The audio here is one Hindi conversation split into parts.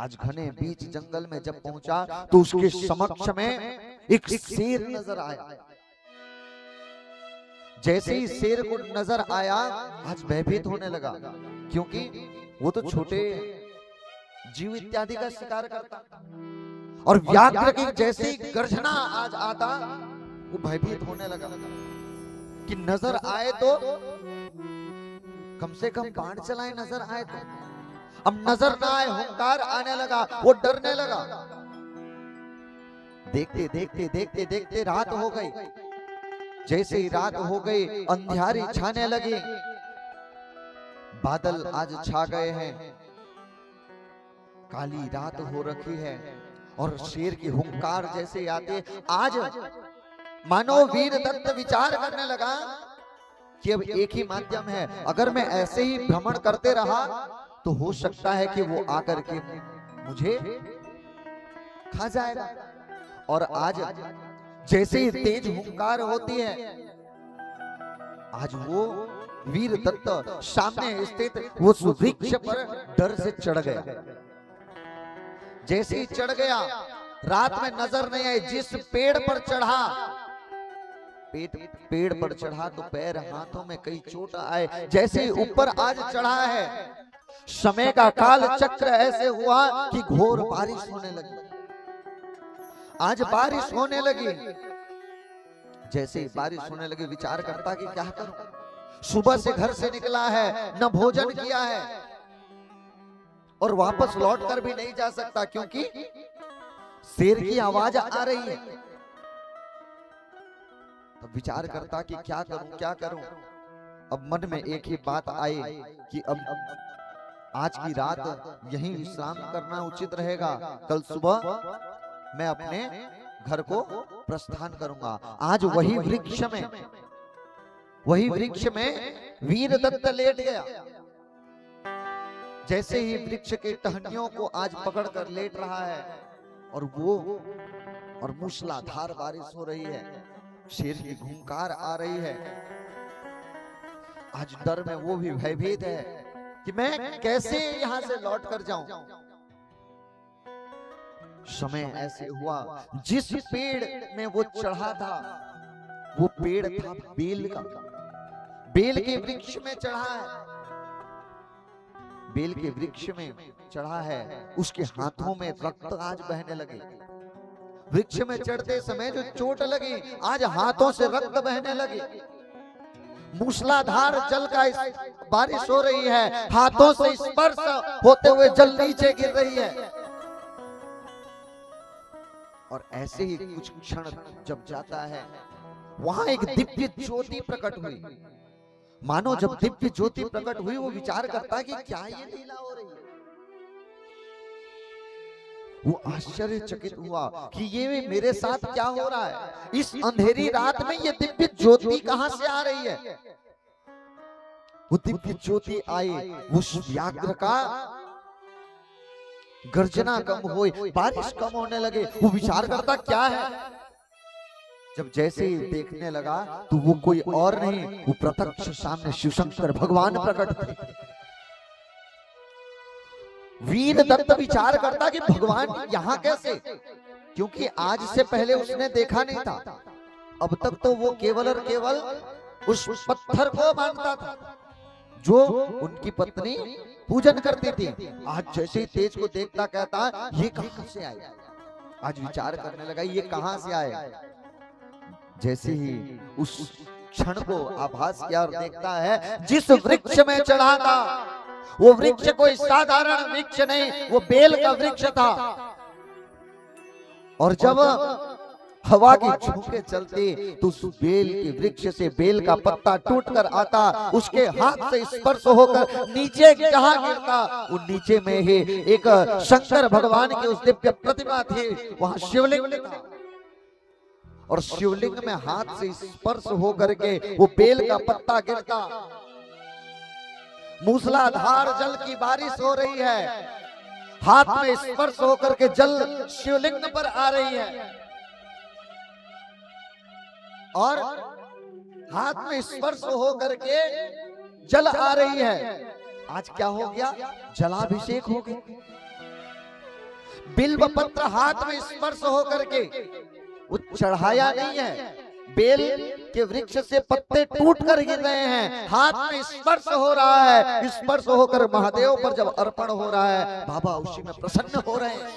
आज घने बीच जंगल में जब पहुंचा तो उसके समक्ष में एक शेर नजर आया। जैसे ही शेर को नजर आया आज भयभीत होने लगा, क्योंकि वो तो छोटे जीव इत्यादि का शिकार करता, और व्याघ्र की जैसी गर्जना आज आता वो भयभीत होने लगा कि नजर आए तो कम से कम बाण चलाए, नजर आए तो। अब नजर ना आए, हुंकार आने लगा, वो डरने लगा। देखते देखते देखते देखते रात हो गई। जैसे ही रात हो गई अंधियारी छाने लगी, बादल आज छा गए हैं, काली रात हो रखी है, और शेर की हुंकार जैसे आते आज मानो वीर दत्त विचार करने लगा कि अब एक ही माध्यम है, अगर मैं ऐसे ही भ्रमण करते रहा तो हो सकता है कि वो आकर के मुझे खा जाएगा। और आज जैसे ही तेज हुंकार होती है, आज वो वीर दत्त सामने स्थित वो वृक्ष पर डर से चढ़ गया। जैसे ही चढ़ गया, रात में नजर नहीं आई, जिस पेड़ पर चढ़ा, पेड़ पर चढ़ा तो पैर हाथों में कई चोट आए। जैसे ही ऊपर आज चढ़ा है, समय का काल चक्र ऐसे हुआ कि घोर बारिश होने लगी। आज बारिश होने लगी। जैसे ही बारिश होने लगी, विचार करता कि क्या करूं, सुबह से घर से निकला है, न भोजन किया है, और वापस लौट कर भी नहीं जा सकता क्योंकि शेर की आवाज आ रही है। तब विचार करता कि क्या करूं क्या करूं। अब मन में एक ही बात आई कि अब आज की रात यहीं विश्राम करना उचित रहेगा, कल सुबह मैं अपने घर को प्रस्थान करूंगा। आज वही वृक्ष में वीर दत्त लेट गया। जैसे ही वृक्ष के टहनियों को आज पकड़कर लेट रहा है, और मूसलाधार बारिश हो रही है, शेर की हुंकार आ रही है। आज डर में वो भी भयभीत है कि मैं कैसे यहां से लौट कर जाऊं। समय ऐसे हुआ, जिस पेड़ में वो चढ़ा था वो पेड़ था बेल का। बेल के वृक्ष में चढ़ा है, बेल के वृक्ष में चढ़ा है, उसके हाथों में रक्त आज बहने लगे। वृक्ष में चढ़ते समय जो चोट लगी, आज हाथों से रक्त बहने लगे। मूसलाधार जल का बारिश हो रही है, हाथों से स्पर्श होते हुए जल नीचे गिर रही है। और ऐसे ही कुछ क्षण जब जाता है, वहां एक दिव्य ज्योति प्रकट हुई। मानो जब दिव्य ज्योति प्रकट हुई, वो विचार करता कि क्या ये लीला हो रही है। वो आश्चर्यचकित हुआ कि ये मेरे साथ क्या हो रहा है। इस अंधेरी रात में ये दिव्य ज्योति कहां से आ रही है। वो दिव्य ज्योति आई, उस व्याघ्र का गर्जना कम हुई, बारिश कम होने लगे। वो विचार करता क्या है। जब जैसे ही देखने लगा तो वो कोई और नहीं, वो प्रत्यक्ष सामने शिवशंकर भगवान प्रकट थे। वीर दत्त विचार करता कि भगवान यहाँ कैसे, क्योंकि आज से पहले उसने देखा नहीं था। अब तक तो वो केवल और केवल उस पत्थर को मानता था जो उनकी पत्नी पूजन करती थी। आज जैसे ही तेज को देखता कहता ये कहां से आए। आज विचार करने लगा ये कहां से आए। जैसे ही उस क्षण को आभास किया और देखता है, जिस वृक्ष में चढ़ा था वो वृक्ष कोई साधारण वृक्ष नहीं, वो बेल का वृक्ष था। और जब हवा की झोंके चलती तो उस बेल के वृक्ष से बेल का पत्ता टूटकर आता, उसके हाथ से स्पर्श होकर नीचे जहां गिरता, वो नीचे में ही एक शंकर भगवान की उस दिव्य प्रतिमा थी। वहां शिवलिंग था, और शिवलिंग में हाथ से स्पर्श होकर के वो बेल का पत्ता गिरता। मूसलाधार जल की बारिश हो रही है, हाथ में स्पर्श होकर के जल शिवलिंग पर आ रही है, और हाथ में स्पर्श होकर के जल आ रही है। आज क्या हो गया, जलाभिषेक हो गया। बिल्व पत्र हाथ में स्पर्श होकर के वो चढ़ाया नहीं है, बेल के वृक्ष से पत्ते टूट कर गिर रहे हैं, हाथ में स्पर्श हो रहा है, स्पर्श होकर महादेव पर जब अर्पण हो रहा है, बाबा उसी में प्रसन्न हो रहे हैं।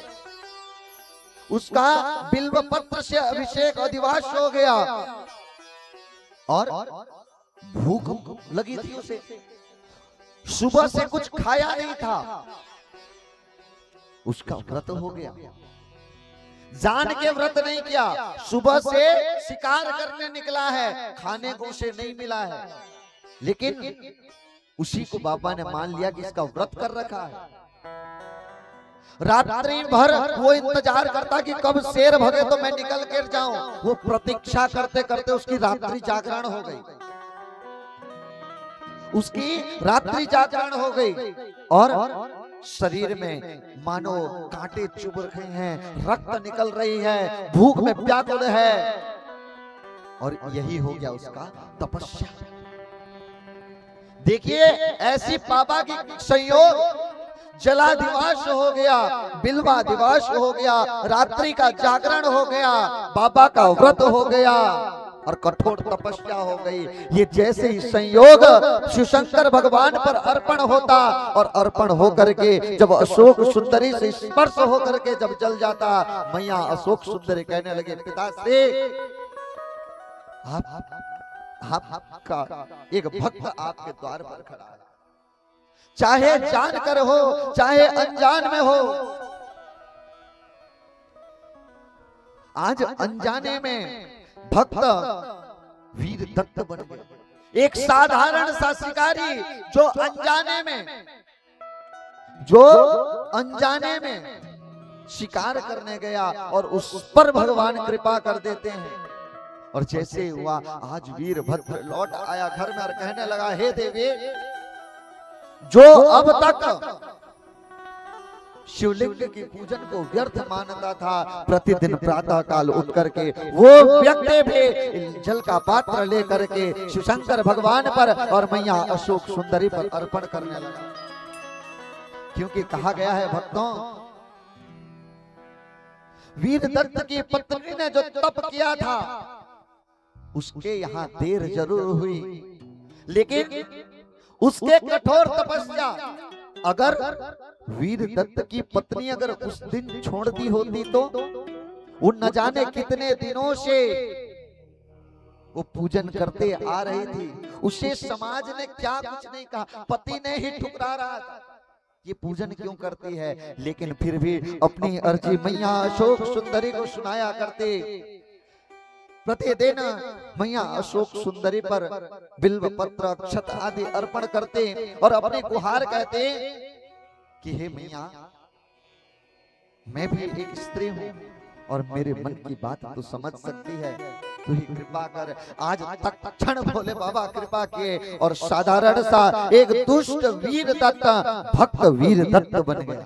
उसका बिल्व पत्र से अभिषेक अधिवास हो गया और भूख लगी थी उसे, सुबह से कुछ खाया नहीं था, उसका व्रत हो गया। जान के व्रत नहीं किया, सुबह से शिकार करने निकला है, खाने को उसे नहीं मिला है, लेकिन उसी को बाबा ने मान लिया कि इसका व्रत कर रखा है। रात्रि भर वो इंतजार करता कि कब शेर भगे तो मैं निकल कर जाऊं, वो प्रतीक्षा करते करते उसकी रात्रि जागरण हो गई, उसकी रात्रि जागरण हो गई और शरीर में मानो कांटे चुभ रहे हैं, रक्त निकल रही है, भूख में व्याकुल है, और यही हो गया उसका तपस्या। देखिए ऐसी बाबा की संयोग, जलाधिवास हो गया, बिल्वाधिवास हो गया, रात्रि का जागरण हो गया, बाबा का व्रत हो गया और कठोर तपस्या हो गई। ये जैसे ही संयोग शिवशंकर भगवान पर अर्पण होता और अर्पण होकर के जब अशोक सुंदरी से स्पर्श होकर के जब जल जाता, मैया अशोक सुंदरी कहने लगे, पिताश्री आपका एक भक्त आपके द्वार पर खड़ा है, चाहे जानकर हो चाहे अनजान में हो। आज अनजाने में भक्त वीर दत्त बन गए, एक साधारण सा शिकारी जो अनजाने में शिकार करने गया और उस पर भगवान कृपा कर देते हैं। और जैसे हुआ आज वीरभद्र लौट आया घर में और कहने लगा, हे देवी, जो अब तक शिवलिंग की पूजन को व्यर्थ मानता था, प्रतिदिन प्रातः काल उठ करके वो व्यक्ति भी जल का पात्र लेकर के शिवशंकर भगवान पर और मैया अशोक सुंदरी पर अर्पण करने लगा। क्योंकि कहा गया है भक्तों, वीर दत्त की पत्नी ने जो तप किया था उसके यहाँ देर जरूर हुई, लेकिन उसके कठोर तपस्या, अगर वीर दत्त की पत्नी अगर उस दिन छोड़ दी होती तो वो न जाने कितने दिनों से वो पूजन करते आ रही थी, उसे समाज ने क्या कुछ नहीं कहा, पति ने ही ठुकरा रहा था, ये पूजन क्यों करती है, लेकिन फिर भी अपनी अर्जी मैया अशोक सुंदरी को सुनाया करते। प्रतिदिन मैया अशोक सुंदरी पर बिल्व पत्र अक्षत आदि अर्पण करते और अपने गुहार कहते कि हे मैया, मैं भी एक स्त्री हूँ और मेरे मन की बात तो समझ सकती है, तू ही कृपा कर। आज तक क्षण भोले बाबा कृपा किए और साधारण सा एक दुष्ट वीर दत्त भक्त वीर दत्त बन गया।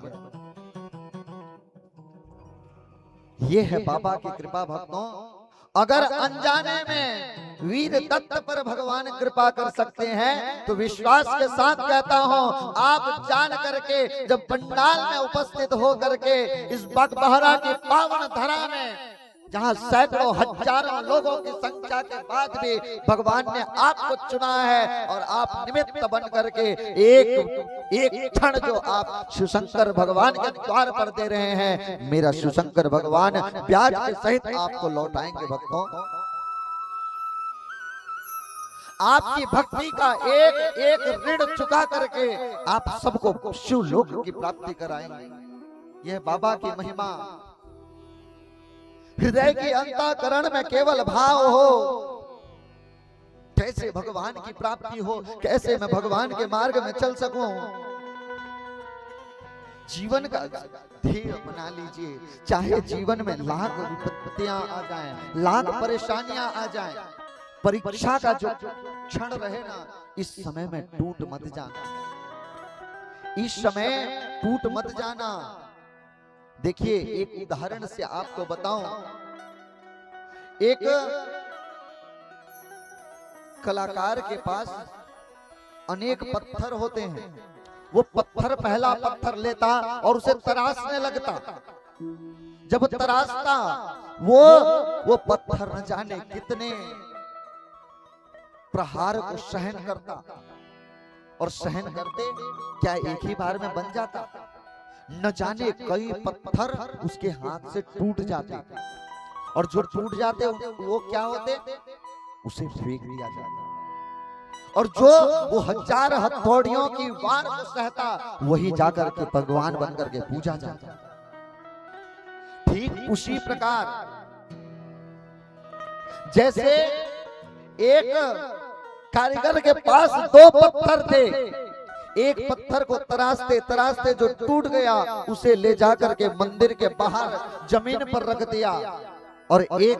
ये है बाबा की कृपा भक्तों। अगर अनजाने में वीर दत्त पर भगवान कृपा कर सकते हैं तो विश्वास के साथ कहता हूं, आप जान करके जब पंडाल में उपस्थित हो करके इस बगबहरा की पावन धरा में, जहां सैकड़ों हजारों लोगों की संख्या के बाद भी भगवान ने आपको चुना है और आप निमित्त बन करके एक क्षण जो आप शिवशंकर भगवान के द्वार पर दे रहे हैं, मेरा शिवशंकर भगवान ब्याज के सहित आपको लौटाएंगे। भक्तों, आपकी भक्ति का एक एक ऋण चुका करके आप सबको शिवलोक की प्राप्ति कराएंगे। यह बाबा की महिमा। हृदय की अंतःकरण में केवल भाव हो, कैसे भगवान की प्राप्ति हो, कैसे मैं भगवान के मार्ग में चल सकूं। जीवन का ध्येय बना लीजिए, चाहे जीवन में लाख विपत्तियां आ जाएं, लाख परेशानियां आ जाएं, परीक्षा का जो क्षण रहे ना, इस समय में टूट मत जाना, इस समय टूट मत जाना। देखिए, एक उदाहरण से आपको बताऊं, एक कलाकार के पास अनेक पत्थर होते हैं, वो पत्थर पहला पत्थर लेता और उसे तराशने लगता, जब तराशता वो पत्थर न जाने कितने प्रहार को सहन करता, और सहन करते क्या एक ही बार में बन जाता? न जाने कई पत्थर उसके हाथ से टूट जाते, और जो टूट जाते वो क्या होते? उसे फेंक दिया जाता। और जो वो 1000 हथौड़ियों की वार को सहता, वही जाकर के भगवान बनकर के पूजा जाता। ठीक उसी प्रकार जैसे एक कारीगर के पास 2 पत्थर थे, एक पत्थर को तराशते तराशते जो टूट गया, उसे ले जाकर के मंदिर के बाहर जमीन पर रख दिया, और एक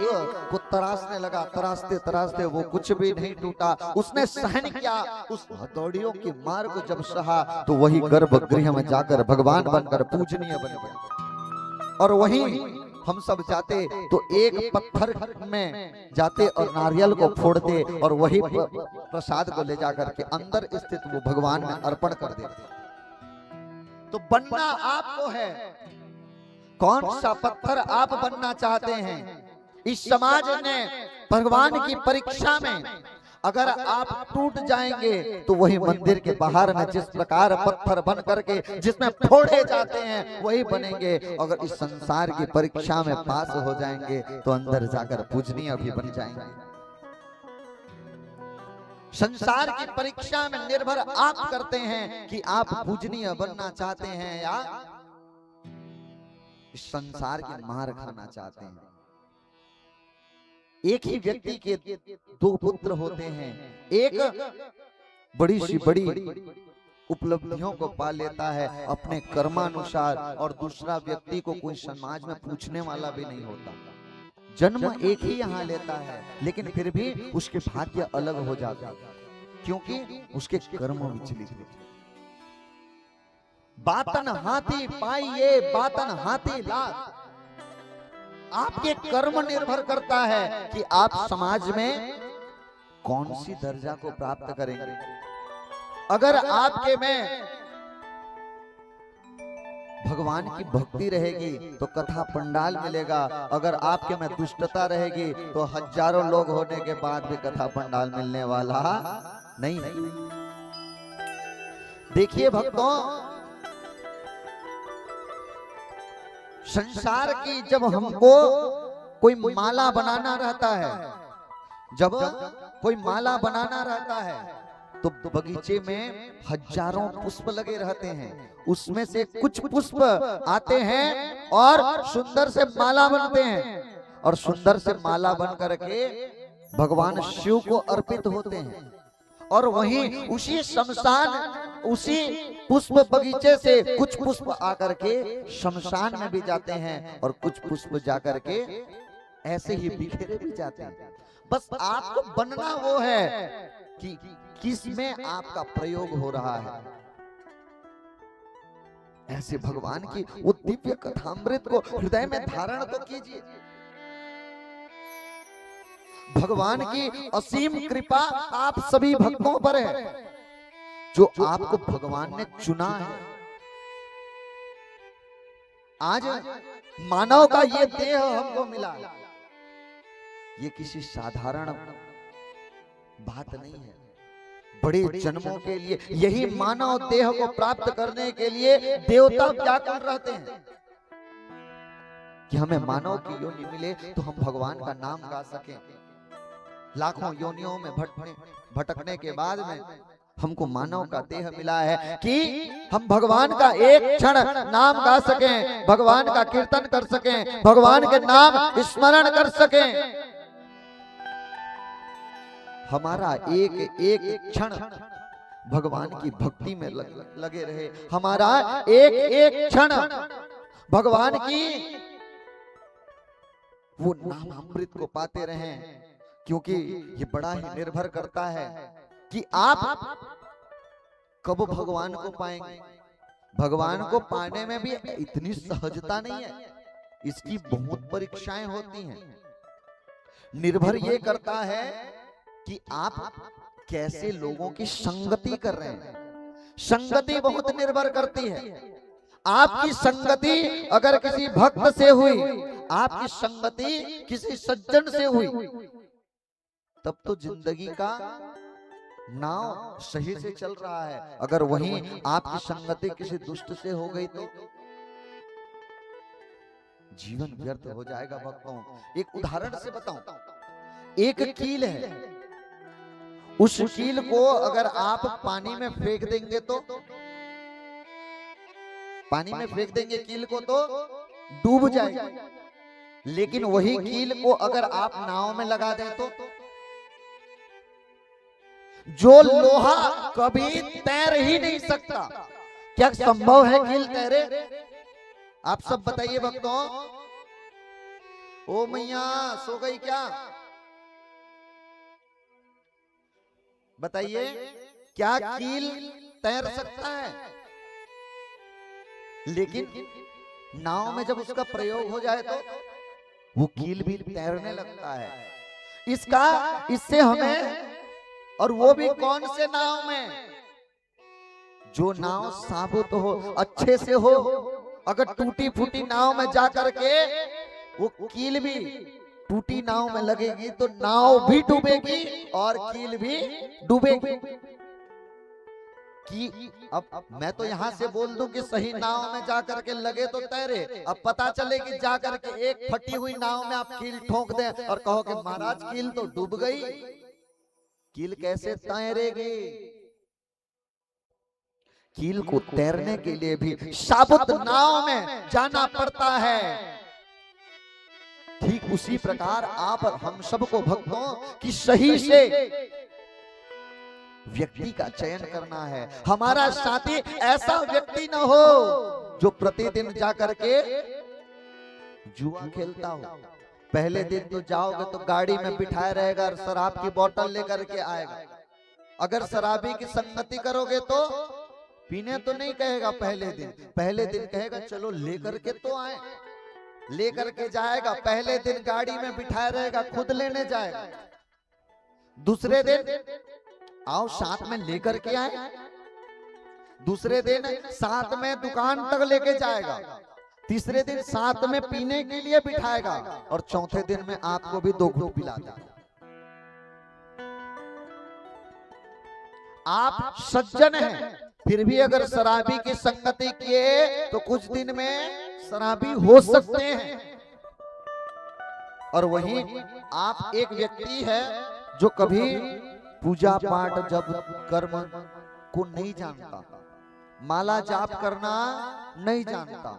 को तराशने लगा, तराशते तराशते वो कुछ भी नहीं टूटा। उसने सहन किया, उस हथौड़ियों की मार को जब सहा, तो वही गर्भगृह में जाकर भगवान बनकर पूजनीय बन गया। और वही हम सब जाते तो एक पत्थर में जाते और नारियल को फोड़ते, और वही प्रसाद को ले जाकर के अंदर स्थित वो भगवान में अर्पण कर देते। तो बनना आपको है, कौन सा पत्थर आप बनना चाहते हैं? इस समाज ने भगवान की परीक्षा में अगर आप टूट जाएंगे तो वही मंदिर के बाहर में जिस प्रकार पत्थर बन करके जिसमें फोड़े जाते हैं वही बनेंगे। अगर इस संसार की परीक्षा में पास हो जाएंगे तो अंदर जाकर पूजनीय भी बन जाएंगे। संसार की परीक्षा में निर्भर आप करते हैं कि आप पूजनीय बनना चाहते हैं या इस संसार की मार खाना चाहते हैं। एक ही व्यक्ति के 2 पुत्र होते हैं, एक बड़ी सी बड़ी उपलब्धियों को पा लेता है अपने कर्मानुसार, और दूसरा व्यक्ति को कोई समाज में पूछने वाला भी नहीं होता। जन्म एक ही यहाँ लेता है, लेकिन फिर भी उसके भाग्य अलग हो जाता है, क्योंकि उसके कर्म विचलित होते। बातन हाथी पाइए बातन हाथी लात। आपके कर्म निर्भर करता है कि आप समाज में कौन सी दर्जा को प्राप्त करेंगे। अगर आपके में भगवान की भक्ति रहेगी तो कथा पंडाल मिलेगा, अगर आपके में दुष्टता रहेगी तो हजारों लोग होने के बाद भी कथा पंडाल मिलने वाला नहीं। देखिए भक्तों, संसार की जब हमको कोई माला बनाना रहता है, जब कोई माला बनाना रहता है तो बगीचे में हजारों पुष्प लगे रहते हैं, उसमें से कुछ पुष्प आते हैं और सुंदर से माला बनते हैं, और सुंदर से माला बन करके भगवान शिव को अर्पित होते हैं। और वहीं उसी शमशान, उसी पुष्प बगीचे से कुछ पुष्प आकर के शमशान में भी जाते हैं, और कुछ पुष्प जाकर के ऐसे ही बिखरे भी जाते हैं। बस आपको बनना वो है कि किस में आपका प्रयोग हो रहा है। ऐसे भगवान की वो दिव्य कथामृत को हृदय में धारण तो कीजिए। भगवान की असीम कृपा आप सभी भक्तों पर है, जो आपको भगवान ने चुना है। आज मानव का ये देह हमको मिला, ये किसी साधारण बात नहीं है। बड़े जन्मों के लिए यही मानव देह को प्राप्त करने के लिए देवता व्याकुल रहते हैं कि हमें मानव की योनि मिले तो हम भगवान का नाम गा सकें। लाखों योनियों में भटकने के बाद में हमको मानव का देह मिला है कि हम भगवान का एक क्षण नाम गा सकें, भगवान का कीर्तन कर सकें, भगवान के नाम स्मरण कर सकें। हमारा एक एक क्षण भगवान की भक्ति में लगे रहे, हमारा एक एक क्षण भगवान की वो नाम अमृत को पाते रहें, क्योंकि ये बड़ा ही निर्भर करता है कि आप कब भगवान को पाएंगे। भगवान को पाने में भी इतनी सहजता नहीं है, इसकी बहुत परीक्षाएं होती हैं। निर्भर ये करता है कि आप कैसे लोगों की संगति कर रहे हैं। संगति बहुत निर्भर करती है। आपकी संगति अगर किसी भक्त से हुई, आपकी संगति किसी सज्जन से हुई, तब तो जिंदगी का नाव सही से चल रहा है। अगर वहीं आपकी संगति किसी दुष्ट से हो गई तो जीवन व्यर्थ हो जाएगा। भक्तों, एक उदाहरण से बताऊं, एक कील है, उस कील को अगर आप पानी में फेंक देंगे तो, पानी में फेंक देंगे कील को तो डूब जाएगी। लेकिन वही कील को अगर आप नाव में लगा दें तो, जो लोहा कभी तैर ही नहीं सकता, क्या संभव है कील तैरे? आप सब बताइए भक्तों। ओ मैया सो गई क्या? बताइए, क्या कील तैर सकता है? लेकिन नाव में जब उसका प्रयोग हो जाए तो वो कील भी तैरने लगता है। इससे हमें, और वो भी कौन से नाव में? जो नाव साबुत हो, अच्छे से हो। अगर टूटी फूटी नाव में जाकर के वो कील भी टूटी नाव में लगेगी तो नाव भी डूबेगी और कील भी डूबेगी। कि अब मैं तो यहां से बोल दूं कि सही नाव में जाकर के लगे तो तैरे, अब पता चले कि जाकर के एक फटी हुई नाव में आप कील ठोक दें और कहो कि महाराज कील तो डूब गई, कील कैसे तैरेगी? कील को तैरने के लिए भी साबुत नाव में जाना पड़ता है। ठीक उसी प्रकार आप हम सबको भक्तों की सही से व्यक्ति का चयन करना है। हमारा साथी ऐसा व्यक्ति न हो जो प्रतिदिन जाकर के जुआ खेलता हो। पहले दिन तो जाओगे तो गाड़ी में बिठाए रहेगा और शराब की बोतल लेकर के आएगा। अगर शराबी की संगति करोगे तो पीने तो नहीं कहेगा पहले दिन कहेगा चलो लेकर के तो आए, लेकर के जाएगा। पहले दिन गाड़ी में बिठाए रहेगा, खुद लेने जाएगा। दूसरे दिन आओ साथ में लेकर के आए, दूसरे दिन साथ में दुकान तक लेके जाएगा, तीसरे दिन साथ में पीने के लिए बिठाएगा और चौथे दिन में आपको भी 2 घूंट पिला देगा। आप सज्जन हैं फिर भी अगर शराबी की संगति किए तो कुछ दिन में शराबी हो सकते हैं। और वहीं आप एक व्यक्ति है जो कभी पूजा पाठ जब कर्म को नहीं जानता, माला जाप करना नहीं जानता,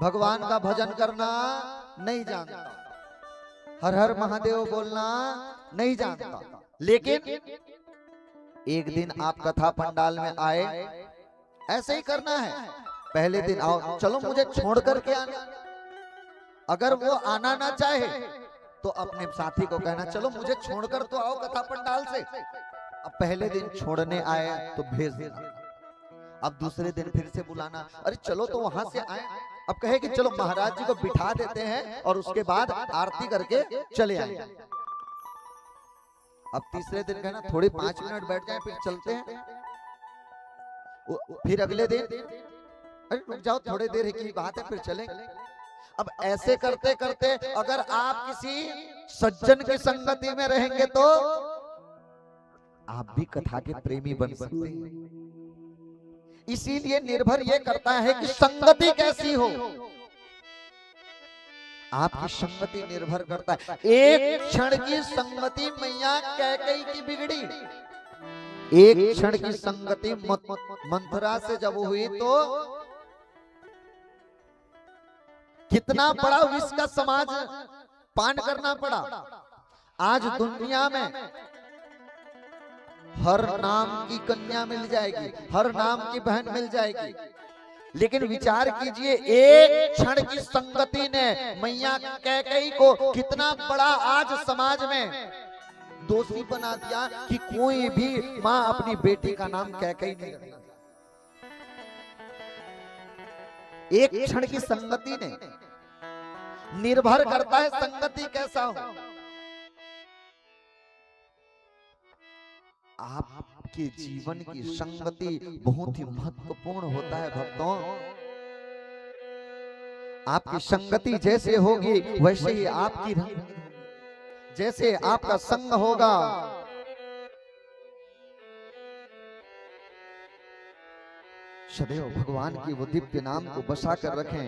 भगवान का भजन करना नहीं जानता, हर हर महादेव बोलना नहीं जानता। लेकिन एक दिन आप कथा पंडाल में आए, ऐसे ही करना है। पहले दिन आओ चलो मुझे छोड़ करके आना, अगर वो आना ना चाहे तो अपने साथी को कहना चलो मुझे छोड़कर तो आओ कथा पंडाल से। अब पहले दिन छोड़ने आए तो भेज देना, अब दूसरे दिन फिर से बुलाना, अरे चलो तो वहां से आए। अब कहे कि चलो महाराज जी को बिठा देते हैं और उसके बाद आरती करके चले आए। अब तीसरे दिन कहना थोड़ी 5 मिनट बैठ जाए फिर चलते हैं। फिर अगले दिन अरे रुक जाओ थोड़ी देर की बात है फिर चलेंगे। अब ऐसे करते करते अगर आप किसी सज्जन की संगति में रहेंगे तो आप भी कथा के प्रेमी बन सकते हैं। इसीलिए निर्भर यह करता है कि संगति कैसी हो। आपकी संगति निर्भर करता है। एक क्षण की संगति मैया कैकेयी की बिगड़ी, एक क्षण की संगति मंथरा से जब हुई तो कितना बड़ा विष का समाज पान करना पड़ा। आज दुनिया में हर नाम की कन्या मिल जाएगी, हर नाम की बहन मिल जाएगी, लेकिन विचार कीजिए एक क्षण की संगति ने मैया कैकेयी को कितना बड़ा आज समाज में दोषी बना दिया कि कोई भी मां अपनी बेटी का नाम कैकेयी नहीं रखना। एक क्षण की संगति ने निर्भर करता है संगति कैसा हो। आपके जीवन की संगति बहुत ही महत्वपूर्ण होता है भक्तों। आपकी संगति जैसे होगी वैसे ही आपकी जैसे आपका संग होगा। सदैव भगवान की वो दिव्य नाम को बसा कर रखें,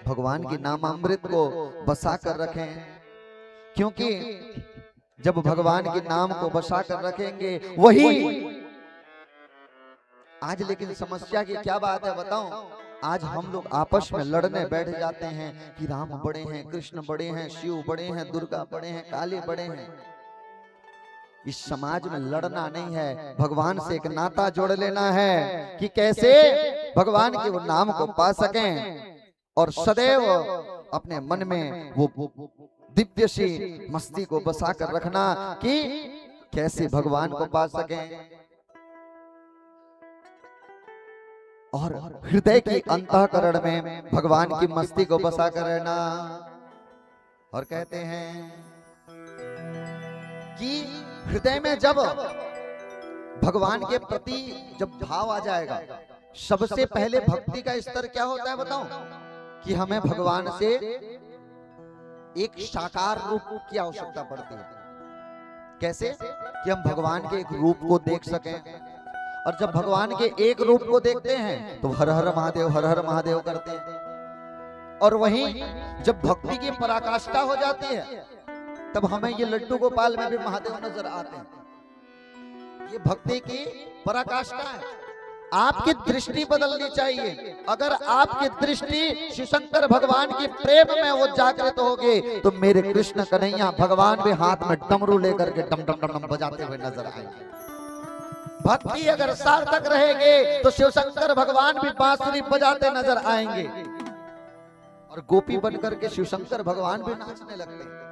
भगवान की नामामृत को बसा कर रखें, क्योंकि जब भगवान के नाम को बसा कर रखेंगे वही। आज लेकिन समस्या की क्या बात है बताऊं, आज हम लोग आपस में लड़ने बैठ जाते हैं कि राम बड़े हैं, कृष्ण बड़े हैं, शिव बड़े हैं, दुर्गा बड़े हैं, काली बड़े हैं। इस समाज में लड़ना नहीं है, भगवान से एक नाता जोड़ लेना है कि कैसे भगवान के वो नाम को पा सकें और सदैव अपने मन में वो दिव्य सी मस्ती को बसा कर रखना कि कैसे भगवान को पा सकें। और हृदय की अंतःकरण में भगवान की मस्ती को बसा कर रहना। और कहते हैं कि हृदय में जब भगवान के प्रति जब भाव आ जाएगा, सबसे पहले भक्ति का स्तर क्या होता है बताऊं, कि हमें भगवान से एक साकार रूप की आवश्यकता पड़ती है। कैसे कि हम भगवान के एक रूप को देख सकें, और जब भगवान के एक रूप को देखते हैं तो हर हर महादेव, हर हर महादेव करते हैं। और वहीं जब भक्ति की पराकाष्ठा हो जाती है तब हमें ये लड्डू गोपाल में भी महादेव नजर आते हैं। ये भक्ति की पराकाष्ठा है। आपकी दृष्टि बदलनी चाहिए। अगर आपकी दृष्टि शिव शंकर भगवान की प्रेम में वो जागृत होगी तो मेरे कृष्ण कन्हैया भगवान भी हाथ में डमरू लेकर के डम डम डम डम बजाते हुए नजर आएंगे। भक्ति अगर सार्थक रहेगी तो शिव शंकर भगवान भी बांसुरी बजाते नजर आएंगे, और गोपी बनकर के शिव शंकर भगवान भी नाचने लगते हैं।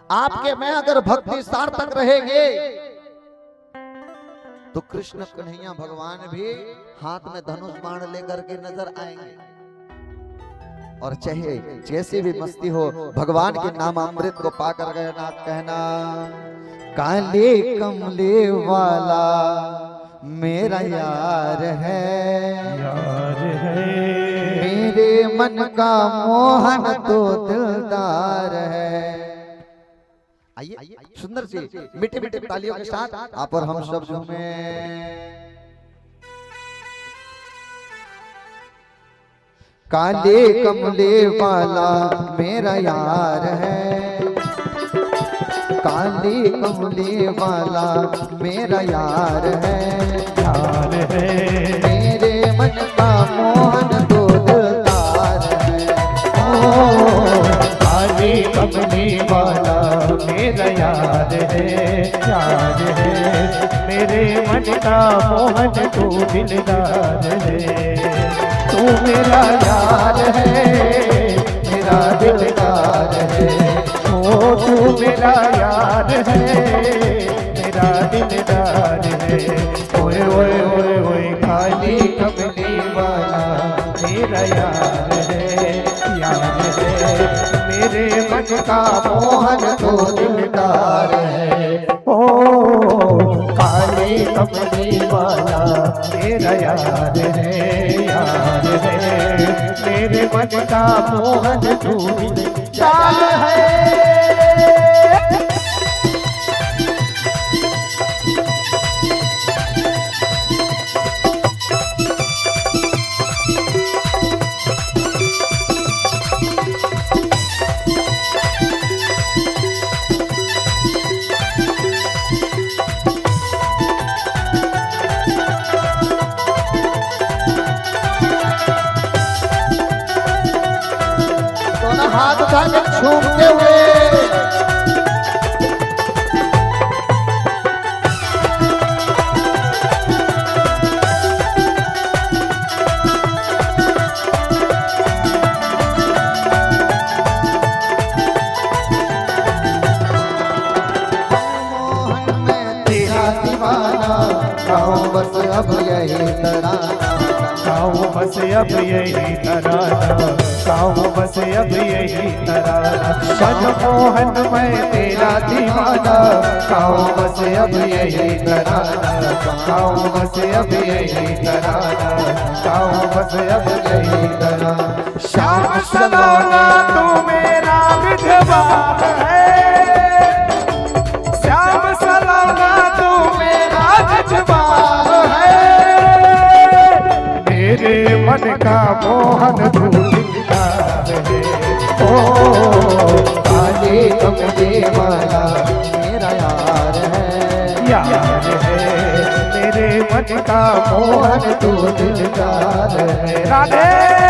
आपके में अगर भक्ति सार्थक रहेगी तो कृष्ण कन्हैया भगवान भी हाथ में धनुष बाण लेकर के नजर आएंगे। और चाहे जैसे भी मस्ती हो, भगवान के नाम अमृत को पाकर कहना काले कमले वाला मेरा यार है, मेरे मन का मोहन तो दिलदार है। आइए सुंदर सी मीठे मीठे तालियों के साथ आप और हम सब झूमें। काले कमले वाला मेरा यार है, काले कमले वाला मेरा यार है, यार है मेरे मन का मोहन तो दिलदार है। ओ काले कमले वाला मेरा यार है, यार है मेरे मन का मोहन तो दिलदार है। तू मेरा यार है, मेरा दिलदार है, ओ तू मेरा यार है, मेरा दिलदार है। ओए ओए ओए ओए काली कमली वाला मेरा यार है, यार है मेरे मन का मोहन तो दिलदार है। ओ काली कमली वाला मेरा यार है, यार है मेरे मन का मोहन तो दिलदार है। हाथ उठा के झूमते हुए मोहन में तेरा दीवाना गाँव बस अब यही तराना, गाऊं बस अब यही तराना, गाऊं बस अब यही तराना। मनमोहन मैं तेरा दीवाना, गाऊं बस अब यही तराना, गाऊं बस अब यही तराना, गाऊं बस अब यही तराना। श्याम सलोना तू मेरा विधवा है, श्याम सलोना तू मेरा विधवा है। मेरे मन का मोहन तू दिलदार है, ओ काली कमली वाला मेरा यार है, यार है। मेरे मन का मोहन तू दिलदार है। राधे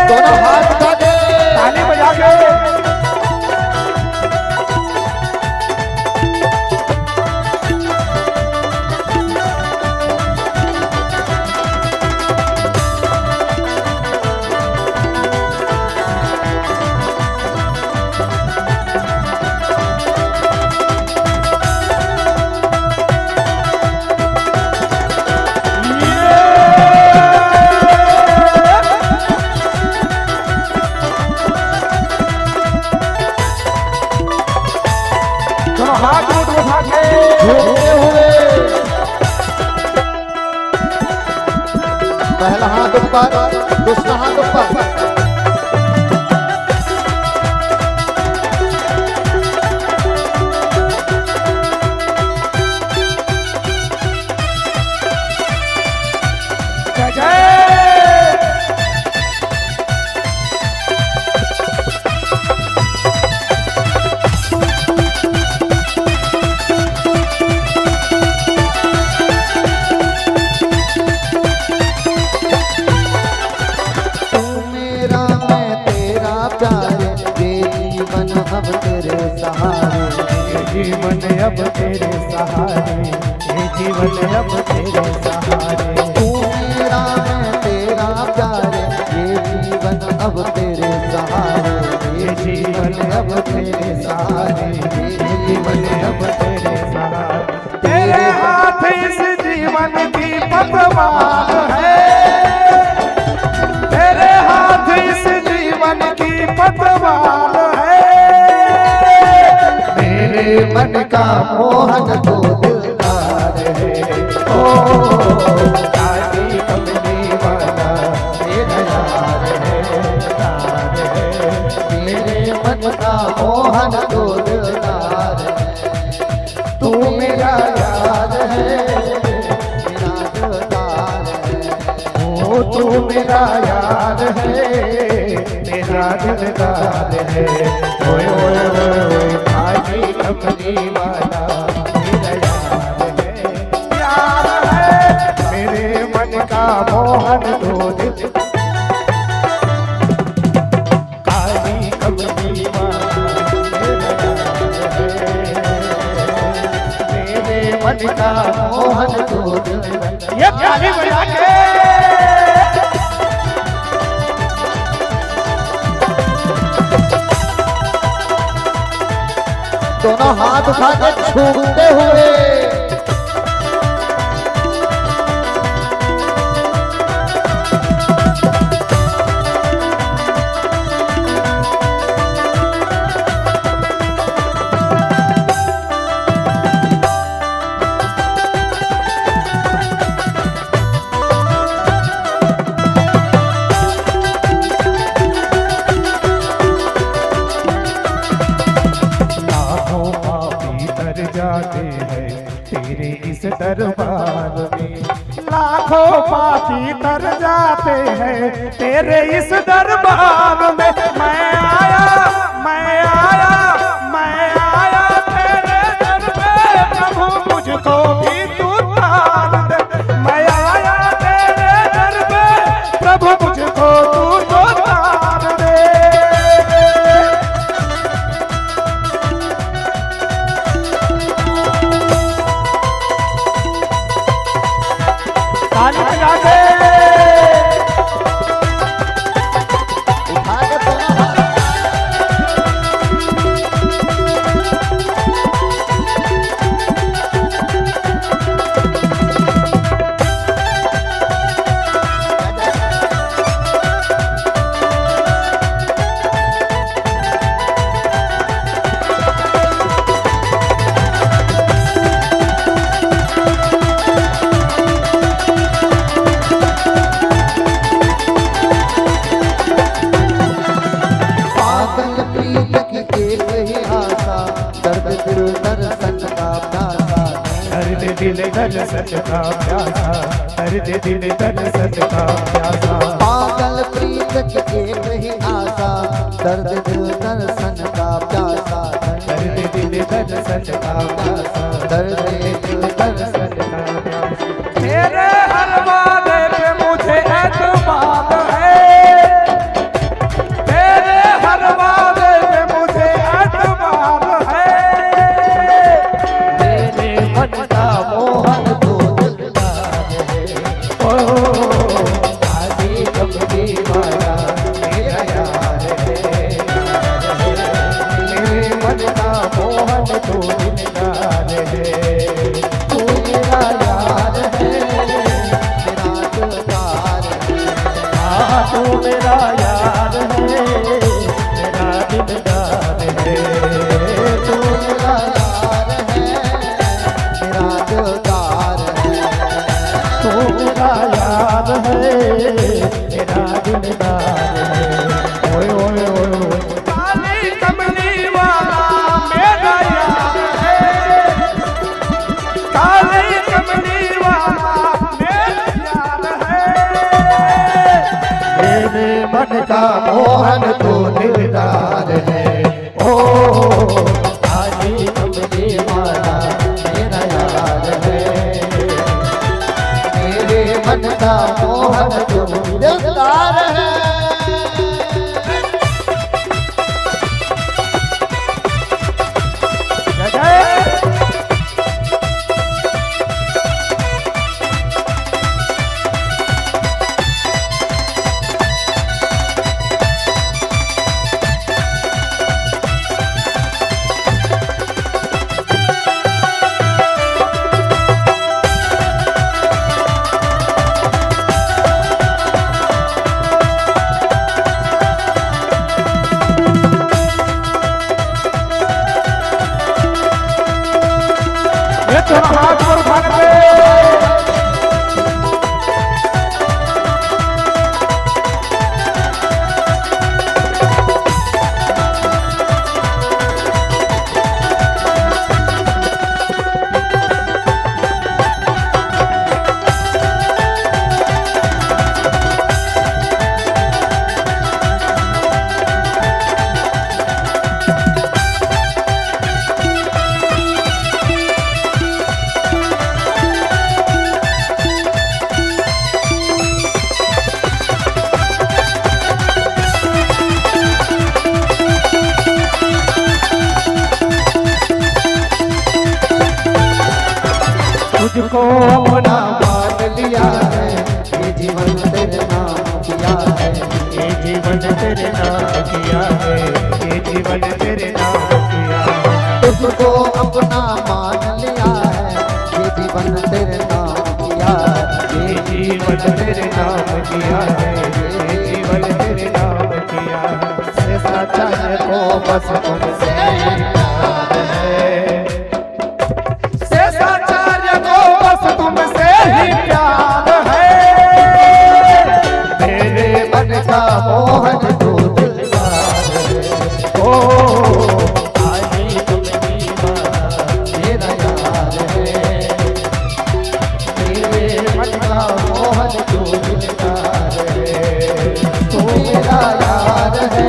दोनों हाथ उठा दे, ताली बजा के। पहला हाथ ऊपर, दूसरा हाथ ऊपर। जीवन अब तेरे सहारे, ये जीवन अब तेरे सहारे। तू मेरा मैं तेरा प्यारे, ये जीवन अब तेरे सहारे, ये जीवन अब तेरे सहारे, ये जीवन अब तेरे सहारे। तेरे हाथ इस जीवन की पतवार है, तेरे हाथ इस जीवन की पतवार है। मेरे मन का मोहन तो दिलदार है, ओ काली कमली वाला मेरा यार है, यार है। मेरे मन का मोहन तो दिलदार है, तू मेरा यार है, मेरा दिलदार है। ओ तू मेरा यार है, मेरा दिलदार है। ओए ओए ओए ओए काली कमली वाला मेरा यार है, यार है। मेरे मन का मोहन तो दिल, काली कमली वाला मेरा यार है। मेरे मन का मोहन तो दिल। ये ताली बजा के दोनों हाथ उठा के छूते हुए जाते हैं तेरे इस दरबार में, लाखों पापी तर जाते हैं तेरे इस दरबार में। मैं आया, मैं आया, मैं आया तेरे दर पे, प्रभु मुझको भी तू तार दे। मैं आया तेरे दर पे, प्रभु मुझको तू तो तार दे। ताली बजा के उठा के दोनों हाथ दर्शन का प्यासा, कर दे दिल दर्शन का प्यासा। पागल प्रीत की एक ही आशा, दर्द दिल दर्शन का प्यासा, कर दे दिल दर्शन का प्यासा, दर्द दिल दर्शन का प्यासा। तेरे हर वादे पे मुझे एतमाद है, तेरे हर वादे पे मुझे एतमाद है। मेरे मन का मोहन तो दिलदार है, ओ आदि कमली वाला मेरा यार है। मेरे मन का मोहन तो दिलदार है, तू मेरा यार है, मेरा दिलदार है। हाँ तू मेरा यार है, मेरा दिलदार है। तू मेरा यार है, मेरा दिलदार है। तू मेरा यार है, मेरा दिलदार है। ओए ओए ओए ओए काली कमली वाला मेरा यार है, काली कमली वाला मेरा यार है। मेरे मन का मोहन तो दिलदार है, ओ काली कमली वाला मेरा यार है, मेरे मन का मोहन तो दिलदार है। जय जय। ये तो हाथ पर उठा के तुझको अपना मान लिया है, ये जीवन तेरे नाम किया है। ये जीवन तेरे नाम किया है, ये जीवन तेरे नाम किया है। तुझको अपना मान लिया है, ये जीवन तेरे नाम किया है। ये जीवन तेरे नाम किया है, ये जीवन तेरे नाम किया है। से सच्चा है को बस तुमसे प्यार है, से साचार्य को बस तुमसे ही प्यार है। मेरे मन का मोहन तो दिलदार है। ओ काली कमली वाला मेरा यार है, मेरे मन का मोहन तो दिलदार है। तू मेरा यार है,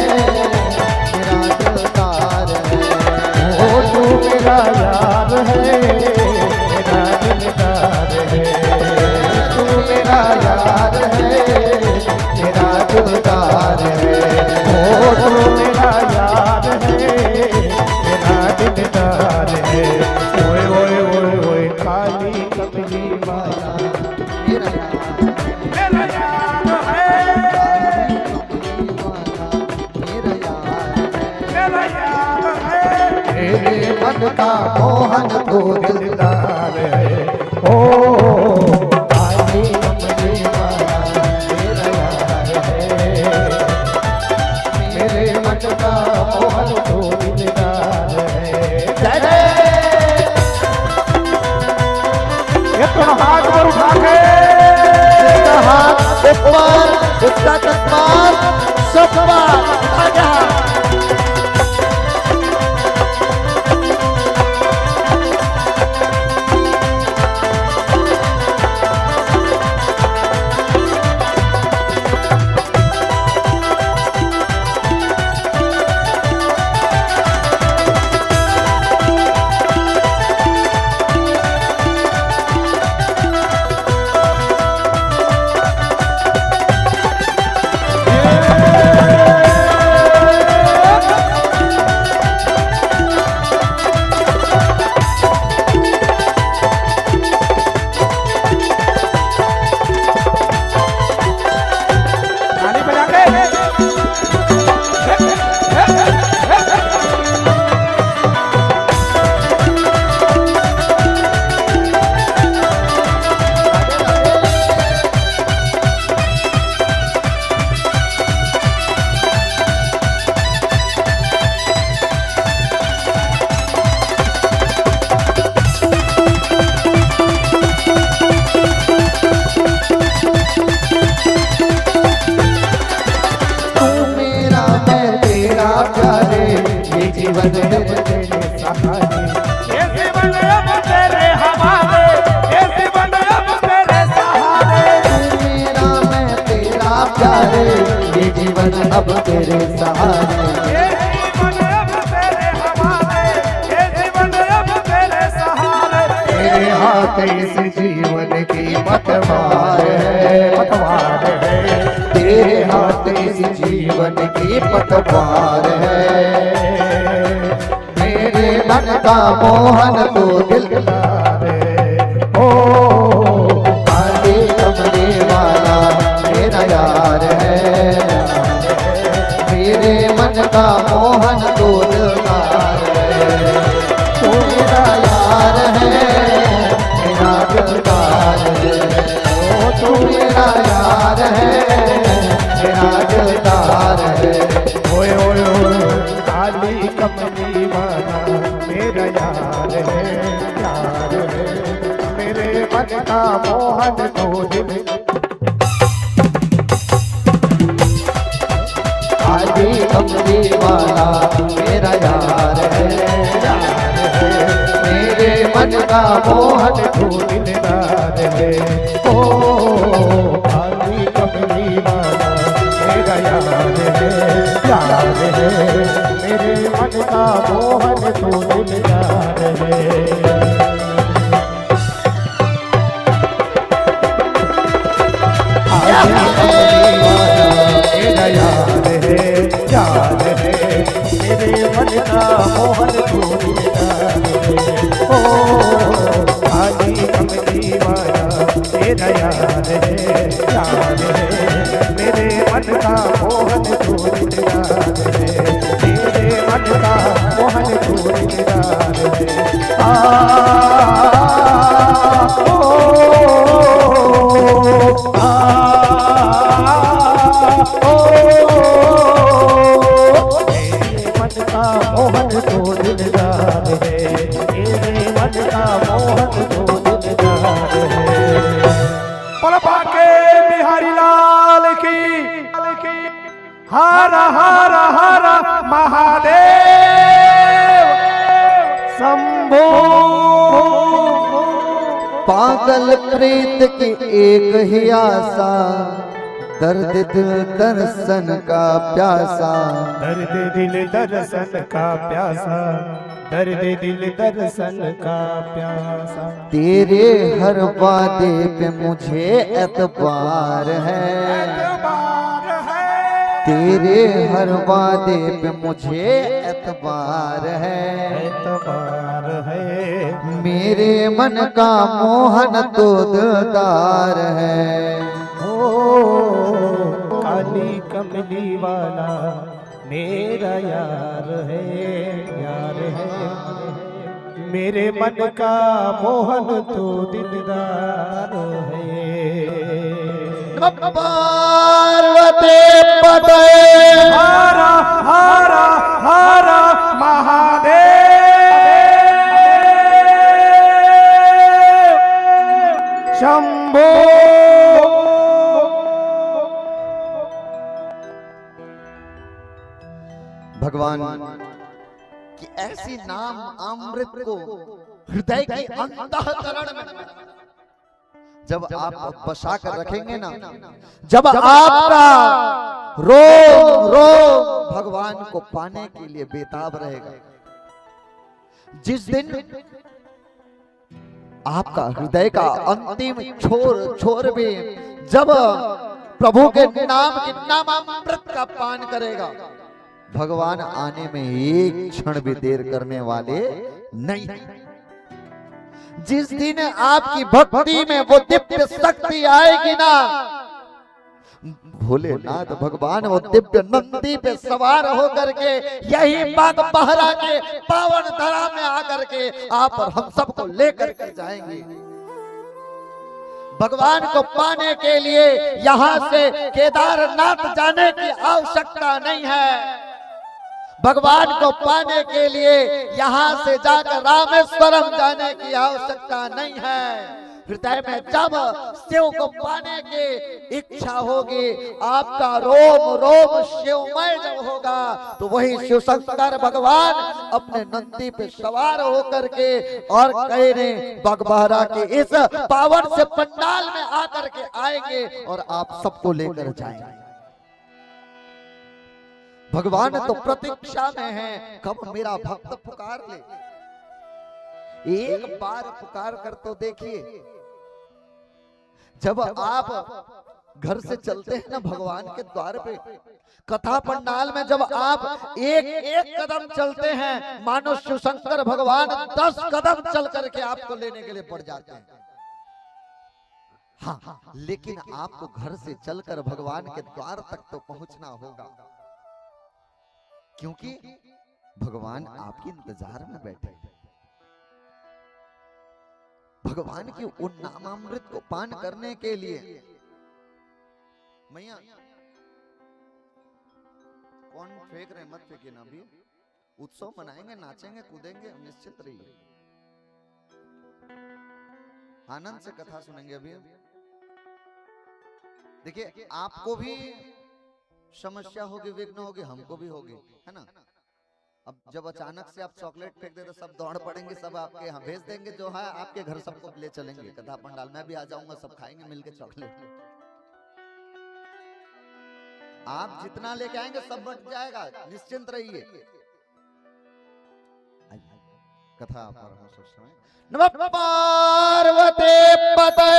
मेरा दिलदार है। ओ तू मेरा यार है, मेरा दिलदार है। तू मेरा यार है, मेरा दिलदार है। ओ तू मेरा यार है, मेरा दिलदार है। ओए ओए ओए ओए काली कमली वाला मेरा यार, मेरा यार है, कमली वाला मेरा यार है। मेरा यार है। मेरे मन का मोहन तो दिलदार है, ओ काली कमली वाला मेरा यार है। मेरे मन का मोहन तो दिलदार है। जय जय। ये तो हाथ पर उठा के इसका हाथ ऊपर, उसका तस्मार सबका आजा। जीवन अब तेरे सहारे, ये जीवन अब तेरे हवाले, ये जीवन अब तेरे सहारे। तू मेरा मैं तेरा प्यारे, ये जीवन अब तेरे सहारे। ये जीवन अब तेरे हवाले, ये जीवन अब तेरे सहारे। तेरे हाथ इस जीवन की पतवार है, पतवार है। तेरे हाथ इस जीवन की पतवार है। मेरे मन का मोहन तो दिलदार है। ओ काले कमरे वाला मेरा यार है। मेरे मन का मोहन तो दिलदार है। तू मेरा यार है, मेरा दिलदार है। ओ तू मेरा यार है, मेरा दिलदार है। ओए ओए ओए, काली कमली वाला मेरा यार है, यार है। मेरे मन का मोहन तो दिल, काली कमली वाला मेरा यार है, यार है। मेरे मन का मोहन तो दिलदार है। ओ काली कमली वाला मेरा यार है, यार है। मेरे मन का मोहन तो दिलदार है। मेरा यार है, यार है। मेरे मन का मोहन तो दिलदार है। ओ काली कमली वाला मेरा यार है, यार है। मेरे मन का मोहन तो दिलदार है। मेरे मन का मोहन तो दिलदार है। मोहन तो दिलदार है, मेरे मन का मोहन तो दिलदार है। पल पाके बिहारी लाल की, हर हर हर महादेव शंभो। पागल प्रीत की एक ही आशा, दर्द दिल दर्शन का प्यासा। दर्द दिल दर्शन का प्यासा, दर्द दिल दर्शन का प्यासा। तेरे हर वादे पे मुझे एतबार है, एतबार है। तेरे हर वादे पे मुझे एतबार है। एतबार है। मेरे मन का मोहन तो दिलदार है। काली कमली वाला मेरा यार है, यार है। मेरे मन का मोहन तो दिलदार है। पार्वती पते हरा हरा हरा महादेव शंभो। भगवान की ऐसी नाम अमृत को हृदय की अंतःकरण में जब आप बसा कर रखेंगे ना, जब आपका रोम रोम भगवान को पाने के लिए बेताब रहेगा, जिस दिन आपका हृदय का अंतिम छोर छोर भी जब प्रभु के नाम के नामामृत का पान करेगा, भगवान आने में एक क्षण भी देर करने वाले नहीं है। जिस दिन आपकी भक्ति में वो दिव्य शक्ति आएगी ना, भोलेनाथ भगवान वो दिव्य नंदी पे सवार होकर के यही बात बहरा के पावन धरा में आकर के आप और हम सबको लेकर के जाएंगे। भगवान को पाने के लिए यहाँ से केदारनाथ जाने की आवश्यकता नहीं है। भगवान को पाने के लिए यहाँ से जाकर रामेश्वरम जाने की आवश्यकता नहीं है। हृदय में जब शिव को पाने की इच्छा होगी, आपका रोम रोम शिवमय जब होगा, तो वही शिव शंकर भगवान अपने नंदी पे सवार होकर के और कह रहे बागबाहरा के इस पावन से पंडाल में आकर के आएंगे और आप सबको लेकर जाएंगे। भगवान तो प्रतीक्षा में है, कब मेरा भक्त पुकार ले। एक बार पुकार कर तो देखिए, जब आप घर से चलते हैं ना भगवान के द्वार पे, कथा पंडाल में जब आप एक एक कदम चलते हैं, मानो शिव शंकर भगवान 10 कदम चल करके आपको लेने के लिए पड़ जाते हैं। हाँ, लेकिन आपको घर से चलकर भगवान के द्वार तक तो पहुंचना होगा, क्योंकि भगवान आपके इंतजार में बैठे हैं। भगवान की उन नामामृत को पान करने के लिए मैया कौन फेंक रहे, मत फेंकिए ना। अभी उत्सव मनाएंगे, नाचेंगे, कूदेंगे, निश्चित रहिए, आनंद से कथा सुनेंगे। अभी देखिए, आपको भी समस्या होगी, विघ्न होगी, हमको भी होगी, है ना। अब जब अचानक से आप चॉकलेट फेंक दे तो सब दौड़ पड़ेंगे, सब आपके यहाँ भेज देंगे, जो है आपके घर सबको ले चलेंगे कथा पंडाल। मैं भी आ जाऊंगा, सब खाएंगे मिलके चॉकलेट। आप जितना लेके आएंगे सब बट जाएगा, निश्चिंत रहिए। कथा नमः पार्वती पते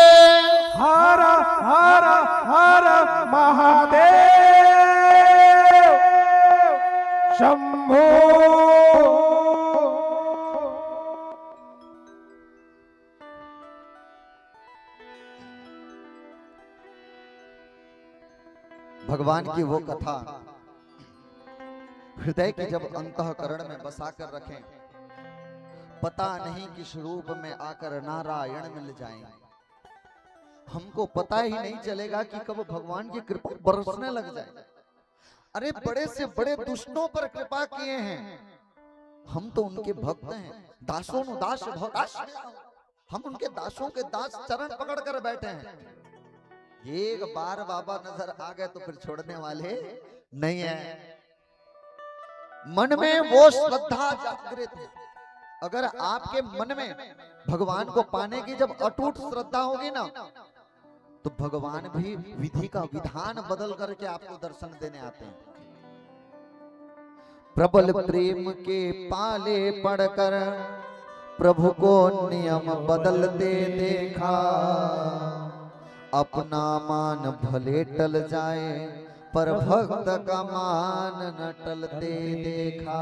हर हर हर महादेव शंभो। भगवान की वो कथा हृदय की जब अंतःकरण में बसा कर रखें, पता नहीं किस रूप में आकर नारायण मिल जाएंगे। हमको पता ही नहीं चलेगा कि कब भगवान की कृपा बरसने लग जाए। अरे बड़े से बड़े दुष्टों पर कृपा किए हैं, हम तो उनके भक्त हैं। दासों नु दास भदास, हम उनके दासों के दास चरण पकड़ कर बैठे हैं। एक बार बाबा नजर आ गए तो फिर छोड़ने वाले नहीं है। मन में वो श्रद्धा जागृत है। अगर आपके मन में भगवान को पाने की जब अटूट श्रद्धा होगी ना, तो भगवान भी विधि का विधान बदल करके आपको दर्शन देने आते हैं। प्रबल प्रेम के पाले पड़कर प्रभु को नियम बदलते देखा, अपना मान भले टल जाए पर भक्त का मान न टलते देखा।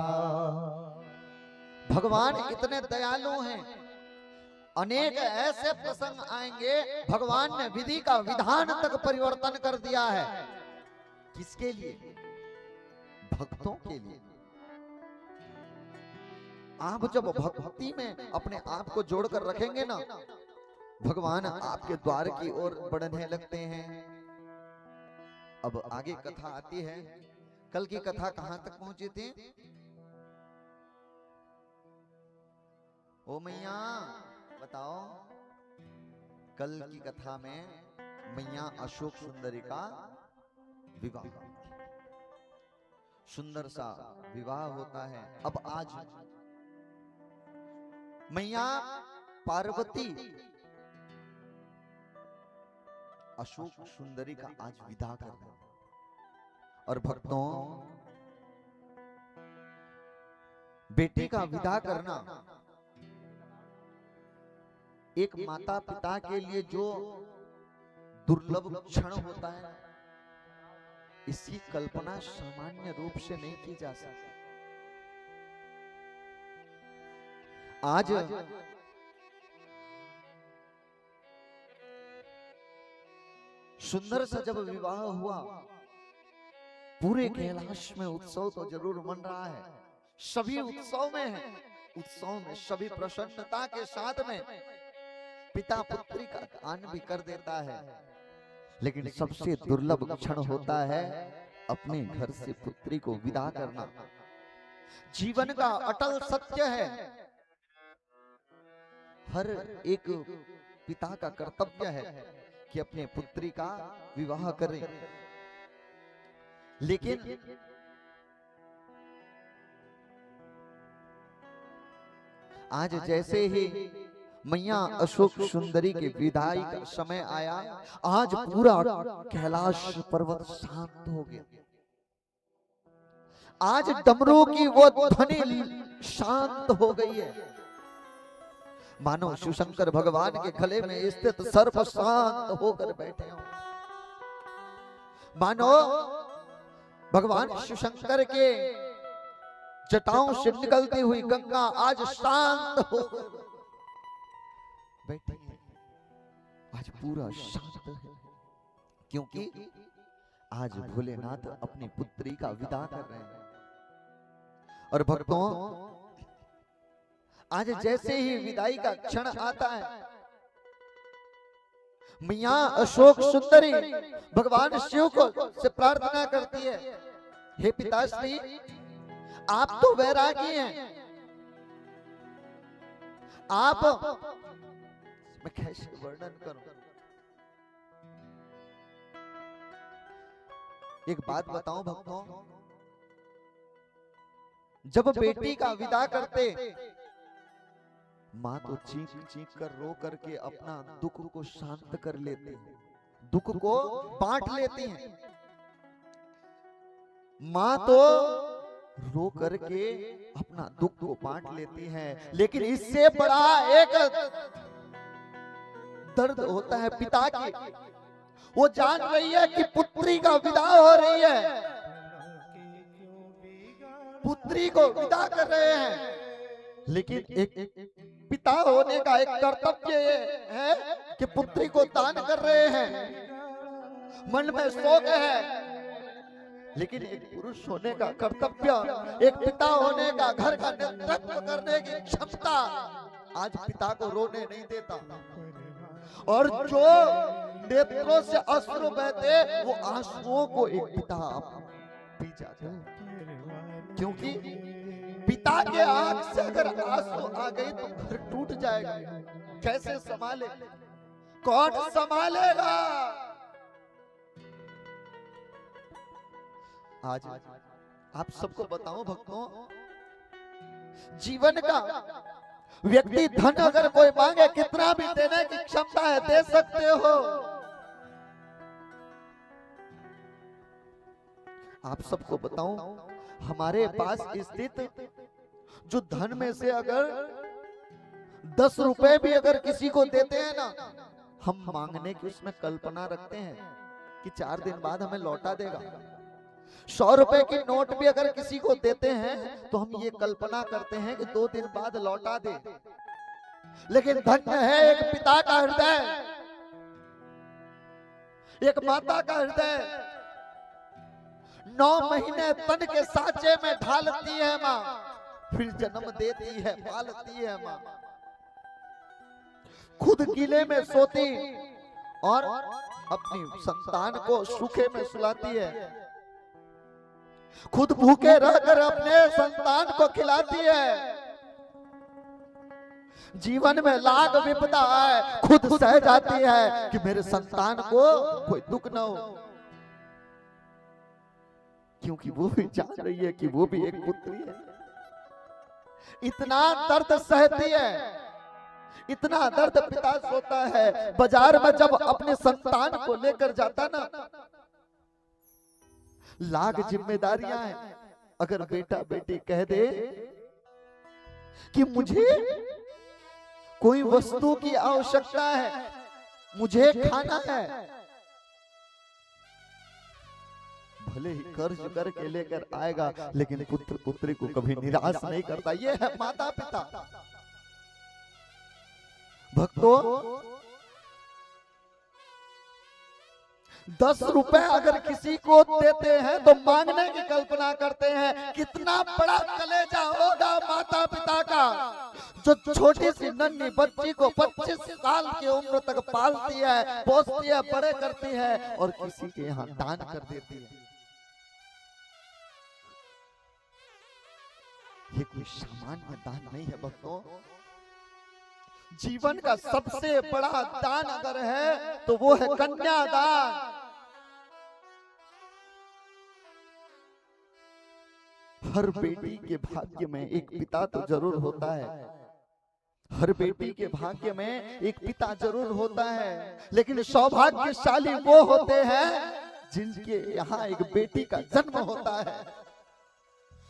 भगवान इतने दयालु हैं, अनेक ऐसे प्रसंग आएंगे, भगवान ने विधि का विधान तक परिवर्तन कर दिया है। किसके लिए? भक्तों के लिए। आप जब भक्ति में अपने आप को जोड़कर रखेंगे ना, भगवान आपके द्वार की ओर बढ़ने लगते हैं। अब आगे कथा आती है। कल की कथा कहां तक पहुंची थी? ओ मैया बताओ। कल की कथा में मैया अशोक सुंदरी का विवाह, सुंदर सा विवाह होता है। अब आज मैया पार्वती अशोक सुंदरी का आज विदा कर रहे हैं। और भक्तों, बेटे का विदा करना एक माता पिता के लिए जो दुर्लभ क्षण होता है, इसकी कल्पना सामान्य रूप से नहीं की जा सकती। आज सुंदर सा जब विवाह हुआ, पूरे कैलाश में उत्सव तो जरूर मन रहा है। सभी उत्सव में है, उत्सव में सभी प्रसन्नता के साथ में पिता पुत्री का दान भी कर देता है। लेकिन सबसे दुर्लभ क्षण होता है अपने घर से पुत्री को विदा करना। जीवन का अटल सत्य है, हर एक पिता का कर्तव्य है कि अपने पुत्री का विवाह करें, लेकिन आज जैसे ही मैया अशोक सुंदरी के विदाई का समय आया, आज पूरा कैलाश पर्वत शांत हो गया। आज डमरू की वो ध्वनि शांत हो गई है, मानो शिवशंकर भगवान के गले में स्थित सर्प शांत होकर बैठे हो। मानो भगवान शिवशंकर के जटाओं से निकलती हुई गंगा आज शांत होकर बैठी है। आज पूरा शांत है, क्योंकि आज भोलेनाथ अपनी पुत्री का विदा कर रहे हैं। और भक्तों, आज जैसे ही विदाई का क्षण आता है, मैया अशोक सुंदरी भगवान शिव को से प्रार्थना करती है, हे पिताश्री, आप तो वैरागी हैं, आप, मैं कैसे वर्णन करूं। एक बात बताऊं भक्तों, जब बेटी का विदा करते, माँ तो चीख चीख कर रो करके अपना दुख को शांत कर लेती है, दुख को बांट लेती है। माँ तो रो करके अपना दुख को बांट लेती है, लेकिन इससे बड़ा एक दर्द होता है पिता की। वो जान रही है कि पुत्री का विदा हो रही है, पुत्री को विदा कर रहे हैं, लेकिन एक पिता होने का एक कर्तव्य ये है कि पुत्री को दान कर रहे हैं। मन में शोक है, लेकिन एक पुरुष होने का कर्तव्य, एक पिता होने का, घर का नेतृत्व करने की क्षमता आज पिता को रोने नहीं देता। और जो नेत्रों से अश्रु बहते, वो आंसुओं को एक पिता पी जाता है, क्योंकि पिता के आंख से अगर आंसू आ गई तो घर टूट जाएगा। कैसे संभाले, कौन संभालेगा? आज आप सबको बताऊं भक्तों, जीवन का व्यक्ति धन अगर कोई मांगे, कितना भी देने की क्षमता है, दे सकते हो। आप सबको बताऊं, हमारे पास स्थित जो धन में से अगर 10 रुपए भी अगर किसी को देते हैं ना, हम मांगने की उसमें कल्पना रखते हैं कि 4 दिन बाद हमें लौटा देगा। 100 रुपए की नोट भी अगर किसी को देते हैं तो हम ये कल्पना करते हैं कि 2 दिन बाद लौटा दे। लेकिन धन्य है एक पिता का हृदय, एक माता का हृदय। 9 महीने तन के साँचे में ढालती है माँ, फिर जन्म देती है, पालती है माँ। खुद किले में सोती और अपनी संतान को सूखे में सुलाती है, खुद भूखे रहकर अपने संतान को खिलाती है। जीवन में लाग विपदा है, खुद सह जाती है कि मेरे संतान को कोई दुख न हो, क्योंकि वो भी जान रही है कि वो भी एक पुत्री है। इतना दर्द सहती है, इतना दर्द पिता सोता है। बाजार में जब अपने संतान को लेकर जाता ना, लाख जिम्मेदारियां हैं। अगर बेटा बेटी कह दे कि मुझे कोई वस्तु की आवश्यकता है, मुझे खाना है, भले ही कर्ज करके लेकर आएगा, लेकिन पुत्र पुत्री को कभी निराश नहीं करता। ये है माता पिता। भक्तों, 10 रुपए अगर किसी को देते हैं तो मांगने की कल्पना करते हैं। कितना बड़ा कलेजा होगा माता पिता का, जो छोटी सी नन्ही बच्ची को 25 साल की उम्र तक पालती है, पोसती है, बड़े करती है और किसी के यहाँ दान कर देती है। ये कोई सामान्य दान नहीं है भक्तों। जीवन का सबसे बड़ा दान अगर है तो वो है कन्यादान। हर बेटी के भाग्य में एक पिता तो जरूर होता है, हर बेटी के भाग्य में एक पिता जरूर होता है, लेकिन सौभाग्यशाली वो होते हैं जिनके यहाँ एक बेटी का जन्म होता है।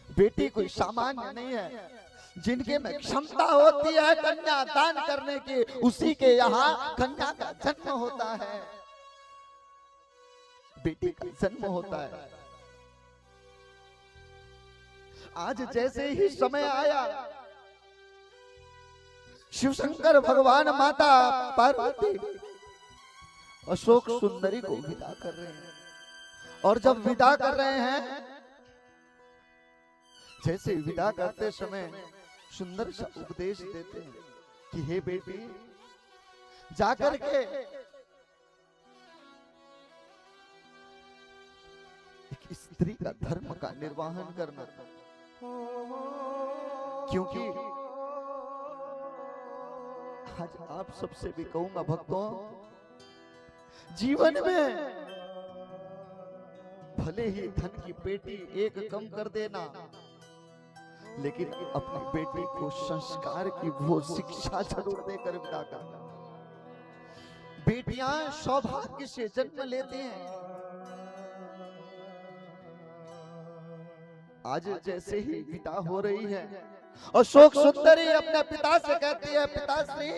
बेटी कोई सामान्य नहीं है, जिनके में क्षमता होती है कन्या दान करने की, उसी के यहाँ कन्या का जन्म होता है, बेटी का जन्म होता है। आज जैसे ही समय आया, शिव शंकर भगवान माता पार्वती अशोक सुंदरी को विदा कर रहे हैं, और जब विदा कर रहे हैं, जैसे विदा करते समय सुंदर सा उपदेश देते हैं कि हे बेटी, जाकर के एक स्त्री का धर्म का निर्वहन करना, क्योंकि आज आप सबसे भी कहूंगा भक्तों, जीवन में भले ही धन की पेटी एक कम कर देना, लेकिन अपनी बेटी को संस्कार की वो शिक्षा जरूर देकर विदा करना। बेटियां सौभाग्य से जन्म लेते हैं। आज जैसे ही विदा हो रही है, अशोक सुंदरी अपने पिता से कहती है, पिताश्री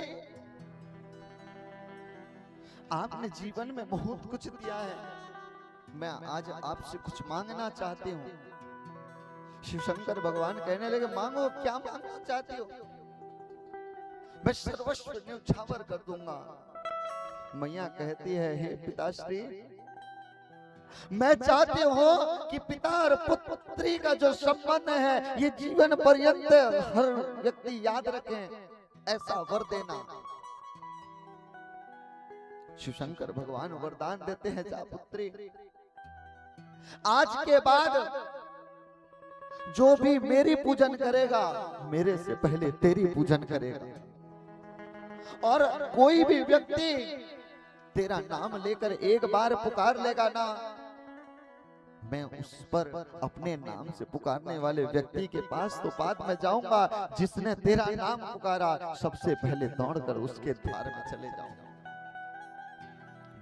आपने जीवन में बहुत कुछ दिया है, मैं आज आपसे कुछ मांगना चाहती हूँ। शिव शंकर भगवान कहने लगे, मांगो, क्या मांगना चाहती हो? मैं सर्वस्व न्यौछावर कर दूंगा। मैया कहती है, हे पिताश्री, मैं चाहती हूँ कि पिता और पुत्री का जो संबंध है ये जीवन पर्यंत हर व्यक्ति याद रखें, ऐसा वर देना। शिव शंकर भगवान वरदान देते हैं, जा पुत्री, आज के बाद जो भी मेरी पूजन करेगा, मेरे से पहले तेरी पूजन करेगा, और कोई भी व्यक्ति तेरा नाम लेकर एक बार पुकार लेगा ना, मैं उस पर अपने नाम से पुकारने वाले व्यक्ति के पास तो बाद में जाऊंगा, जिसने तेरा नाम पुकारा सबसे पहले दौड़कर उसके द्वार में चले जाऊंगा।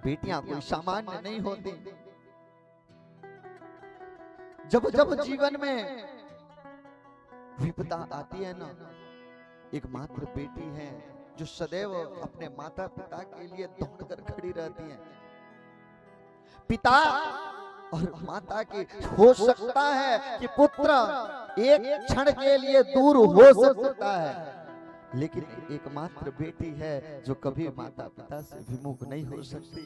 बेटियां कोई सामान्य नहीं होती। जब जब जीवन में विपदा आती है ना, एक मात्र बेटी है जो सदैव अपने माता पिता के लिए दौड़कर खड़ी रहती है। पिता और माता की हो सकता है कि पुत्र एक क्षण के लिए दूर हो सकता है, लेकिन एकमात्र बेटी है जो कभी माता पिता से विमुख नहीं हो सकती।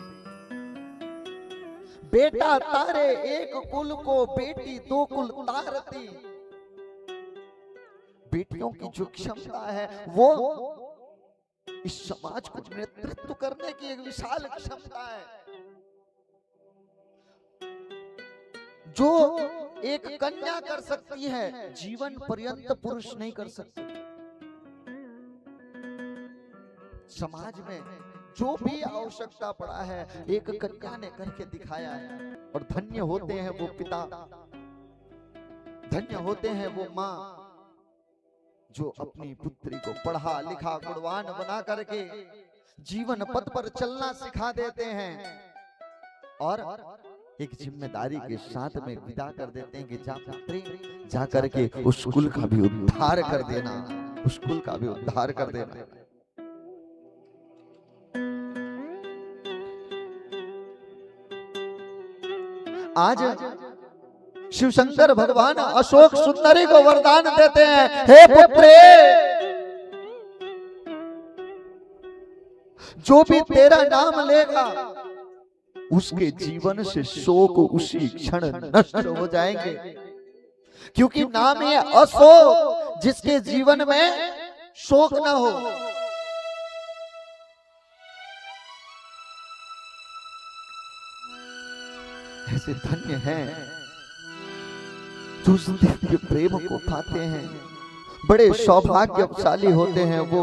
बेटा तारे एक कुल को, बेटी दो कुल तारती। बेटियों की जो क्षमता है वो इस समाज को नेतृत्व करने की एक विशाल क्षमता है, जो एक कन्या कर सकती है, जीवन पर्यंत पुरुष नहीं कर सकते। समाज में जो भी आवश्यकता पड़ा है एक कन्या ने करके दिखाया है, और धन्य होते हैं वो पिता, धन्य होते हैं वो माँ जो अपनी पुत्री को पढ़ा लिखा गुणवान बना करके जीवन पथ पर चलना सिखा देते हैं, और एक जिम्मेदारी के साथ में विदा कर देते हैं कि जा पुत्री, जा करके उस कुल का भी उद्धार कर देना, उस कुल का भी उद्धार कर देना। आज शिव शंकर भगवान अशोक सुंदरी को वरदान देते हैं, हे पुत्रे, जो भी तेरा नाम लेगा उसके जीवन से शोक उसी क्षण नष्ट हो जाएंगे, क्योंकि नाम है अशोक, जिसके जीवन में शोक ना हो। ऐसे धन्य हैं जो उस दिव्य प्रेम को पाते हैं, बड़े सौभाग्यशाली होते हैं वो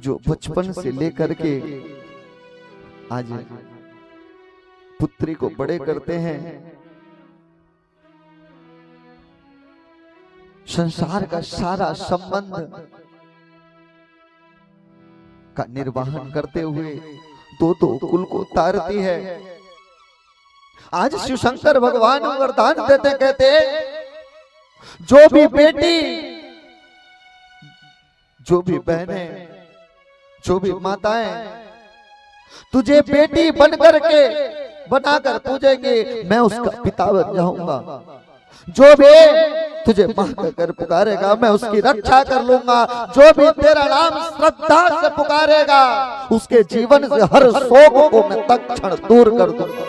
जो बचपन से लेकर के आज पुत्री को बड़े करते हैं, संसार का सारा संबंध का निर्वाहन करते हुए दो कुल को तारती है। आज शिव शंकर भगवान वरदान देते, कहते जो भी बेटी, जो भी बहनें, जो भी माताएं तुझे बेटी बनकर के बनाकर पूजेंगे, मैं उसका पिता बन जाऊंगा। जो भी तुझे मां कहकर पुकारेगा, मैं उसकी रक्षा कर लूंगा। जो भी तेरा नाम श्रद्धा से पुकारेगा, उसके जीवन से हर शोक को मैं तत्क्षण दूर कर दूंगा।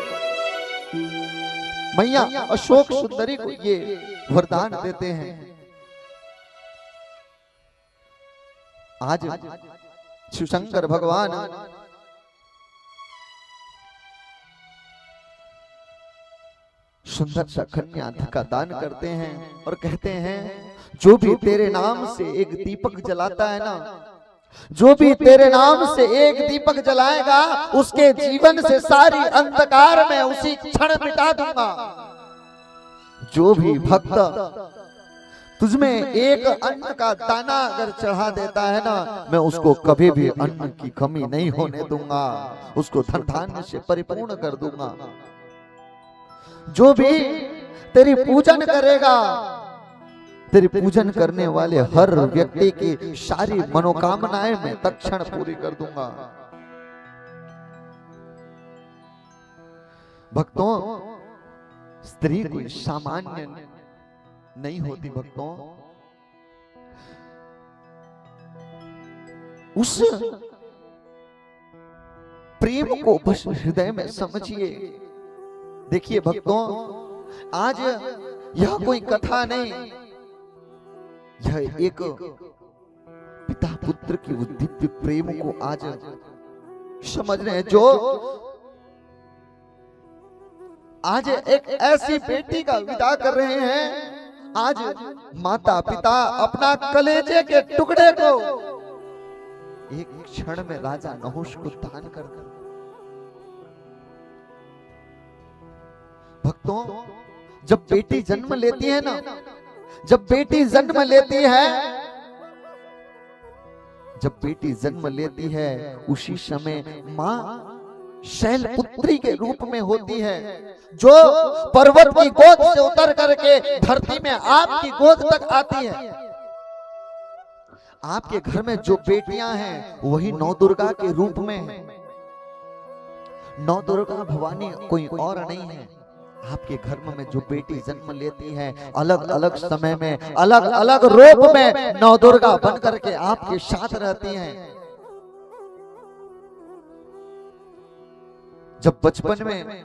मैया अशोक सुंदरी को ये वरदान देते हैं। आज शिव शंकर भगवान सुंदर सा कन्या का दान करते हैं और कहते हैं जो भी तेरे नाम से एक दीपक जलाता है ना, जो भी तेरे नाम से एक दीपक जलाएगा, उसके जीवन से सारी अंधकार में उसी क्षण मिटा दूंगा। जो भी भक्त तुझमें एक अन्न का दाना अगर चढ़ा देता है ना, मैं उसको कभी भी अन्न की कमी नहीं होने दूंगा, उसको धन धान्य से परिपूर्ण कर दूंगा। जो भी तेरी पूजन करेगा, तेरी पूजन करने वाले हर व्यक्ति की सारी मनोकामनाएं मैं तत्क्षण पूरी कर दूंगा। भक्तों, स्त्री कोई सामान्य नहीं होती। भक्तों, उस प्रेम को बस हृदय में समझिए। देखिए भक्तों, आज यह कोई कथा नहीं, यह एक पिता पुत्र की दिव्य प्रेम को आज समझ रहे हैं। जो आज एक ऐसी बेटी का विदा कर रहे हैं, आज माता पिता अपना कलेजे के टुकड़े को एक क्षण में राजा नहुष को दान कर दिया। भक्तों, जब बेटी जन्म लेती है ना, जब बेटी जन्म लेती है, जब बेटी जन्म लेती है, उसी समय मां शैलपुत्री के रूप में होती है, जो पर्वत की गोद से उतर करके धरती में आपकी गोद तक आती है। आपके घर में जो बेटियां हैं वही नौ दुर्गा के रूप में है। नौ दुर्गा भवानी कोई और नहीं है। आपके घर में जो बेटी जन्म लेती है, अलग अलग समय में अलग अलग रूप में नौ दुर्गा बन करके आपके साथ रहती हैं। जब बचपन में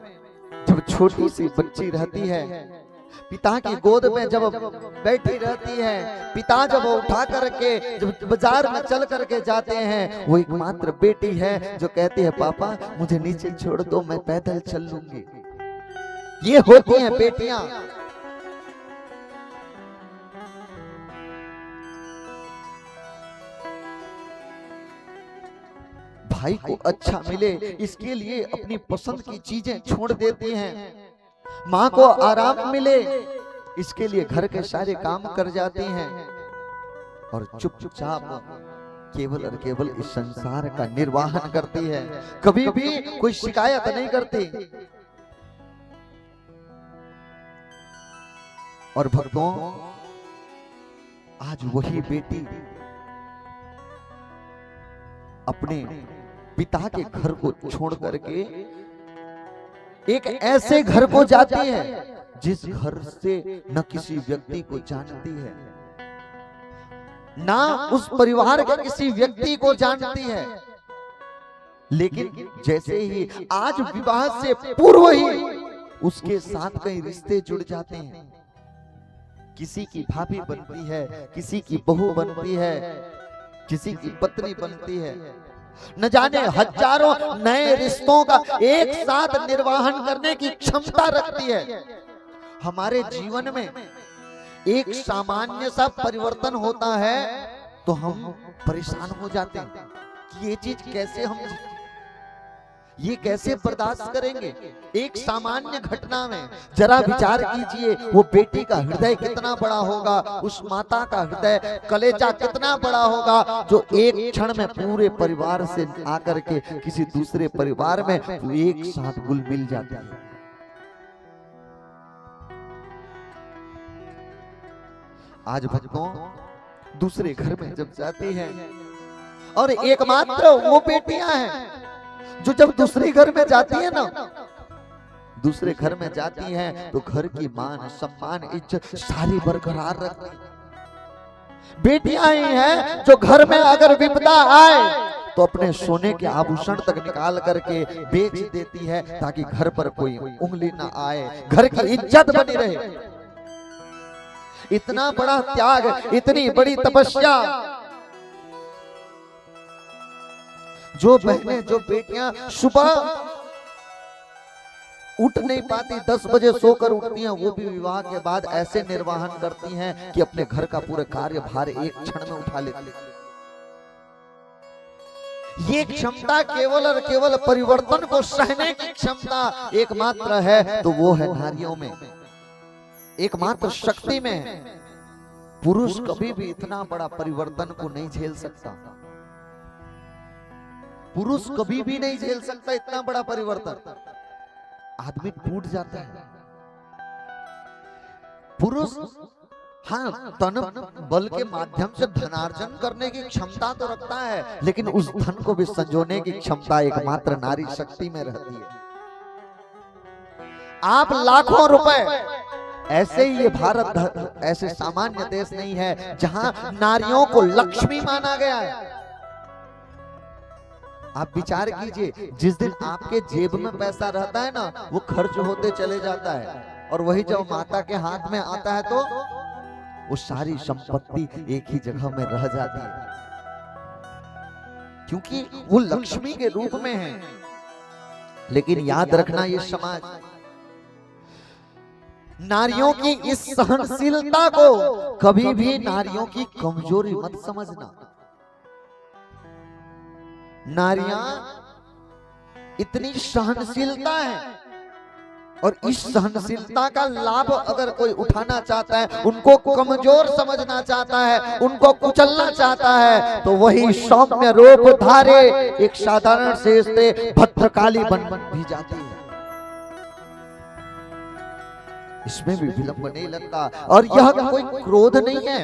जब छोटी सी बच्ची रहती है, पिता की गोद में जब बैठी रहती है, पिता जब उठा करके जब बाजार में चल करके जाते हैं, वो एकमात्र बेटी है जो कहती है पापा मुझे नीचे छोड़ दो, मैं पैदल चल लूंगी। ये होती हैं बेटियां। भाई को अच्छा मिले इसके लिए अपनी पसंद की चीजें छोड़ देती हैं। माँ को आराम मिले इसके लिए घर के सारे काम कर जाती हैं और चुपचाप केवल और केवल इस संसार का निर्वाहन करती है। कभी भी कोई शिकायत नहीं करती। और भक्तों, आज वही बेटी अपने पिता के घर को छोड़ करके एक ऐसे घर को जाती है जिस घर से न किसी व्यक्ति को जानती है, ना उस परिवार के किसी व्यक्ति को जानती है। लेकिन जैसे ही आज विवाह से पूर्व ही उसके साथ कई रिश्ते जुड़ जाते हैं। किसी की भाभी बनती है, किसी की बहू बनती है, किसी की पत्नी बनती है। न जाने हजारों नए रिश्तों का एक साथ निर्वाहन करने की क्षमता रखती है। हमारे जीवन में एक सामान्य सा परिवर्तन होता है तो हम परेशान हो जाते हैं। ये चीज कैसे हम, ये कैसे बर्दाश्त करेंगे? एक सामान्य घटना में जरा विचार कीजिए, वो बेटी का हृदय कितना बड़ा होगा, उस माता का हृदय कलेजा कितना बड़ा होगा, जो एक क्षण में पूरे परिवार से आकर के किसी दूसरे परिवार में एक साथ घुल मिल जाती है। आज भक्तों दूसरे घर में जब जाती हैं, और एकमात्र वो बेटियां हैं जो जब दूसरे घर में जाती है ना, दूसरे घर में जाती हैं तो घर की मान सम्मान इज्जत सारी बरकरार रखती है। बेटियां ही हैं जो घर में अगर विपदा आए तो अपने सोने के आभूषण तक निकाल करके बेच देती है, ताकि घर पर कोई उंगली ना आए, घर की इज्जत बनी रहे। इतना बड़ा त्याग, इतनी बड़ी तपस्या, जो बहनें, जो बेटियां सुबह उठ नहीं पाती, 10 बजे सोकर उठती हैं, वो भी विवाह के बाद ऐसे निर्वाहन करती हैं कि अपने घर का पूरा कार्यभार एक क्षण में उठा लेती हैं। ये क्षमता केवल और केवल परिवर्तन को सहने की क्षमता एकमात्र है, तो वो है नारियों में, एकमात्र शक्ति में है। पुरुष कभी भी इतना बड़ा परिवर्तन को नहीं झेल सकता, पुरुष कभी भी नहीं झेल सकता इतना बड़ा परिवर्तन, आदमी टूट जाता है। पुरुष हाँ तन बल के माध्यम से धनार्जन करने की क्षमता तो रखता है, लेकिन उस धन को भी संजोने की क्षमता एकमात्र नारी शक्ति में रहती है। आप लाखों रुपए, ऐसे ही ये भारत ऐसे सामान्य देश नहीं है जहां नारियों को लक्ष्मी माना गया है। आप विचार कीजिए, जिस दिन आपके जेब में पैसा रहता है ना, वो खर्च होते चले जाता है, और वही जब माता के हाथ में आता है तो वो सारी संपत्ति एक ही जगह में रह जाती है, क्योंकि वो लक्ष्मी के रूप में है। लेकिन याद रखना, ये समाज नारियों की इस सहनशीलता को कभी भी नारियों की कमजोरी मत समझना। नारियां इतनी सहनशीलता है, और इस सहनशीलता का लाभ अगर कोई उठाना चाहता है, उनको कमजोर समझना चाहता है, उनको कुचलना चाहता है, तो वही सौम्य रूप धारे एक साधारण से स्त्री भद्रकाली बन भी जाती है। इसमें भी विलंब नहीं लगता, और यह कोई क्रोध नहीं है,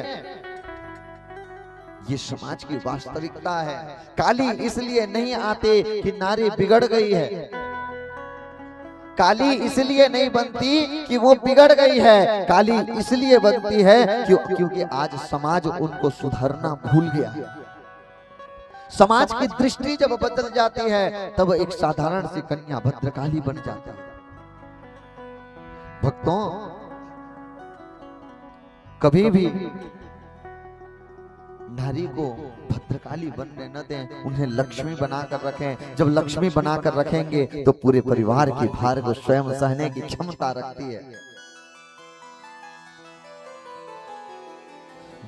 ये समाज की वास्तविकता है। काली इसलिए नहीं आते कि नारी बिगड़ गई है, काली इसलिए नहीं बनती कि वो बिगड़ गई है, काली इसलिए बनती है क्योंकि आज समाज उनको सुधारना भूल गया। समाज की दृष्टि जब बदल जाती है, तब एक साधारण सी कन्या भद्रकाली बन जाती है। भक्तों, कभी भी नारी को भद्रकाली बनने न दें, उन्हें लक्ष्मी बनाकर रखें। जब लक्ष्मी बनाकर रखेंगे तो पूरे परिवार की भार को स्वयं सहने की क्षमता रखती है।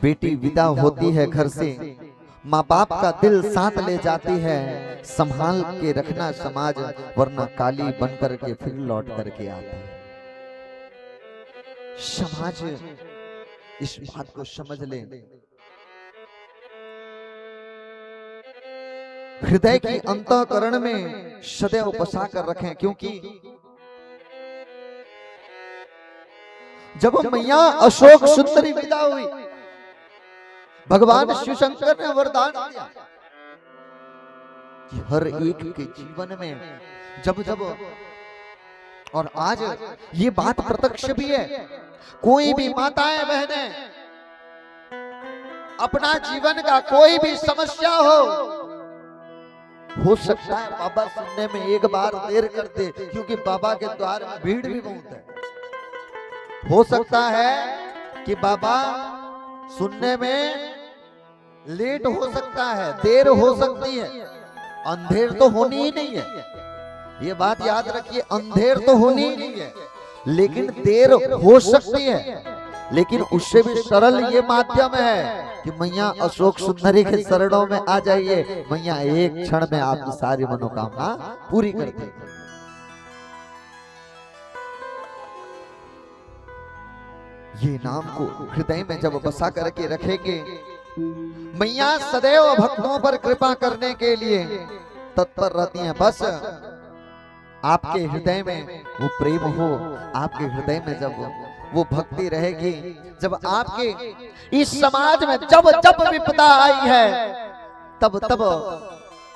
बेटी विदा होती है घर से, माँ बाप का दिल साथ ले जाती है, संभाल के रखना समाज, वरना काली बनकर के फिर लौट करके आती है। समाज इस बात को समझ ले, हृदय की अंतःकरण में सदैव बसा कर रखें, क्योंकि जब मैया अशोक सुंदरी विदा हुई, भगवान शिव शंकर ने वरदान दिया कि हर एक के जीवन में जब जब, और आज ये बात प्रत्यक्ष भी है, कोई भी माताएं बहनें अपना जीवन का कोई भी समस्या हो सकता है बाबा सुनने में एक बार देर करते, क्योंकि बाबा के द्वार में भीड़ भी बहुत है। हो सकता है कि बाबा सुनने में लेट हो सकता है, देर हो सकती है, अंधेर तो होनी ही नहीं है, ये बात याद रखिए, अंधेर तो होनी ही नहीं है, लेकिन देर हो सकती है। लेकिन उससे भी सरल ये माध्यम है कि मैया अशोक सुंदरी के शरणों में आ जाइए, मैया एक क्षण में आपकी सारी मनोकामना पूरी कर देगी। ये नाम को हृदय में जब बसा करके रखेंगे, मैया सदैव भक्तों पर कृपा करने के लिए तत्पर रहती हैं। बस आपके हृदय में वो प्रेम हो, आपके हृदय में जब वो भक्ति रहेगी, जब आपके इस समाज में जब जब विपदा आई है, तब तब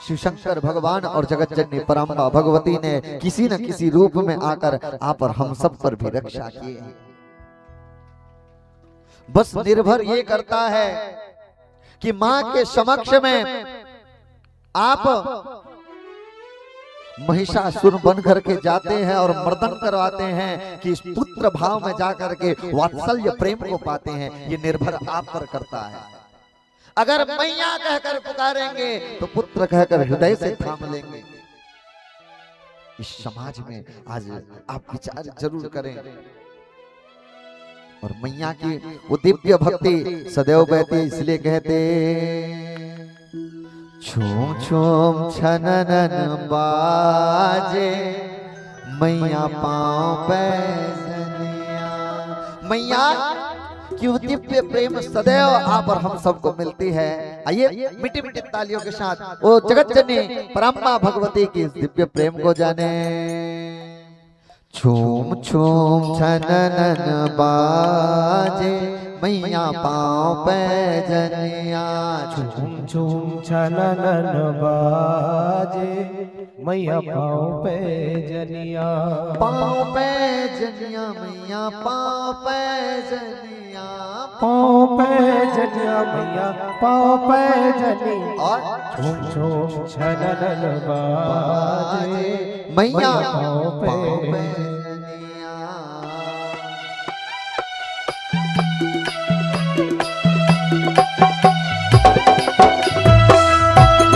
शिव शंकर भगवान और जगत जननी परम्बा भगवती ने किसी न किसी रूप में आकर आप और हम सब पर भी रक्षा की है। बस निर्भर ये करता है कि मां के समक्ष में आप महिषासुर बन करके जाते हैं और मर्दन करवाते हैं कि इस पुत्र भाव में जाकर के वात्सल्य प्रेम को पाते हैं। ये निर्भर आप पर करता है। अगर मैया कहकर पुकारेंगे तो पुत्र कहकर हृदय से थाम लेंगे। इस समाज में आज आप विचार जरूर करें और मैया की वो दिव्य भक्ति सदैव बहती, इसलिए कहते छूम छूम छननन बाजे मैया पाँव पैजनिया। मैया की वो दिव्य प्रेम सदैव आप और हम सबको मिलती है। आइए मीठी मीठी तालियों के साथ वो जगत जननी परम्बा भगवती की दिव्य प्रेम को जाने। छूम छूम छननन बाजे मैया पाँव पैजनिया। झूम झूम छननन बाजे मैया पाँव पैजनिया। पाँव पैजनिया मैया पाँव पैजनिया। पाँव पैजनिया मैया पाँव पैजनिया। और झूम झूम छननन बाजे मैया पाँव पैजनिया।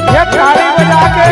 ये ताली बजा के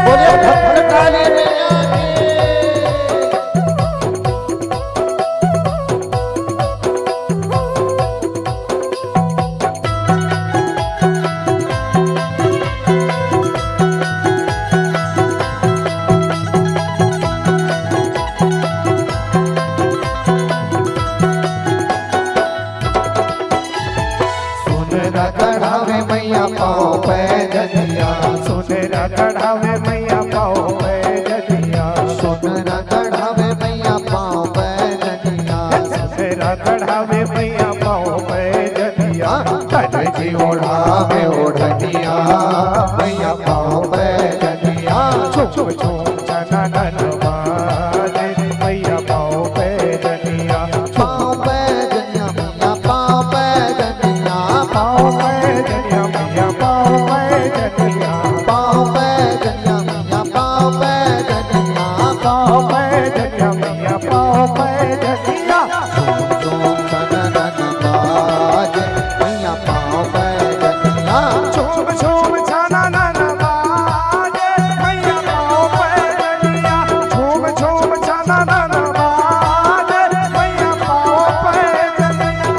बोले चढ़ावे मैया पाओ पैजनिया सोनरा चढ़ावे मैया पाँव पैजनिया तेरा चढ़ावे मैया पाओ पैजनिया जी ओढ़ावे ओढ़निया मैया पाँव पैजनिया छुम छुम चनन बाजे मैया पाओ पैजनिया पाँव पैजनिया मैया पाँव पैजनिया पाओ पैजनिया मैया पाओ पैजनिया पाँव पैजनिया मैया पाँव पैजनिया पाओ पैजनिया मैया पाओ पैजनिया झूम सनन बाजे मैया पाँव पैजनिया छुम छुम चनन बाजे मैया पाओ पैजनिया छुम छुम चनन बाजे मैया पाओ पैजनिया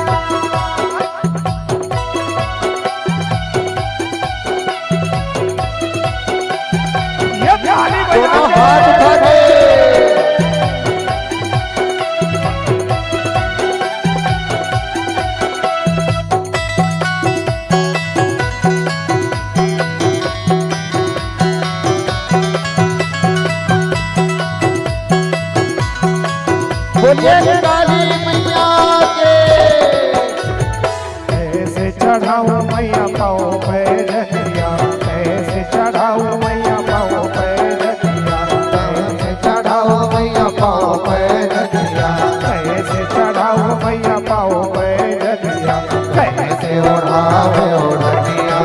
ये ताली दोनों बजा हाथ के उठा के बोलिए काली मैया के ऐसे चढ़ाओ मैया पाओ पैजनिया ऐसे चढ़ाओ मैया पाओ पैजनिया ऐसे चढ़ाओ मैया पाँव पैजनिया ऐसे चढ़ाओ मैया पाओ पैजनिया ऐसे ओढ़ावे ओढ़निया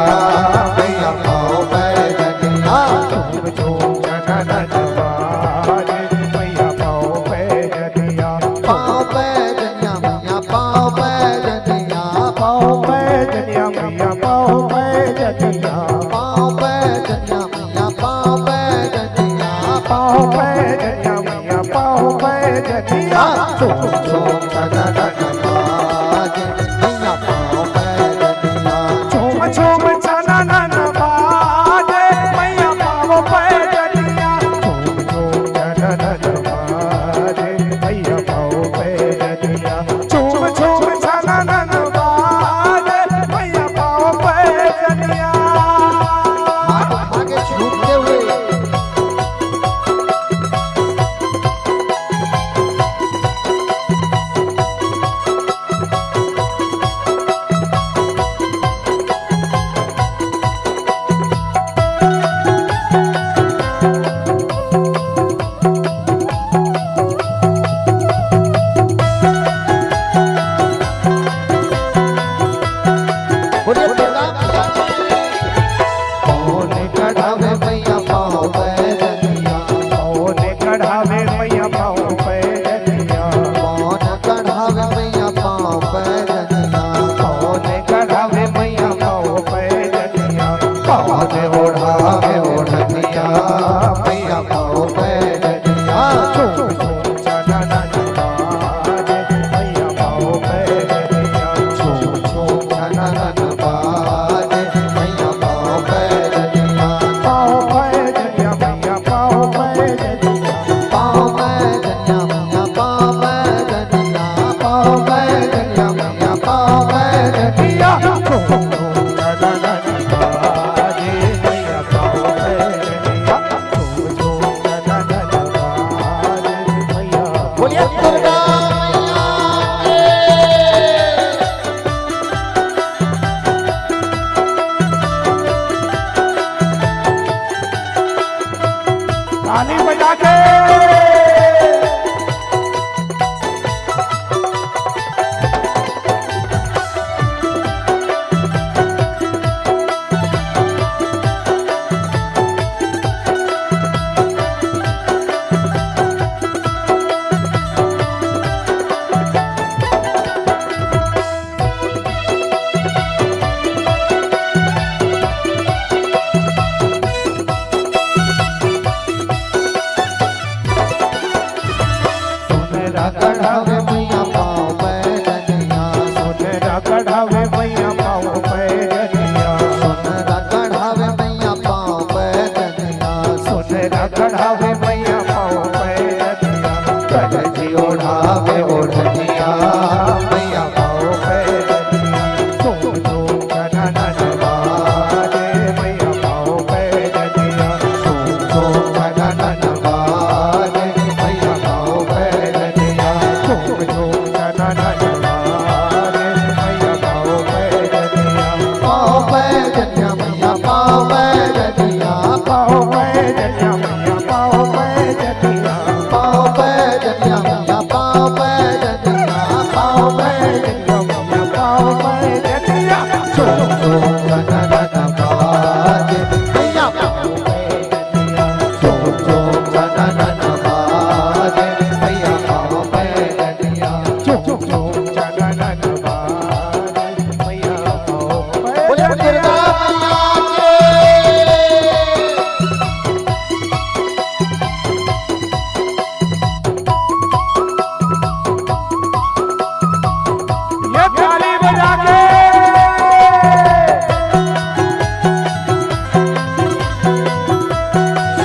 मैया पाँव पैजनिया झूम झूम चनन बाजे मैया पाओ पैजनिया पाँव पैजनिया मैया पाँव पैजनिया पाओ पैजनिया मैया पाओ पैजनिया पाँव पैजनिया मैया पाँव पैजनिया पाओ पैजनिया मैया पाओ पैजनिया झूम झूम सनन बाजे मैया पाँव पैजनिया झूम झूम चनन बाजे मैया पाओ पैजनिया झूम झूम चनन बाजे मैया पाओ पैजनिया झूम झूम चनन बाजे मैया पाओ पैजनिया हाथ आगे झूमते हुए बोलिए दुर्गा मैया कौन कढ़ावे मैया पाँव पैजनिया कौन कढ़ावे मैया पाओ पैजनिया कौन कढ़ावे मैया पाँव पैजनिया कौन कढ़ावे मैया पाओ पैजनिया कौन ओढ़ावे ओढ़निया मैया पाँव पैजनिया झूम झूम चनन बाजे मैया पाओ पैजनिया झूम झूम छनन बाजे मैया पाँव पैजनिया पाओ पैजनिया मैया पाओ पैजनिया पाँव पैजनिया मैया पाँव पैजनिया पाँव पैजनिया मैया पाँव पैजनिया झूम झूम चनन बाजे मैया पाओ पैजनिया झूम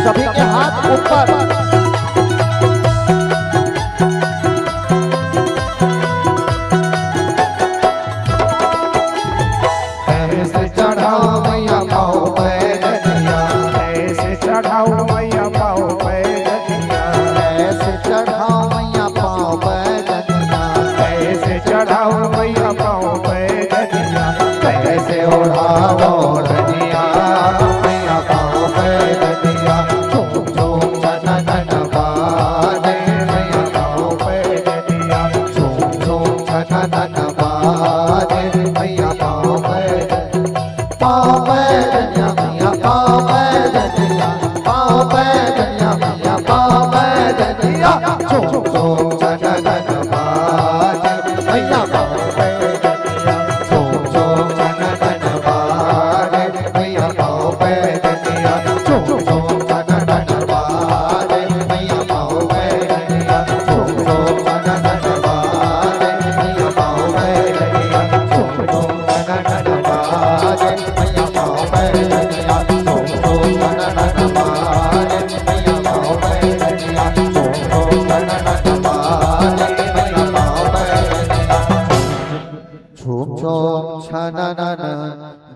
सभी के हाथ ऊपर। ऐसे चढ़ाओ मैया पाओ पैदलिया, ऐसे चढ़ाओ मैया पाओ पैदलिया, ऐसे चढ़ाओ मैया पाओ पैदलिया, ऐसे चढ़ाओ मैया पाओ पैदलिया, कैसे ओढ़ाओ ओढ़निया मैया पाओ पैदलिया, झूम झूम छनन बाजे मैया पाओ पैदलिया, झूम झूम छनन बाजे मैया पाओ पाओ पैदलिया मैया पाओ पैदलिया, पाओ पैदलिया मैया पाओ पैदलिया, झूम झूम छनन बाजे मैया पाओ पैदलिया, झूम झूम छनन बाजे मैया पाओ पैदलिया, झूम झूम छनन बाजे मैया पाओ पैदलिया, झूम झूम छनन बाजे मैया पाओ पैदलिया, झूम झूम छनन बाजे मैया पाओ पैदलिया, झूम झूम छनन बाजे मैया पाओ पैदलिया, झूम झूम छनन बाजे मैया पाओ पैदलिया, झूम झूम छनन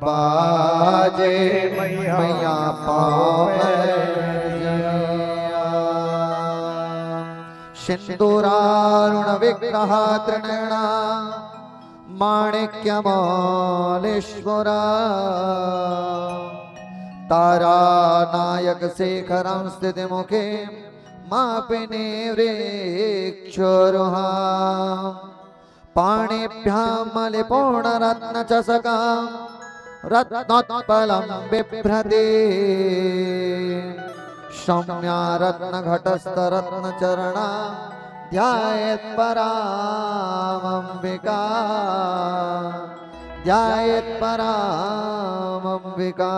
बाजे मैया पाओ पैदलिया। सिंदूरारुण विग्रह तृणा माणिक्यमालेश्वरा, तारा नायक शेखरं स्थिति मुखे मापिने वृक्षोरुहा, पाणिभ्यां मलिपूर्णरत्नचषकां रत्नोत्पलं बिभ्रते, सौम्या रत्नघटस्थरत्नचरणा ध्यायेत् परामम्बिका, ध्यायेत् परामम्बिका,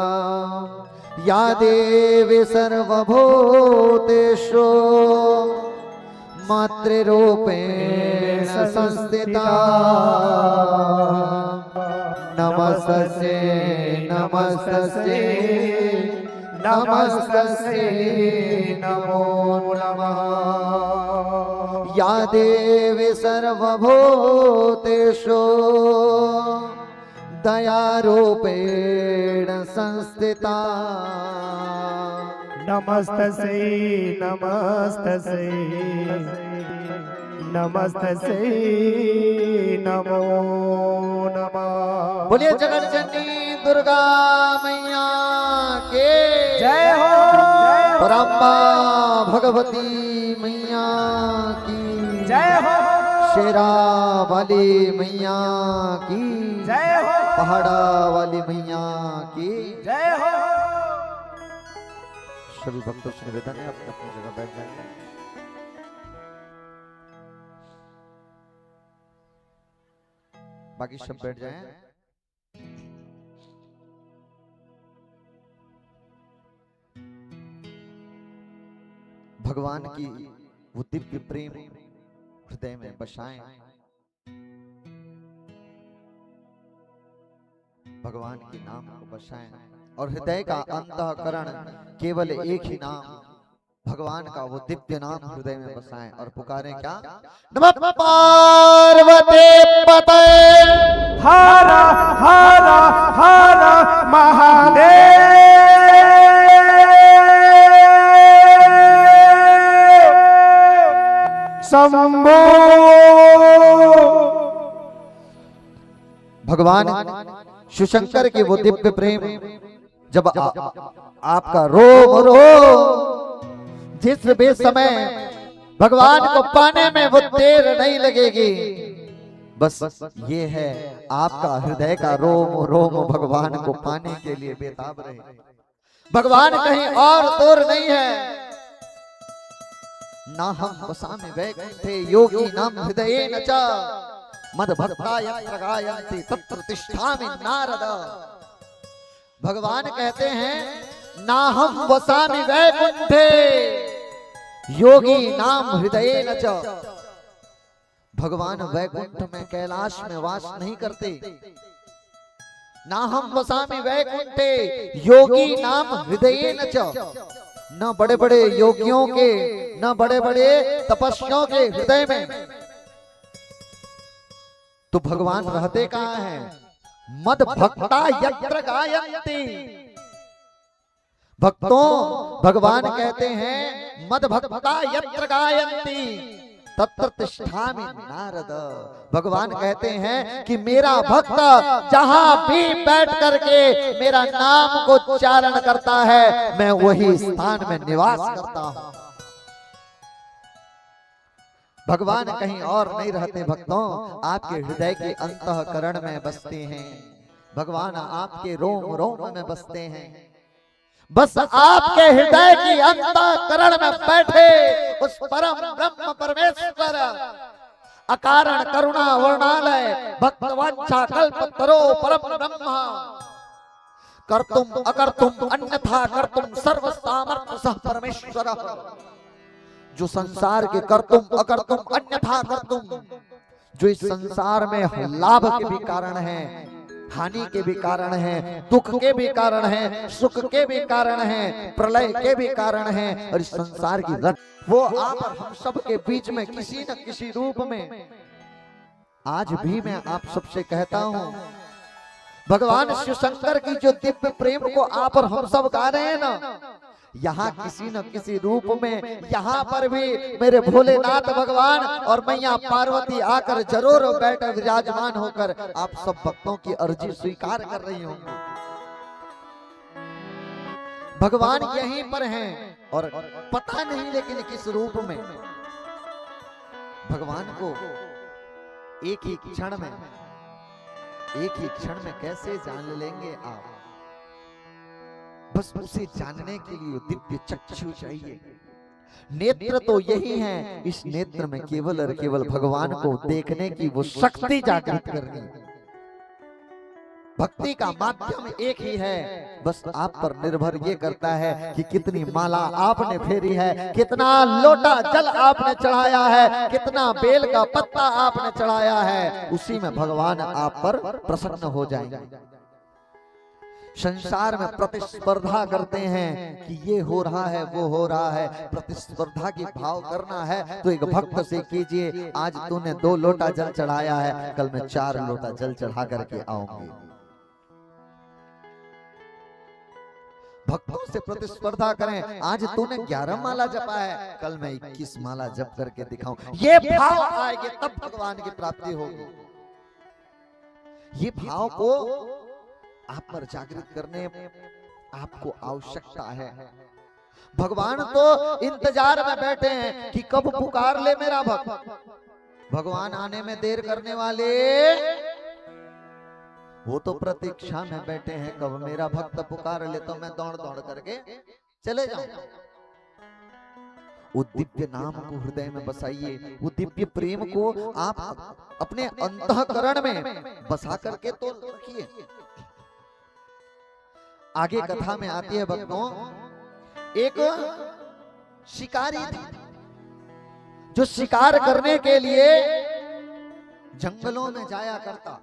या देवी सर्वभूतेषु मातृरूपेण संस्थिता, नमस्तस्यै नमस्तस्यै नमस्तस्यै नमो नमः, या देवी सर्वभूतेषु दयारूपेण संस्थिता, नमस्तस्यै नमस्तस्यै नमस्तस्यै नमो नमः। बोलिए जगत जननी दुर्गा मैया के जय हो, परम्बा भगवती मैया की जय हो, शेरा वाली मैया की जय हो, पहाड़ा वाली मैया की जय हो। सभी भक्तों से निवेदन है अपनी अपनी जगह बैठ जाएंगे। बाकी सब बैठ जाएं। भगवान की वो दिव्य प्रेम हृदय में बसाएं। भगवान के नाम को बसाएं और हृदय का अंतःकरण केवल एक ही नाम भगवान का वो दिव्य नाम हृदय में बसाएं और पुकारें क्या? नमः पार्वती पते हर हर हर महादेव शंभो। भगवान शिवशंकर की वो दिव्य प्रेम जब आपका रोम जिस भी समय भगवान को पाने में वो देर नहीं लगेगी, बस ये है आपका हृदय का रोम रोम भगवान को पाने के लिए बेताब रहे। भगवान कहीं और दूर नहीं है। ना हम वसामि वैकुंठे योगी नाम हृदयेन च मद भक्ता यत्र गायन्ति तत्र तिष्ठामि नारद। भगवान कहते हैं ना हम वसामि वैकुंठे योगी नाम हृदयेन च। भगवान वैकुंठ में कैलाश में वास नहीं करते। ना हम वसामि वैकुंठे योगी नाम हृदयेन च न बड़े बड़े योगियों के, न बड़े बड़े तपस्वियों के हृदय में तो भगवान रहते कहाँ हैं? मद भक्ता यत्र गायन्ति। भक्तों, भगवान कहते हैं मद भक्ता यत्र गायन्ति तत्र तिष्ठामि नारद। भगवान कहते हैं कि मेरा भक्त जहां भी बैठ करके मेरा नाम को उच्चारण करता है, मैं वही स्थान में निवास करता हूं। भगवान कहीं और नहीं रहते भक्तों, आपके हृदय के अंतःकरण में बसते हैं। भगवान आपके रोम रोम में बसते हैं। बस आपके हृदय की अंतःकरण में बैठे उस परम ब्रह्म परमेश्वर अकारण करुणा वर्णालय भक्तवांछा कल्पतरो परम ब्रह्म कर्तुम अकर्तुम अन्यथा कर्तुम सर्व सामर्थ्य सह परमेश्वर। जो संसार के कर्तुम अकर्तुम अन्यथा कर्तुम, जो इस संसार में लाभ के भी कारण है, हानि के भी कारण है, दुख के भी कारण है, सुख के भी कारण है, प्रलय के भी कारण है, और इस संसार की रट वो आप और हम सब के बीच में किसी न किसी रूप में आज भी मैं आप सबसे कहता हूं, भगवान शिव शंकर की जो दिव्य प्रेम को आप और हम सब गा रहे हैं ना, यहाँ किसी न किसी रूप में यहाँ पर भी मेरे भोलेनाथ भगवान और मैया पार्वती आकर जरूर बैठे विराजमान होकर आप सब भक्तों की अर्जी स्वीकार कर रही होंगी। भगवान यहीं पर हैं और पता नहीं लेकिन किस रूप में। भगवान को एक ही क्षण में कैसे जान लेंगे आप? बस उसे जानने के लिए दिव्य चक्षु चाहिए। नेत्र तो यही है, इस नेत्र में केवल और केवल भगवान को देखने की वो शक्ति जागृत करनी। भक्ति का माध्यम एक ही है, बस आप पर निर्भर ये करता है कि कितनी माला आपने फेरी है, कितना लोटा जल आपने चढ़ाया है, कितना बेल का पत्ता आपने चढ़ाया है, उसी में भगवान आप पर प्रसन्न हो जाएंगे। संसार में प्रतिस्पर्धा करते हैं कि ये हो रहा है वो हो रहा है। प्रतिस्पर्धा की भाव करना है तो एक भक्त से कीजिए, आज तूने 2 लोटा जल चढ़ाया है, कल मैं 4 लोटा जल चढ़ा करके आऊंगी। भक्तों से प्रतिस्पर्धा करें, आज तूने 11 माला जपा है, कल मैं 21 माला जप करके दिखाऊं। ये भाव आएंगे तब भगवान की प्राप्ति होगी। ये भाव को आप पर जागृत करने आपको आवश्यकता है। भगवान तो इंतजार में बैठे हैं कि कब पुकार ले मेरा भक्त। भगवान आने में देर करने वाले वो तो प्रतीक्षा में बैठे हैं, कब मेरा भक्त पुकार ले तो मैं दौड़ दौड़ करके चले जाऊं। वो दिव्य नाम को हृदय में बसाइए, वो दिव्य प्रेम को आप अपने अंतःकरण में बसा करके तो रखिए। आगे कथा में आती है भक्तों, एक शिकारी था जो शिकार करने के लिए जंगलों में जाया करता।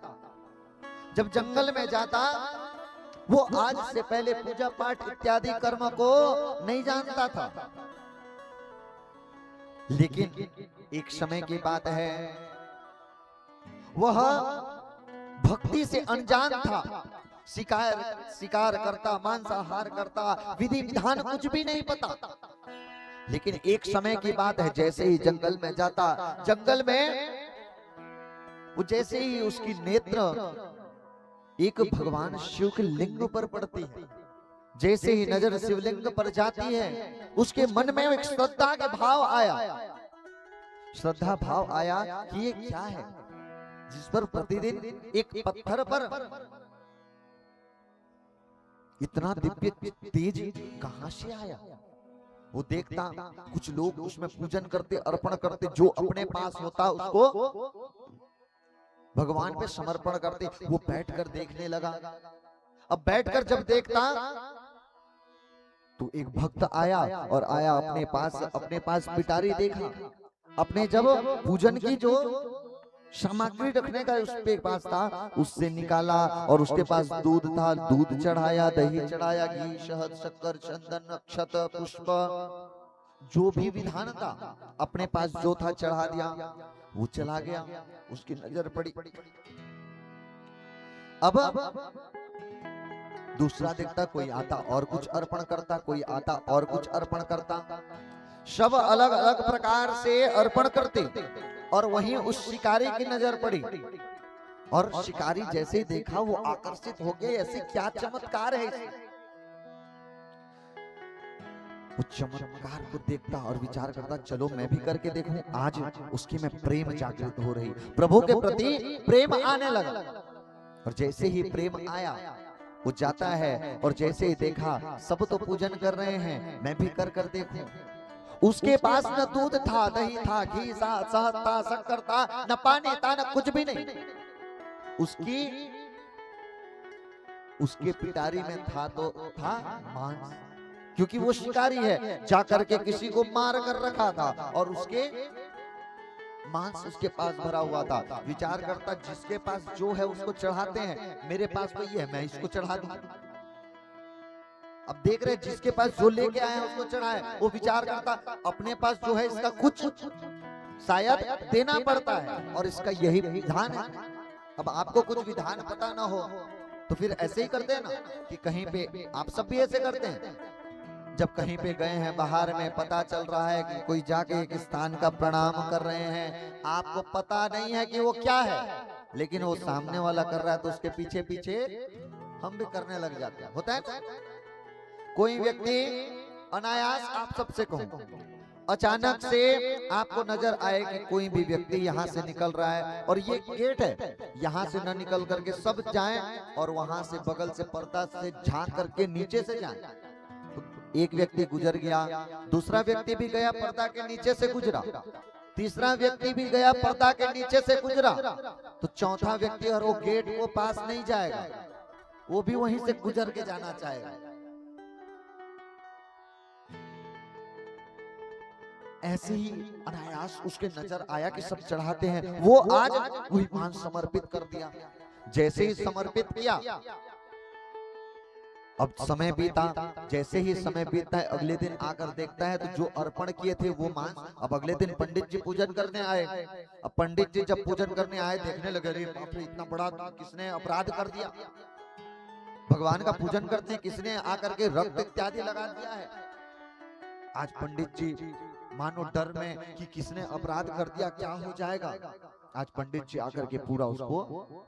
जब जंगल में जाता वो आज से पहले पूजा पाठ इत्यादि कर्म को नहीं जानता था, लेकिन एक समय की बात है वह भक्ति से अनजान था। शिकार करता, मांसाहार करता, विधि विधान कुछ भी नहीं पता। लेकिन एक समय की बात है, जैसे ही जंगल में जाता, जंगल में वो जैसे ही उसकी नेत्र एक भगवान शिव के लिंग पर पड़ती है, जैसे ही नजर शिवलिंग पर जाती है, उसके मन में एक श्रद्धा के भाव आया। श्रद्धा भाव आया कि ये क्या है जिस पर प्रतिदिन एक पत्थर पर इतना दिव्य तेज कहां से आया। वो देखता कुछ लोग उसमें पूजन करते, अर्पण करते, जो अपने पास होता उसको भगवान पे समर्पण करते। वो बैठकर देखने लगा। अब बैठकर जब देखता तो एक भक्त आया और आया अपने पास पिटारी देखा। अपने जब पूजन की जो सामग्री रखने का उसके पास था, उससे निकाला। और उसके पास दूध था, दूध चढ़ाया, दही चढ़ाया, घी, शहद, शक्कर, चंदन, अक्षत, पुष्प, जो भी विधान था अपने पास जो था चढ़ा दिया। वो चला गया, उसकी नजर पड़ी। अब दूसरा देखता, कोई आता और कुछ अर्पण करता, कोई आता और कुछ अर्पण करता। सब अलग अलग प्रकार से अर्पण करते। और वहीं उस शिकारी की नजर पड़ी, और शिकारी जैसे ही देखा वो आकर्षित हो गया, ऐसे क्या चमत्कार है इसमें। उस चमत्कार को देखता और विचार करता, चलो मैं भी करके देखूं। आज उसकी में प्रेम जागृत हो रही, प्रभु के प्रति प्रेम आने लगा। और जैसे ही प्रेम आया, वो जाता है और जैसे ही देखा सब तो पूजन कर रहे हैं, मैं भी कर कर देखूं। उसके पास न दूध था, दही था, घी था, शहद था, शक्कर था, न पानी था, न कुछ भी नहीं। उसके पिटारी में था तो था मांस, क्योंकि वो शिकारी है, जाकर के किसी को मार कर रखा था और उसके मांस उसके पास भरा हुआ था। विचार करता, जिसके पास जो है उसको चढ़ाते हैं, मेरे पास तो ये है, मैं इसको चढ़ा दूं। अब देख रहे जिसके पास जो लेके आए हैं उसको चढ़ाए। वो विचार करता, अपने पास जो है इसका कुछ शायद देना पड़ता है, और इसका यही विधान है। अब आपको कुछ विधान पता ना हो तो फिर ऐसे ही करते हैं ना, कि कहीं पे आप सब भी ऐसे करते हैं। जब कहीं पे गए हैं बाहर में, पता चल रहा है कि कोई जाके एक स्थान का प्रणाम कर रहे हैं, आपको पता नहीं है कि वो क्या है, लेकिन वो सामने वाला कर रहा है तो उसके पीछे पीछे हम भी करने लग जाते हैं। होता है ना? कोई व्यक्ति अनायास, आप सबसे कहूं, अचानक से आपको नजर आए कि कोई भी व्यक्ति यहाँ से निकल रहा है, और ये गेट है, यहाँ से न निकल करके सब जाएं और वहां से बगल से पर्दा से झांक करके नीचे से जाएं। तो एक व्यक्ति गुजर गया, दूसरा व्यक्ति भी गया, पर्दा के नीचे से गुजरा, तीसरा व्यक्ति भी गया, पर्दा के नीचे से गुजरा, तो चौथा व्यक्ति और वो गेट को पास नहीं जाएगा, वो भी वहीं से गुजर के जाना चाहेगा। ऐसे ही अनायास उसके नजर आया कि सब चढ़ाते हैं, वो आज वही मांस समर्पित कर दिया। जैसे ही समर्पित किया, अब समय बीता, जैसे ही समय बीतता है, अगले दिन आकर देखता है तो जो अर्पण किए थे वो मांस, अब अगले दिन पंडित जी पूजन करने आए। अब पंडित जी जब पूजन करने आए, देखने लगे, अरे बाप रे, इतना बड़ा किसने अपराध कर दिया, भगवान का पूजन करते हैं, किसने आकर के रक्त इत्यादि लगा दिया है। आज पंडित जी मानो डर में कि किसने अपराध कर दिया, क्या हो जाएगा। आज पंडित जी आकर के पूरा उसको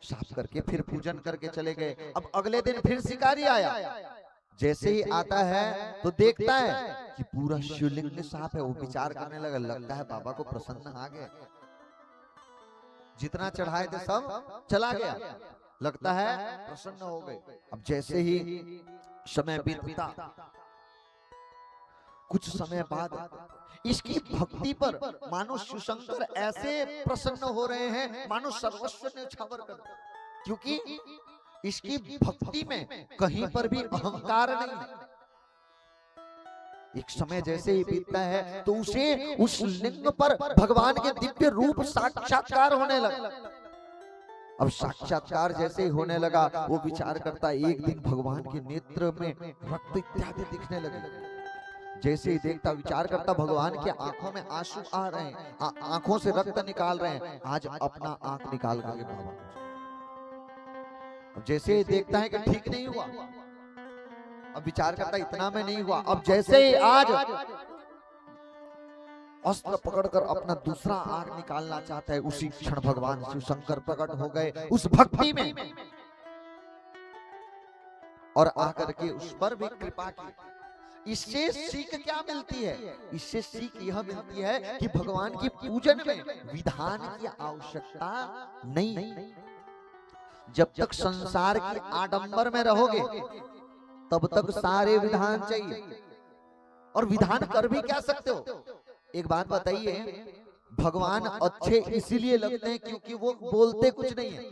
साफ करके फिर पूजन करके चले गए। अब अगले दिन फिर शिकारी आया, जैसे ही आता है तो देखता है कि पूरा शिवलिंग साफ है। वो विचार करने लगा, लगता है बाबा को प्रसन्न आ गया, जितना चढ़ाए थे सब चला गया, लगता है प्रसन्न हो गए। अब जैसे ही समय बीतता, कुछ समय बाद इसकी भक्ति पर मानो शिवशंकर ऐसे प्रसन्न हो रहे हैं, मानो सर्वस्व न्यौछावर कर, क्योंकि इसकी भक्ति में कहीं पर भी अहंकार नहीं है। एक समय जैसे ही बीतता है तो उसे उस लिंग पर भगवान के दिव्य रूप साक्षात्कार होने लगा। अब साक्षात्कार जैसे ही होने लगा, वो विचार करता, एक दिन भगवान के नेत्र में रक्त इत्यादि दिखने लगे। जैसे ही देखता, विचार करता, भगवान के आंखों में आंसू आ रहे हैं, आंखों से रक्त निकाल रहे हैं, आज अपना आंख निकाल करके बाबा। अब जैसे ही देखता है कि ठीक नहीं हुआ, अब विचार करता, इतना में नहीं हुआ। अब जैसे ही आज अस्त्र पकड़कर अपना दूसरा आंख निकालना चाहता है, उसी क्षण भगवान शिव शंकर प्रकट हो गए उस भक्ति में, और आकर के उस पर भी कृपा की। इससे सीख क्या मिलती है? इससे सीख यह मिलती है कि भगवान की पूजन में विधान की आवश्यकता नहीं। जब तक संसार की आडंबर में रहोगे तब तक सारे विधान चाहिए, और विधान कर भी क्या सकते हो। एक बात बताइए, भगवान अच्छे इसीलिए लगते हैं क्योंकि वो बोलते कुछ नहीं है।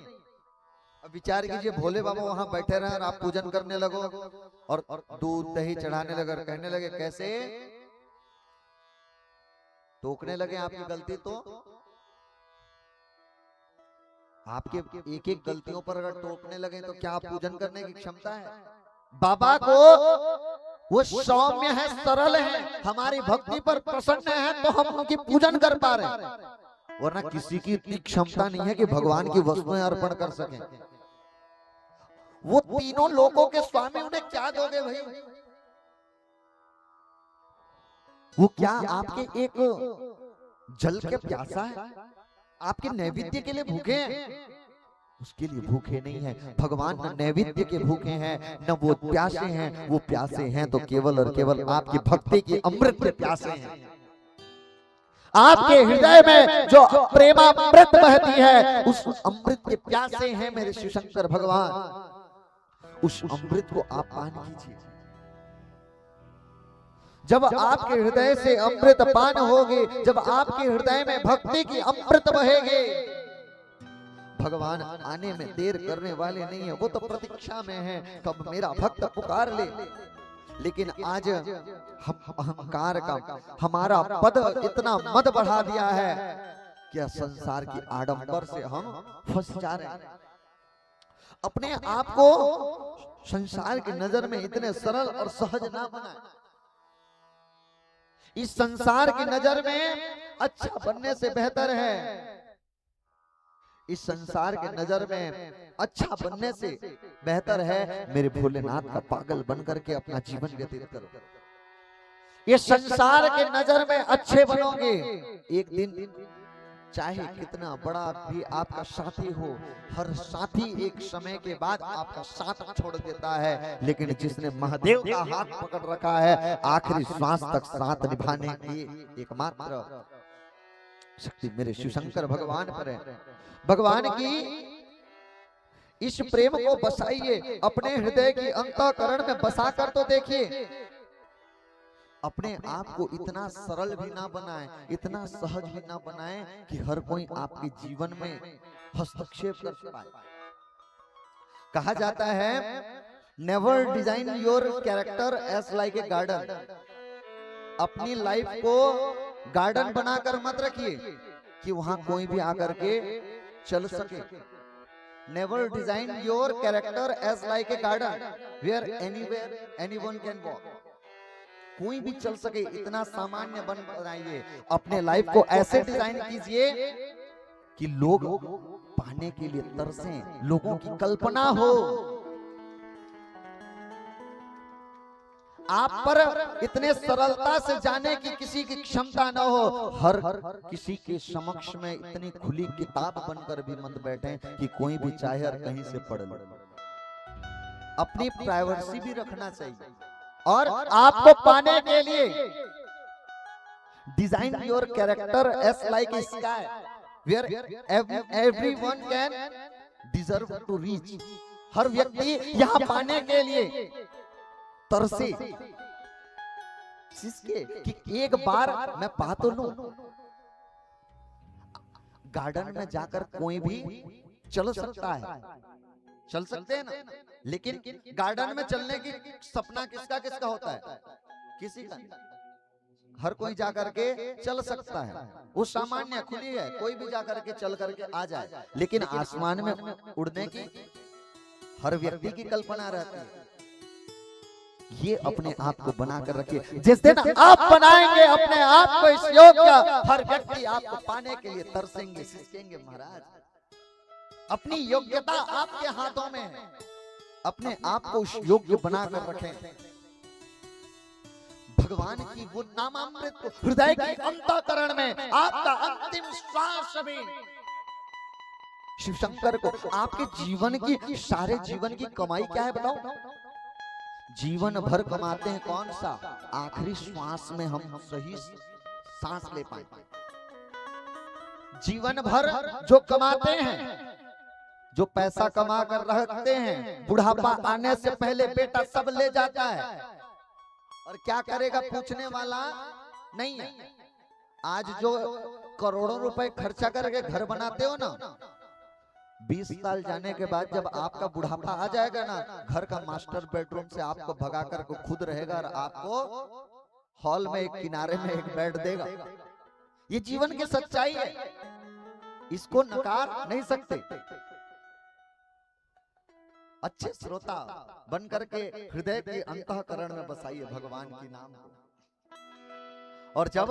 अब विचार कीजिए, भोले बाबा वहां बैठे रहे और आप पूजन करने लगो और दूध दही चढ़ाने लगे, कहने लगे कैसे, टोकने लगे आपकी गलती तो आपके एक एक गलतियों पर अगर टोकने लगे तो क्या आप पूजन करने की क्षमता है? बाबा को वो सौम्य है, सरल है, हमारी भक्ति पर प्रसन्न है तो हम उनकी पूजन कर पा रहे हैं, वरना किसी की इतनी क्षमता नहीं है कि भगवान की वस्तुएं अर्पण कर सके। वो तीनों लोगों के स्वामी, उन्हें क्या दोगे भाई? वो क्या आपके एक जल के प्यासा है? आपके नैवेद्य के लिए भूखे हैं? उसके लिए भूखे नहीं है। भगवान न नैवेद्य के भूखे हैं, न वो प्यासे हैं। वो प्यासे हैं तो केवल और केवल आपकी भक्ति की अमृत के प्यासे हैं। आपके हृदय में जो प्रेमामृत बहती है, उस अमृत के प्यासे हैं मेरे शिवशंकर भगवान। उस अमृत को आप पान कीजिए। जब आपके हृदय से अमृत पान होगी, जब आपके हृदय में भक्ति की अमृत बहेगी, भगवान आने में देर करने वाले नहीं है। वो तो प्रतीक्षा में है कब मेरा भक्त पुकार ले। लेकिन आज हम अहंकार का हमारा पद इतना मद बढ़ा दिया है कि संसार की आडंबर से हम फंस जा रहे हैं। अपने आप को संसार की नजर में इतने सरल और सहज ना बनाए। इस संसार की नजर में अच्छा बनने से बेहतर है, इस संसार के नजर में अच्छा बनने से बेहतर है मेरे भोलेनाथ का पागल बनकर के अपना जीवन व्यतीत करो। ये संसार के नजर में अच्छे बनोगे, एक दिन चाहे कितना बड़ा भी आपका साथी हो, हर साथी एक समय के बाद आपका साथ छोड़ देता है। लेकिन जिसने महादेव का हाथ पकड़ रखा है, आखिरी श्वास तक साथ निभाने की एकमात्र शक्ति मेरे शिवशंकर भगवान पर है। भगवान की इस प्रेम को बसाइए, अपने हृदय की अंतःकरण में बसाकर तो देखिए। अपने आप को इतना सरल भी ना बनाएं, इतना सहज भी ना बनाएं कि हर कोई आपके जीवन में हस्तक्षेप कर पाए। कहा जाता है never design your character as like a garden. अपनी लाइफ को गार्डन बनाकर मत रखिए कि वहां कोई भी आकर के चल सके। Never design your character as like a garden where anywhere anyone can walk. कोई भी चल सके, इतना सामान्य बनाइए। अपने लाइफ को ऐसे डिजाइन कीजिए कि लोग पाने के लिए तरसें, लोगों की कल्पना हो। आप पर इतने सरलता से जाने की किसी की क्षमता न हो। हर किसी के समक्ष में इतनी खुली किताब बनकर भी मत बैठे कि कोई भी चाहे और कहीं से पढ़ ले। अपनी प्राइवेसी भी रखना चाहिए। और आपको पाने के लिए design your character as like a sky where everyone can deserve to reach. हर व्यक्ति यहां पाने के लिए तरसे कि एक बार मैं पा तो लूं। गार्डन में जाकर कोई भी चल सकता है, चल सकते हैं ना, लेकिन गार्डन में चलने की सपना किसका किसका होता है? किसी का। हर कोई जाकर के चल सकता है, वो सामान्य खुली है, कोई भी जाकर के चल करके आ जाए। लेकिन आसमान में उड़ने की हर व्यक्ति की कल्पना रहती है। ये अपने आप को बनाकर रखिए। जिस दिन आप बनाएंगे अपने आप को इस योग्य, हर व्यक्ति आपको पाने के लिए तरसेंगे, सिसकेंगे। महाराज, अपनी योग्यता आपके हाथों में है। अपने आप को उस योग्य बनाकर रखें। भगवान की वो नामामृत को हृदय के अंतःकरण में, आपका अंतिम श्वास भी शिवशंकर को। आपके जीवन की, सारे जीवन की कमाई क्या है बताओ? जीवन भर कमाते हैं कौन सा? आखिरी श्वास में हम सही सांस ले पाए। जीवन भर जो कमाते हैं, जो पैसा कमा कर रखते हैं, बुढ़ापा आने से पहले बेटा सब ले जाता है। और क्या करेगा पूछने वाला नहीं है। आज जो करोड़ों रुपए खर्चा करके घर बनाते हो ना, 20 साल जाने के बाद जब आपका बुढ़ापा आ जाएगा ना, घर का मास्टर बेडरूम से आपको भगा कर को खुद रहेगा और आपको हॉल में एक किनारे में एक बेड देगा। ये जीवन की सच्चाई है। इसको नकार नहीं सकते। अच्छे श्रोता बन करके हृदय के अंतःकरण में बसाइए भगवान की नाम को। और जब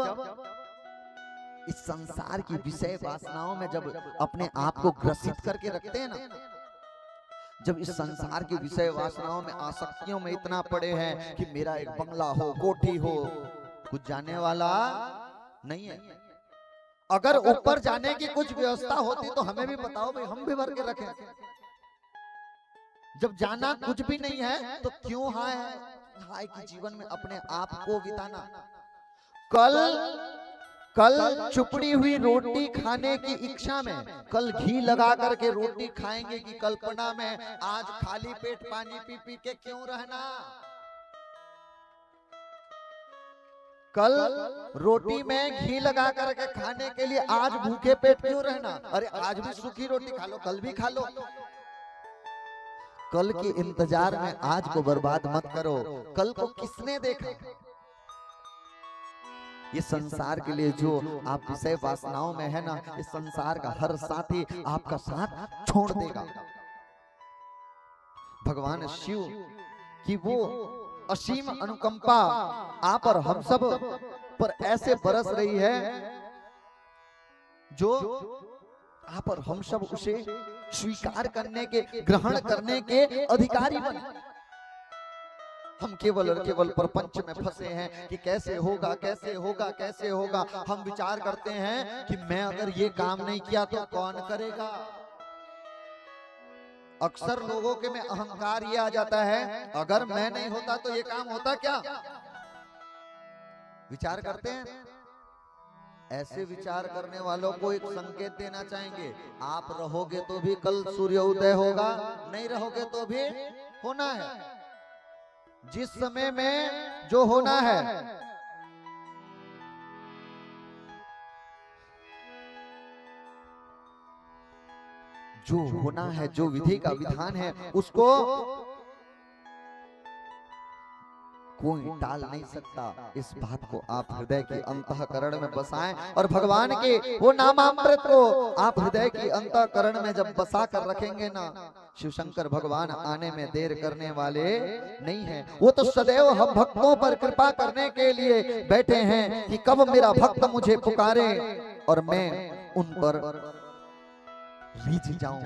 इस संसार की विषय वासनाओं में जब अपने आप को ग्रसित करके रखते हैं ना, जब इस संसार की विषय वासनाओं में आसक्तियों में इतना पड़े हैं कि मेरा एक बंगला हो, कोठी हो, कुछ जाने वाला नहीं है। अगर ऊपर जाने की कुछ व्यवस्था होती तो हमें भी बताओ भाई, हम भी भर के रखें। जब जाना कुछ भी नहीं है तो क्यों हाय की जीवन में अपने आप को बिताना। कल चुपड़ी हुई रोटी खाने की इच्छा में कल घी लगा करके रोटी खाएंगे की कल्पना में आज खाली पेट पानी पी पी के क्यों रहना। कल रोटी में घी लगा करके खाने के लिए आज भूखे पेट क्यों रहना। अरे आज भी सूखी रोटी खा लो, कल भी खा लो। कल के इंतजार में आज को बर्बाद मत करो। कल को किसने देखा। ये संसार के लिए जो आप विषय वासनाओं में है ना, इस संसार का हर साथी आपका साथ छोड़ देगा। भगवान शिव की वो असीम अनुकंपा आप और हम सब पर ऐसे बरस रही है जो आप और हम सब उसे स्वीकार करने के, ग्रहण करने के अधिकारी बने। हम केवल और केवल प्रपंच में फंसे हैं कि कैसे होगा कैसे होगा कैसे होगा। हम विचार करते हैं कि मैं अगर ये काम नहीं किया तो कौन करेगा। अक्सर लोगों के में अहंकार ये आ जाता है, अगर मैं नहीं होता तो ये काम होता क्या। विचार करते हैं। ऐसे विचार करने वालों को एक संकेत देना चाहेंगे, आप रहोगे तो भी कल सूर्योदय होगा, नहीं रहोगे तो भी होना है। जिस समय में जो होना है, जो होना है, जो विधि का विधान है, उसको कोई टाल नहीं सकता। इस बात को आप हृदय के अंतःकरण में बसाएं और भगवान के वो नामामृत को आप हृदय के अंतःकरण में जब बसा कर रखेंगे ना, शिव शंकर भगवान आने में देर करने वाले नहीं हैं। वो तो सदैव हम भक्तों पर कृपा करने के लिए बैठे हैं कि कब मेरा भक्त मुझे पुकारे और मैं उन पर रीझ जाऊं।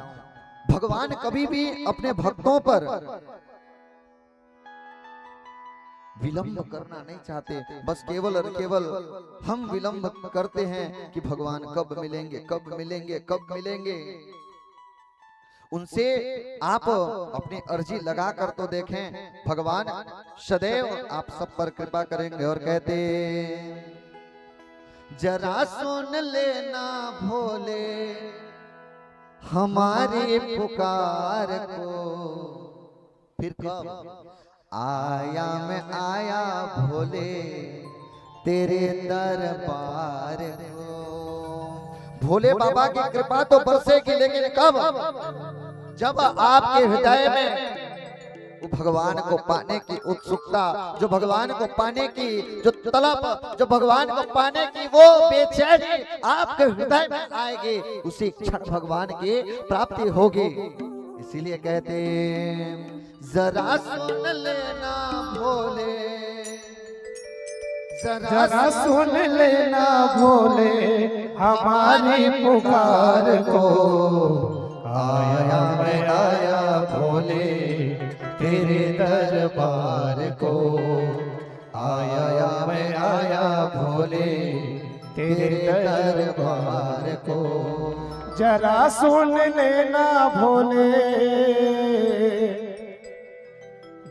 भगवान कभी भी अपने भक्तों पर विलंब करना नहीं चाहते। बस केवल और केवल हम विलंब करते हैं कि भगवान कब मिलेंगे, कब मिलेंगे, कब मिलेंगे। उनसे आप अपनी अर्जी लगा कर तो देखें, भगवान सदैव आप सब पर कृपा करेंगे। और कहते, जरा सुन लेना भोले हमारी पुकार को, फिर कब आया मैं आया भोले तेरे दरबार को। भोले बाबा की कृपा तो बरसेगी, लेकिन कब, जब आपके हृदय में वो भगवान को पाने की उत्सुकता, जो भगवान को पाने की जो तलब, जो भगवान को पाने की वो बेचैनी आपके हृदय में आएगी, उसी क्षण भगवान की प्राप्ति होगी। इसीलिए कहते, जरा सुन लेना भोले, जरा सुन लेना भोले हमारी पुकार को। आया मैं आया भोले तेरे दरबार को। आया मैं आया भोले तेरे दरबार को। जरा सुन लेना भोले,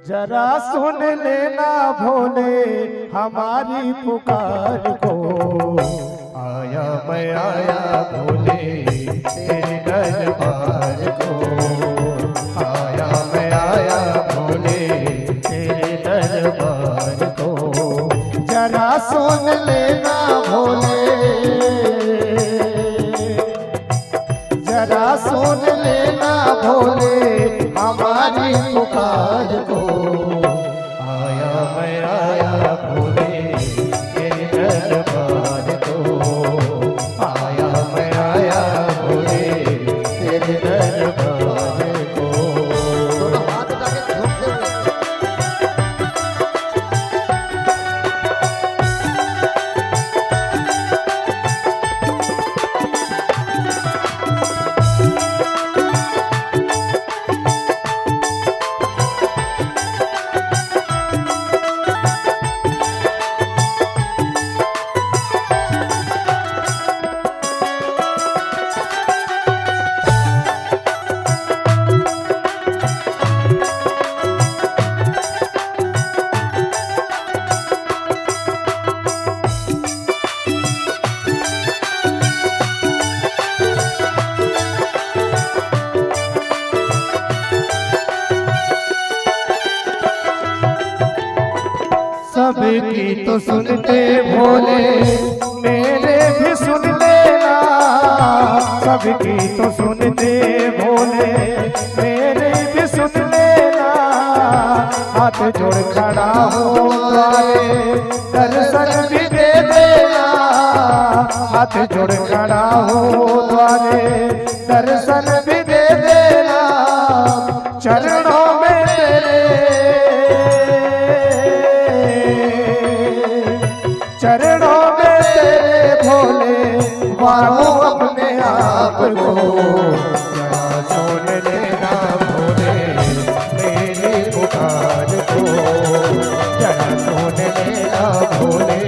जरा सुन लेना भोले हमारी पुकार को। आया मैं आया भोले तेरे दरबार को। आया मैं आया भोले तेरे दरबार को। जरा सुन लेना भोले, जरा सुन लेना भोले हमारी पुकार को। आया मैं आया भोले तेरे दरबार को। आया मैं आया भोले सबकी तो सुनते भोले मेरे भी सुन लेना, सबकी तो सुनते भोले मेरे भी सुन लेना। हाथ जोड़ खड़ा हो द्वारे दर्शन भी दे देना, हाथ जोड़ खड़ा हो द्वारे दर्शन भी दे देना। चरणों में तेरे, चरणों में तेरे भोले मानो अपने आप को। जरा सुन लेना भोले मेरी पुकार को, जरा सुन लेना भोले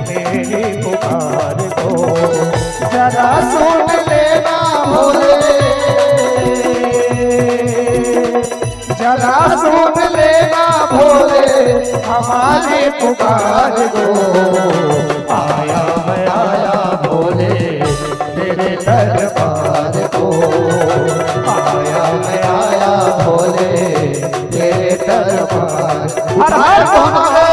मेरी पुकार को, जरा सुन लेना भोले, जरा सुन लेना भोले हमारी पुकार को। आया मैं आया भोले तेरे दरबार को, आया मैं आया भोले तेरे दरबार। हर हर भोले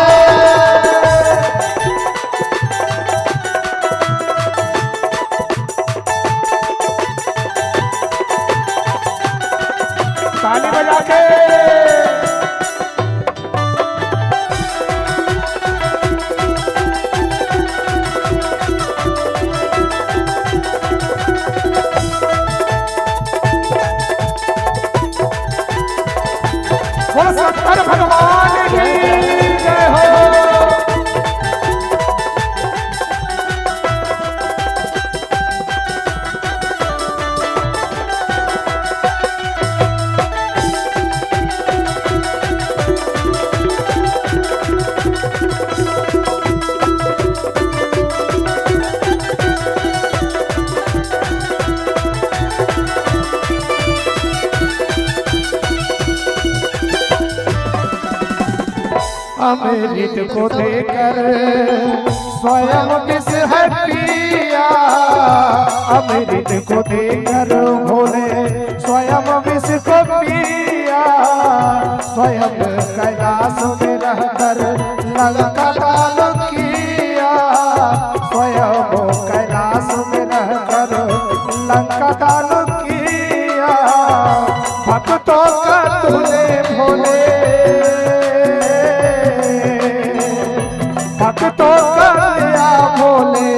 ताली बजा के बोल शंकर भगवान की जय हो। अमृत को देकर स्वयं विष है पिया, अमृत को देकर भोले स्वयं विष को पिया। स्वयं कैलाश में रहकर लंका दान किया, स्वयं कैलाश में रहकर लंका दान किया। भक्तों का तूने भोले, भक्तों का लिया भोले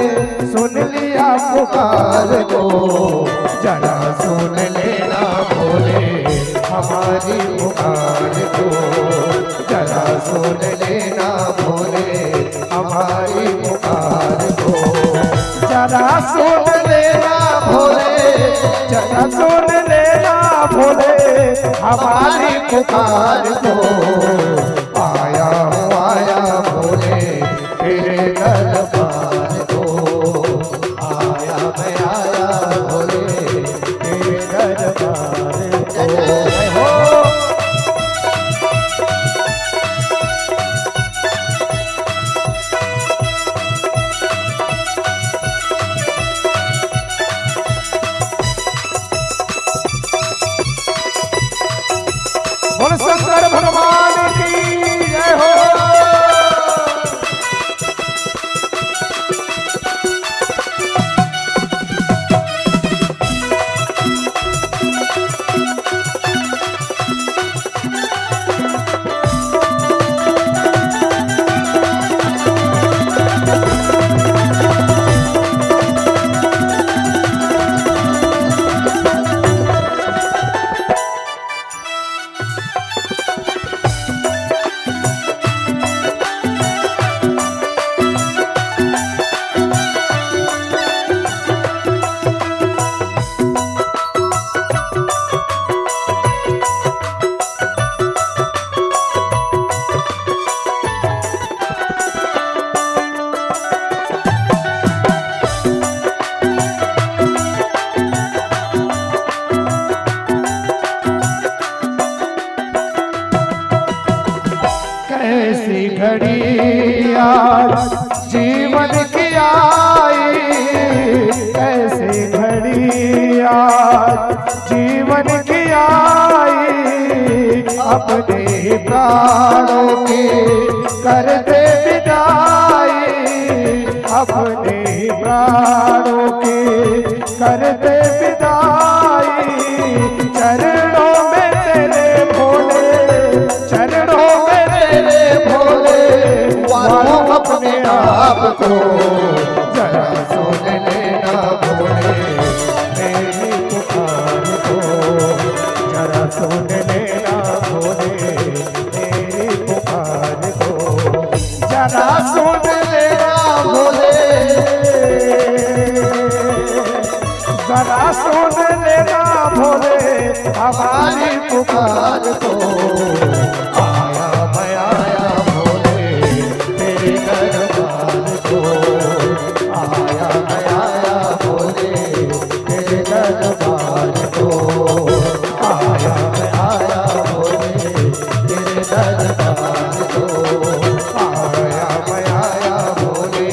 सुन लिया पुकार को। जरा सुन लेना भोले हमारी पुकार को, जरा सुन लेना भोले हमारी पुकार को। जरा सुन लेना भोले, जरा सुन लेना भोले हमारी पुकार को। आया भोले तेरे दरबार को, आया मैं आया भोले तेरे दरबार को। बोल शंकर भगवान की जय हो। कैसी घड़ी आज जीवन की आई, कैसी घड़ी आज जीवन की आई। अपने प्राणों की करते विदाई, अपने प्राणों की करते विदाई। चरणों में तेरे भोले, चरणों में तेरे भोले, वालों अपने आप को जरा सुन लेना भोले, मेरी पुकार को जरा सुन लेना भोले, मेरी पुकार को जरा सुन लेना भोले, जरा सुन लेना भोले हमारी पुकार को। आया मैं आया भोले तेरे दरबार को, आया मैं आया भोले तेरे दरबार को, आया मैं आया भोले तेरे दरबार को, आया मैं आया भोले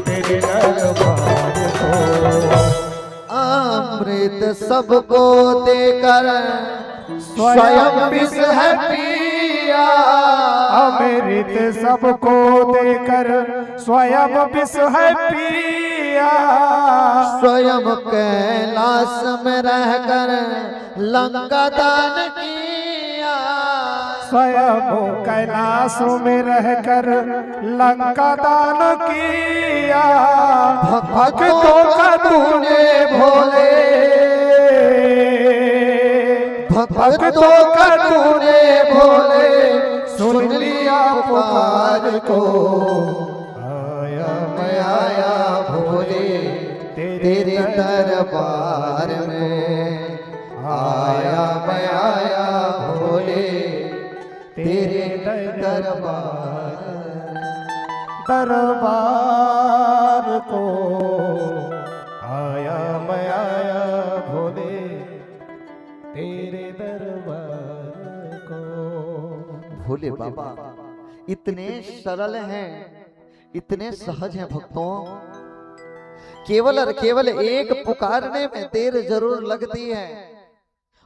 तेरे दरबार को। अमृत सबको देकर स्वयं विष है पिया, अमृत सबको देकर स्वयं विष है पिया। स्वयं कैलाश में रहकर लंका दान किया, स्वयं कैलाश में रहकर लंका दान किया। भक्तों का तूने भोले, भक्तों का तूने भोले सुन लिया पुकार को। आया मैं आया भोले तेरे दरबार में, आया मैं आया भोले तेरे दरबार, दरबार को। आया मैं आया भोले तेरे दरबार को। भोले बाबा इतने सरल हैं, इतने सहज हैं भक्तों, केवल और केवल एक पुकारने में देर जरूर लगती है,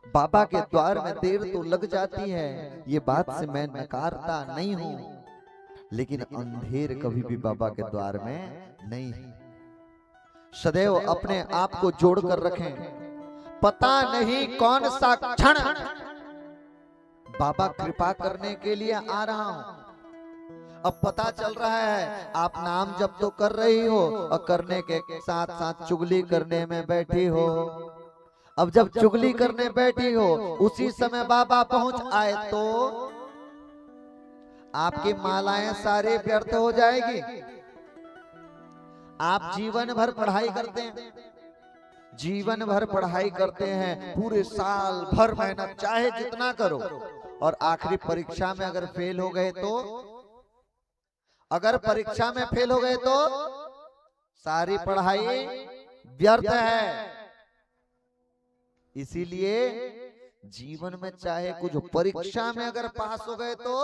बाबा के द्वार में देर तो लग जाती है, ये बात से मैं नकारता नहीं हूं, लेकिन अंधेर कभी भी बाबा के द्वार में नहीं है। सदैव अपने आप को जोड़कर रखें, पता नहीं कौन सा क्षण बाबा कृपा करने के लिए आ रहा हूं। अब पता चल रहा है आप नाम जब तो कर रही हो और करने के साथ साथ चुगली करने में बैठी हो। अब जब चुगली करने बैठी हो उसी समय बाबा पहुंच आए तो आपकी मालाएं सारे व्यर्थ हो जाएगी। आप जीवन भर पढ़ाई करते हैं, जीवन भर पढ़ाई करते हैं, पूरे साल भर मेहनत चाहे जितना करो, और आखिरी परीक्षा में अगर फेल हो गए तो, अगर परीक्षा में फेल हो गए तो सारी पढ़ाई व्यर्थ है। इसीलिए जीवन में चाहे कुछ, परीक्षा में अगर पास हो गए तो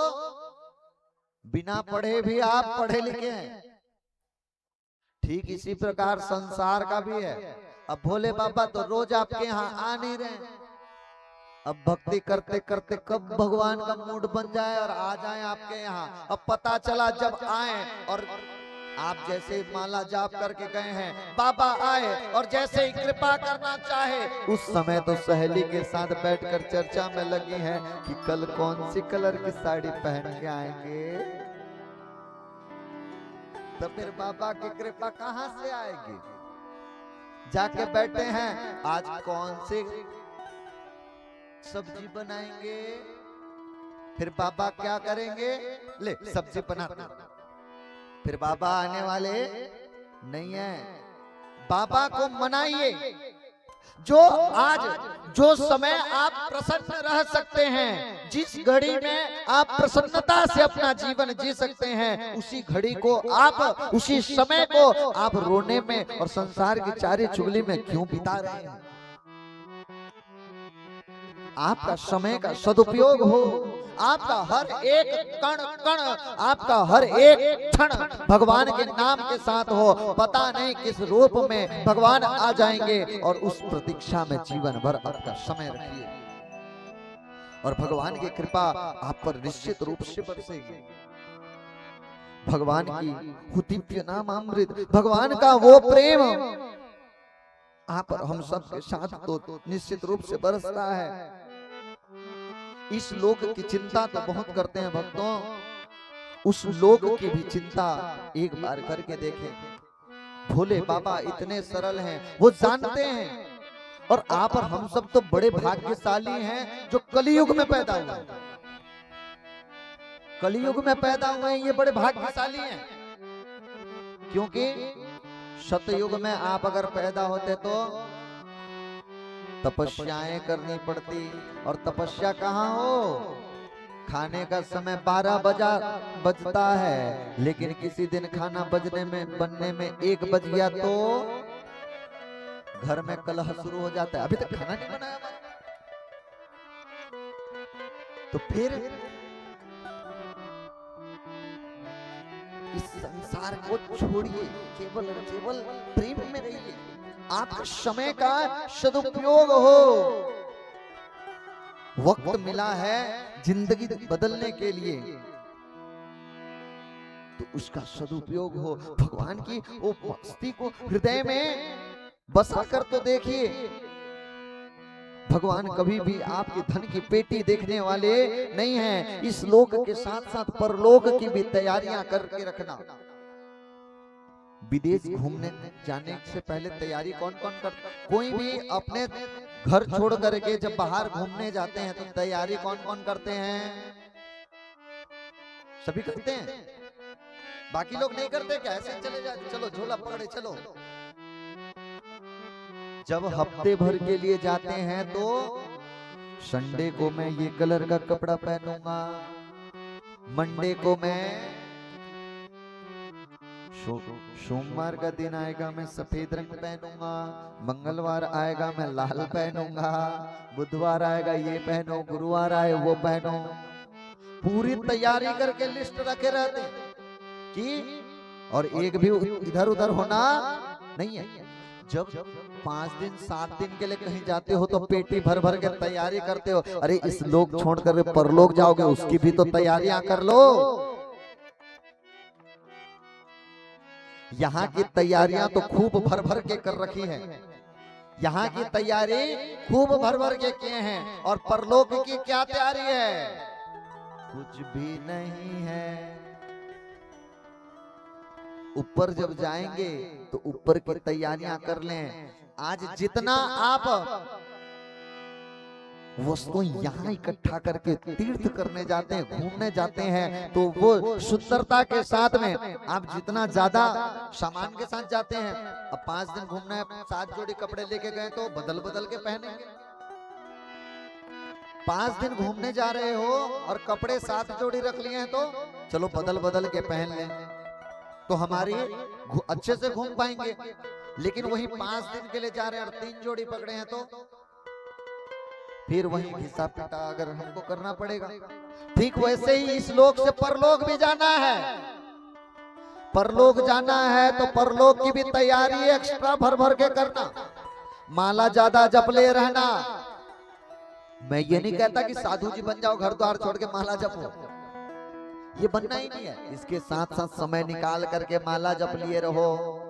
बिना पढ़े भी आप पढ़े लिखे हैं। ठीक इसी प्रकार संसार का भी है। अब भोले बाबा तो रोज आपके यहाँ आ नहीं रहे, अब भक्ति करते करते कब भगवान का मूड बन जाए और आ जाए आपके यहाँ। अब पता चला जब आए और आप जैसे माला जाप करके गए हैं, बाबा आए और जैसे ही कृपा करना चाहे, उस समय तो सहेली के साथ बैठकर चर्चा में लगी है कि कल कौन सी कलर की साड़ी पहन के आएंगे। तो फिर बाबा की कृपा कहां से आएगी। जाके बैठे हैं, आज कौन सी सब्जी बनाएंगे, फिर बाबा क्या करेंगे, ले सब्जी बनाते, फिर बाबा आने वाले नहीं है। बाबा को मनाइए, जो आज जो समय आप प्रसन्न रह सकते हैं, जिस घड़ी में आप प्रसन्नता से अपना जीवन जी सकते हैं, उसी घड़ी को आप, उसी समय को आप रोने में और संसार की चारी चुगली में क्यों बिता रहे हैं। आपका समय का सदुपयोग हो, आपका हर एक कण कण, आपका हर एक क्षण भगवान के नाम के साथ हो। पता नहीं किस रूप में भगवान आ जाएंगे, और उस प्रतीक्षा में जीवन भर आपका समय रखिए। और भगवान की कृपा आप पर निश्चित रूप से बरसेगी। भगवान की वो दिव्य नाम अमृत, भगवान का वो प्रेम आप पर हम सब के साथ तो निश्चित रूप से बरसता है। इस लोक की चिंता तो बहुत करते हैं भक्तों, उस लोक की भी चिंता एक बार करके देखें। भोले बाबा इतने सरल हैं, वो जानते हैं। और आप और हम सब तो बड़े भाग्यशाली हैं जो कलयुग में पैदा हुए हैं। कलयुग में पैदा हुए हैं, ये बड़े भाग्यशाली हैं। क्योंकि सतयुग में आप अगर पैदा होते तो तपस्याएं करनी पड़ती, और तपस्या कहाँ हो, खाने का समय 12 बजता है, लेकिन किसी दिन खाना बनने में 1 बज गया तो घर में कलह शुरू हो जाता है, अभी तक खाना नहीं बनाया हुआ। तो फिर इस संसार को छोड़िए, केवल और केवल प्रेम में रहिए। आपका समय का सदुपयोग हो। वक्त मिला है जिंदगी बदलने के लिए, तो उसका सदुपयोग हो। भगवान की वो मस्ती को हृदय में बसा कर तो देखिए। भगवान कभी भी आपकी धन की पेटी देखने वाले नहीं हैं। इस लोक के साथ साथ परलोक की भी तैयारियां करके रखना। विदेश घूमने जाने से पहले तैयारी कौन कौन करता है? कोई भी अपने घर छोड़ करके जब बाहर घूमने जाते हैं तो तैयारी कौन कौन करते हैं? सभी करते हैं, बाकी लोग नहीं करते क्या? ऐसे चले जाते, चलो झोला पकड़े चलो। जब हफ्ते भर के लिए जाते हैं तो संडे को मैं ये कलर का कपड़ा पहनूंगा, मंडे को मैं सोमवार का दिन आएगा मैं सफेद रंग पहनूंगा, मंगलवार आएगा मैं लाल पहनूंगा, बुधवार आएगा ये पहनो, गुरुवार आए वो पहनो। पूरी तैयारी करके लिस्ट रखे रहते कि, और एक भी इधर उधर होना नहीं है। जब 5 दिन 7 दिन के लिए कहीं जाते हो तो पेटी भर भर के तैयारी करते हो। अरे इस लोक छोड़कर परलोक जाओगे, उसकी भी तो तैयारियां कर लो। यहाँ की तैयारियां तो खूब भर भर के कर रखी है, यहाँ की तैयारी खूब भर भर के किए हैं। और परलोक की क्या तैयारी है? कुछ भी नहीं है। ऊपर जब जाएंगे तो ऊपर की तैयारियां कर लें। आज जितना आप वस्तु यहाँ इकट्ठा करके तीर्थ करने जाते हैं, घूमने जाते हैं, तो वो शुद्धता के साथ में आप जितना ज्यादा सामान के साथ जाते हैं। अब 5 दिन घूमना है, 7 जोड़ी कपड़े लेके गए तो बदल बदल के पहनेंगे। 5 दिन घूमने जा रहे हो और कपड़े 7 जोड़ी रख लिए हैं तो चलो बदल बदल के पहन लें, तो हमारी अच्छे से घूम पाएंगे। लेकिन वही 5 दिन के लिए जा रहे हैं और 3 जोड़ी पकड़े हैं तो फिर वही घिसा पिटा अगर हमको करना पड़ेगा। ठीक वैसे ही इस लोक से परलोक भी जाना है। परलोक जाना है तो परलोक की भी तैयारी एक्स्ट्रा भर भर के करना। माला ज्यादा जप ले रहना। मैं ये नहीं कहता कि साधु जी बन जाओ, घर द्वार छोड़ के माला जपो, ये बनना ही नहीं है। इसके साथ साथ समय निकाल करके माला जप लिए रहो।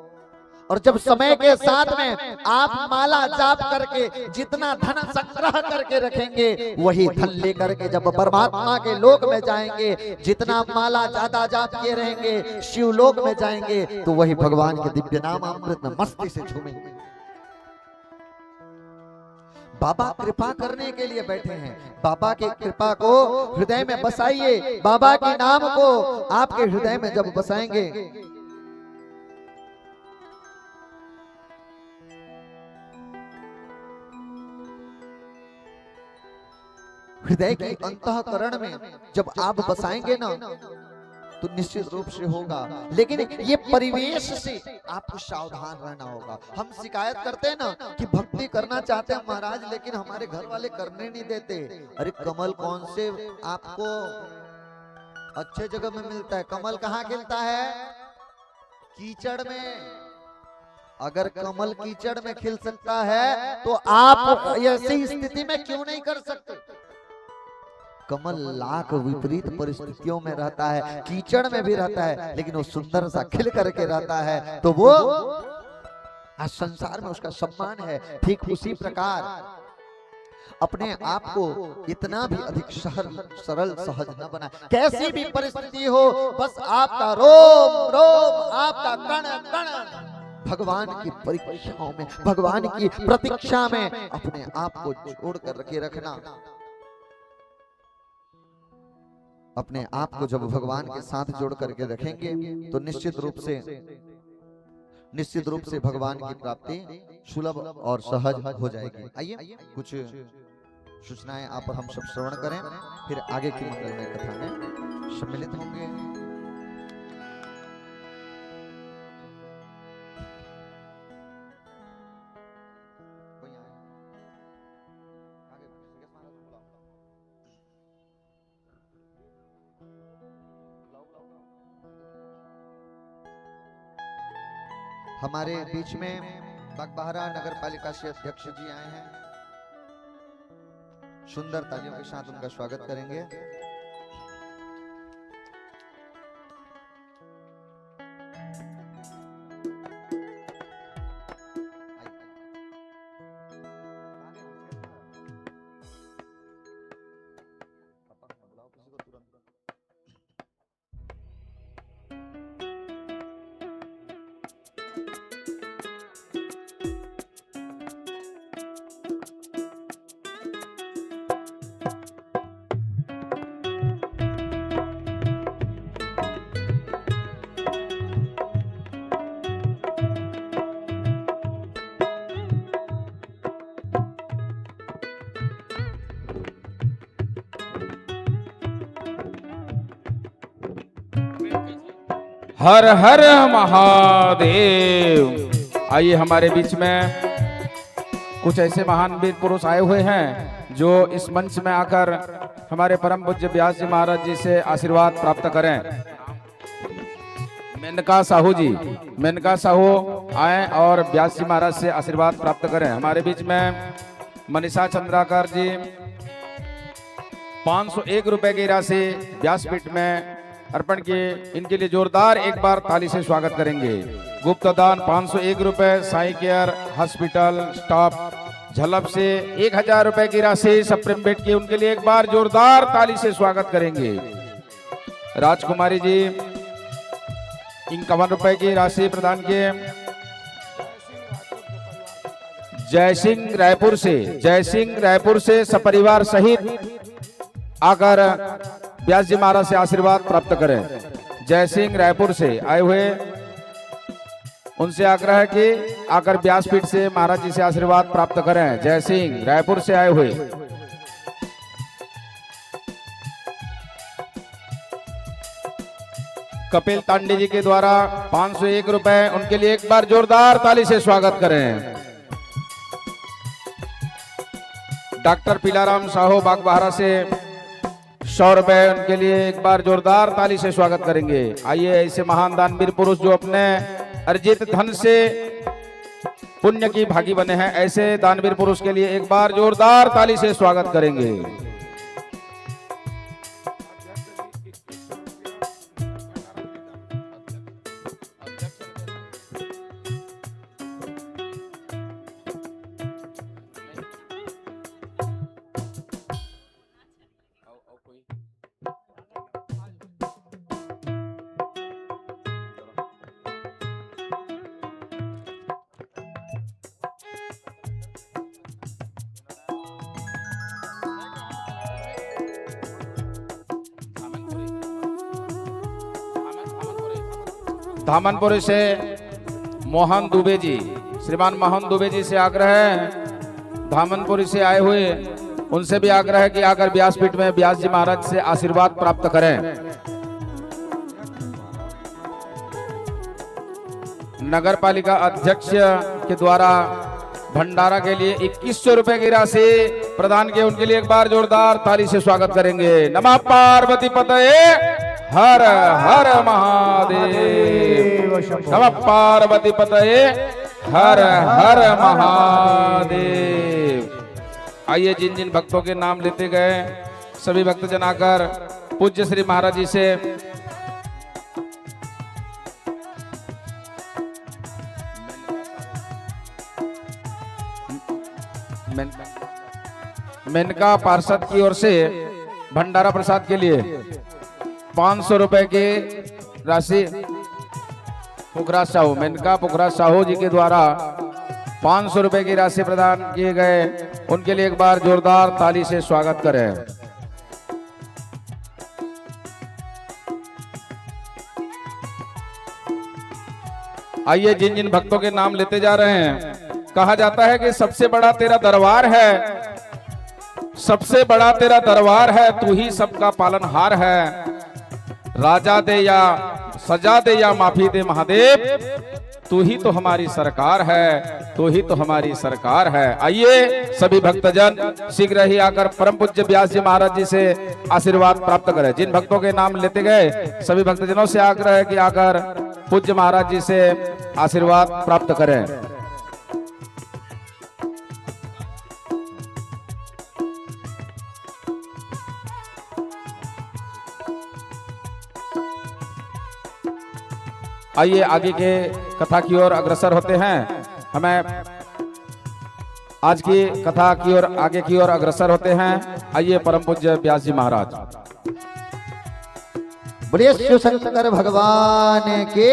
और जब समय के साथ में आप माला जाप करके जितना धन संग्रह करके रखेंगे, वही धन लेकर के जब परमात्मा के लोक में जाएंगे, जितना माला ज्यादा जाप किए रहेंगे, शिवलोक में जाएंगे, तो वही भगवान के दिव्य नाम अमृत में मस्ती से झूमेंगे। बाबा कृपा करने के लिए बैठे हैं। बाबा की कृपा को हृदय में बसाइए। बाबा के नाम को आपके हृदय में जब बसाएंगे, हृदय के अंतःकरण में जब आप बसाएंगे ना, तो निश्चित रूप से होगा। लेकिन ये परिवेश से आपको सावधान रहना होगा। हम शिकायत करते हैं ना कि भक्ति करना चाहते हैं महाराज, लेकिन हमारे घर वाले करने नहीं देते। अरे कमल कौन से आपको अच्छे जगह में मिलता है? कमल कहाँ खिलता है? कीचड़ में। अगर कमल कीचड़ में खिल सकता है तो आप ऐसी स्थिति में क्यों नहीं कर सकते? कमल लाख विपरीत परिस्थितियों में रहता है, कीचड़ में भी रहता है, लेकिन वो सुंदर सा खिल करके रहता है, तो वो आज संसार में उसका सम्मान है। ठीक उसी प्रकार अपने आप को इतना भी अधिक सरल सहज न बनाए। कैसी भी परिस्थिति हो, बस आपका रोम रोम, आपका कण कण भगवान की परीक्षाओं में, भगवान की प्रतीक्षा में अपने आप को जोड़ कर रखे रखना। अपने आप को जब भगवान के साथ जोड़ करके रखेंगे तो निश्चित रूप से भगवान की प्राप्ति सुलभ और सहज हो जाएगी। आइए कुछ सूचनाएं आप और हम सब श्रवण करें, फिर आगे की मंगलमय कथा में सम्मिलित होंगे। हमारे बीच में बागबाहरा नगर पालिका से अध्यक्ष जी आए हैं, सुंदर तालियों के साथ उनका स्वागत करेंगे। हर हर महादेव। आइए हमारे बीच में कुछ ऐसे महान वीर पुरुष आए हुए हैं जो इस मंच में आकर हमारे परम पूज्य व्यास जी महाराज जी से आशीर्वाद प्राप्त करें। मेनका साहू जी, मेनका साहू आए और व्यास जी महाराज से आशीर्वाद प्राप्त करें। हमारे बीच में मनीषा चंद्राकर जी 501 रुपए की राशि व्यासपीठ में अर्पण किए, इनके लिए जोरदार एक बार ताली से स्वागत करेंगे। गुप्त दान 501 रुपए Sai care hospital staff Jhalap से 1000 रुपए की राशि सप्रेम भेंट की, उनके लिए एक बार जोरदार ताली से स्वागत करेंगे। राजकुमारी जी 51 रुपए की राशि प्रदान किए। जय सिंह रायपुर से सपरिवार सहित आकर व्यास जी महाराज से आशीर्वाद प्राप्त करें। जय सिंह रायपुर से आए हुए, उनसे आग्रह है कि आकर व्यासपीठ से महाराज जी से आशीर्वाद प्राप्त करें। जय सिंह रायपुर से आए हुए। कपिल तांडे जी के द्वारा 501 रुपए, उनके लिए एक बार जोरदार ताली से स्वागत करें। डॉक्टर पीलाराम साहू बागबाहरा से 100 रुपए, उनके लिए एक बार जोरदार ताली से स्वागत करेंगे। आइए ऐसे महान दानवीर पुरुष जो अपने अर्जित धन से पुण्य की भागी बने हैं, ऐसे दानवीर पुरुष के लिए एक बार जोरदार ताली से स्वागत करेंगे। धामनपुरी से मोहन दुबे जी, श्रीमान मोहन दुबे जी से आग्रह है, धामनपुरी से आए हुए, उनसे भी आग्रह है कि आकर व्यासपीठ में व्यास जी महाराज से आशीर्वाद प्राप्त करें। नगर पालिका अध्यक्ष के द्वारा भंडारा के लिए 2100 रुपए की राशि प्रदान किए, उनके लिए एक बार जोरदार ताली से स्वागत करेंगे। नमः पार्वती पतये हर हर महादेव। नमः पार्वती पतये हर हर महादेव। आइए जिन जिन भक्तों के नाम लेते गए सभी भक्तजन आकर पूज्य श्री महाराज जी से मेनका पार्षद की ओर से भंडारा प्रसाद के लिए 500 रुपए की राशि पुखराज साहू, मेनका पुखराज साहू जी के द्वारा 500 रुपए की राशि प्रदान किए गए। उनके लिए एक बार जोरदार ताली से स्वागत करें। आइए जिन जिन भक्तों के नाम लेते जा रहे हैं, कहा जाता है कि सबसे बड़ा तेरा दरबार है, सबसे बड़ा तेरा दरबार है, तू ही सबका पालनहार है। राजा दे या सजा दे या माफी दे महादेव, तू ही तो हमारी सरकार है, तू ही तो हमारी सरकार है। आइए सभी भक्तजन शीघ्र ही आकर परम पूज्य व्यास जी महाराज जी से आशीर्वाद प्राप्त करें। जिन भक्तों के नाम लेते गए सभी भक्तजनों से आग्रह है कि आकर पूज्य महाराज जी से आशीर्वाद प्राप्त करें। आइए आगे के कथा की ओर अग्रसर होते हैं। हमें आज की कथा की ओर आगे की ओर अग्रसर होते हैं। आइए परम पूज्य व्यास जी महाराज। बोलिए शिव शंकर भगवान के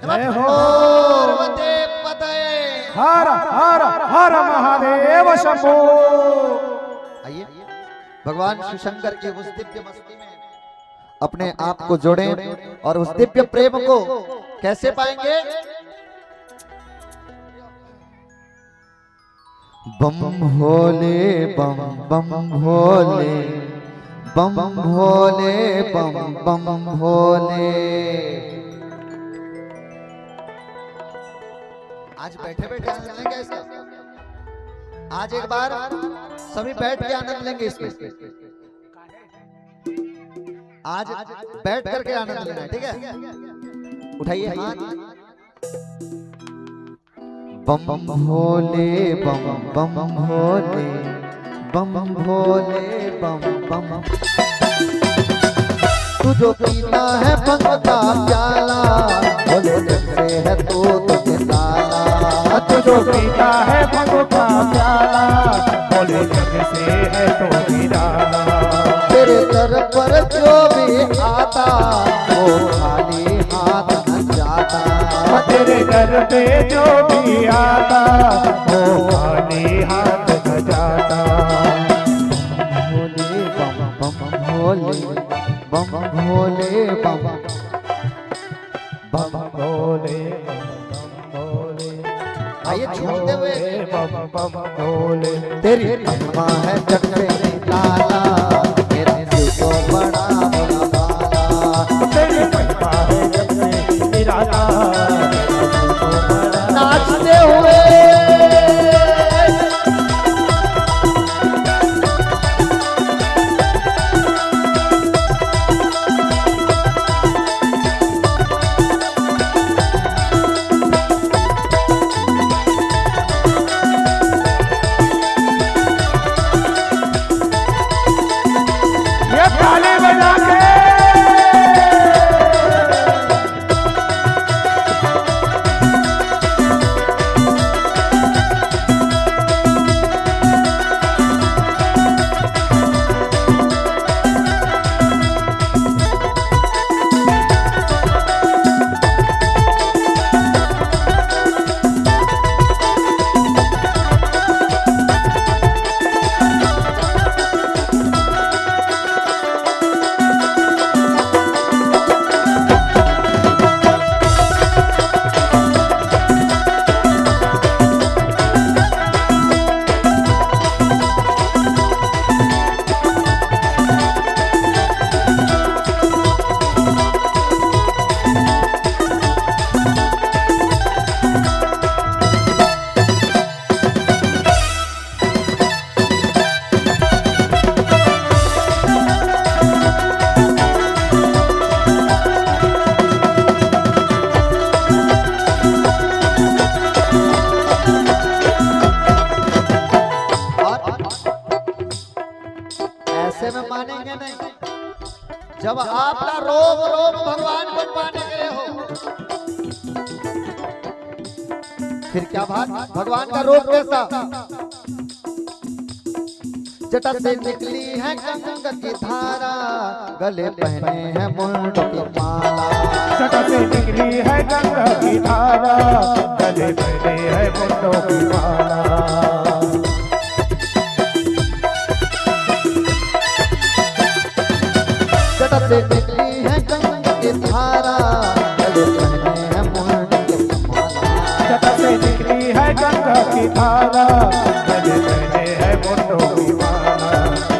जय हो। पार्वती पतये। हर हर हर महादेव शंभो। आइए भगवान शिव शंकर की उस दिव्य मस्ती में अपने आप को जोड़ें और उस दिव्य प्रेम को कैसे पाएंगे? बम भोले बम बम भोले, बम भोले बम बम भोले। आज बैठे बैठे आनंद लेंगे इसका। आज एक बार सभी बैठ के आनंद लेंगे इसमें। आज बैठ करके आनंद लेना है, ठीक है? उठाइए हाथ। बम बम भोले बम बम भोले, बम भोले बम बम। तू जो पीता है भंग का प्याला, भोले से है तो तुझे ताला। तू जो पीता है भंग का प्याला, भोले से है तो निराला। तेरे दर पर जो भी आता वो खाली हाथ न जाता। तेरे दर पे जो भी आता वो खाली हाथ न जाता। भोले बम बम भोले, बम भोले बम बम भोले बम भोले। आइए झूमते हुए बम बम भोले। तेरी महिमा है जग में लाला, मेरे दिल को बड़ा बड़ा बाला। तेरी महिमा है जग में निराला, नाचते हुए ये ताली बजा के जब आपका रोग रोग भगवान को पाने के लिए हो, फिर क्या बात, भगवान का रोग कैसा? जटा से निकली है गंगा की धारा, गले पहने हैं मुंड की माला। जटा से निकली है गंगा की धारा, गले पहने है मुंडों की माला। जटा से निकली है गंगा की धारा, गले पहने हैं मुंड की माला। जटा से निकली है गंगा की धारा, गले पहने है मुंडों की माला।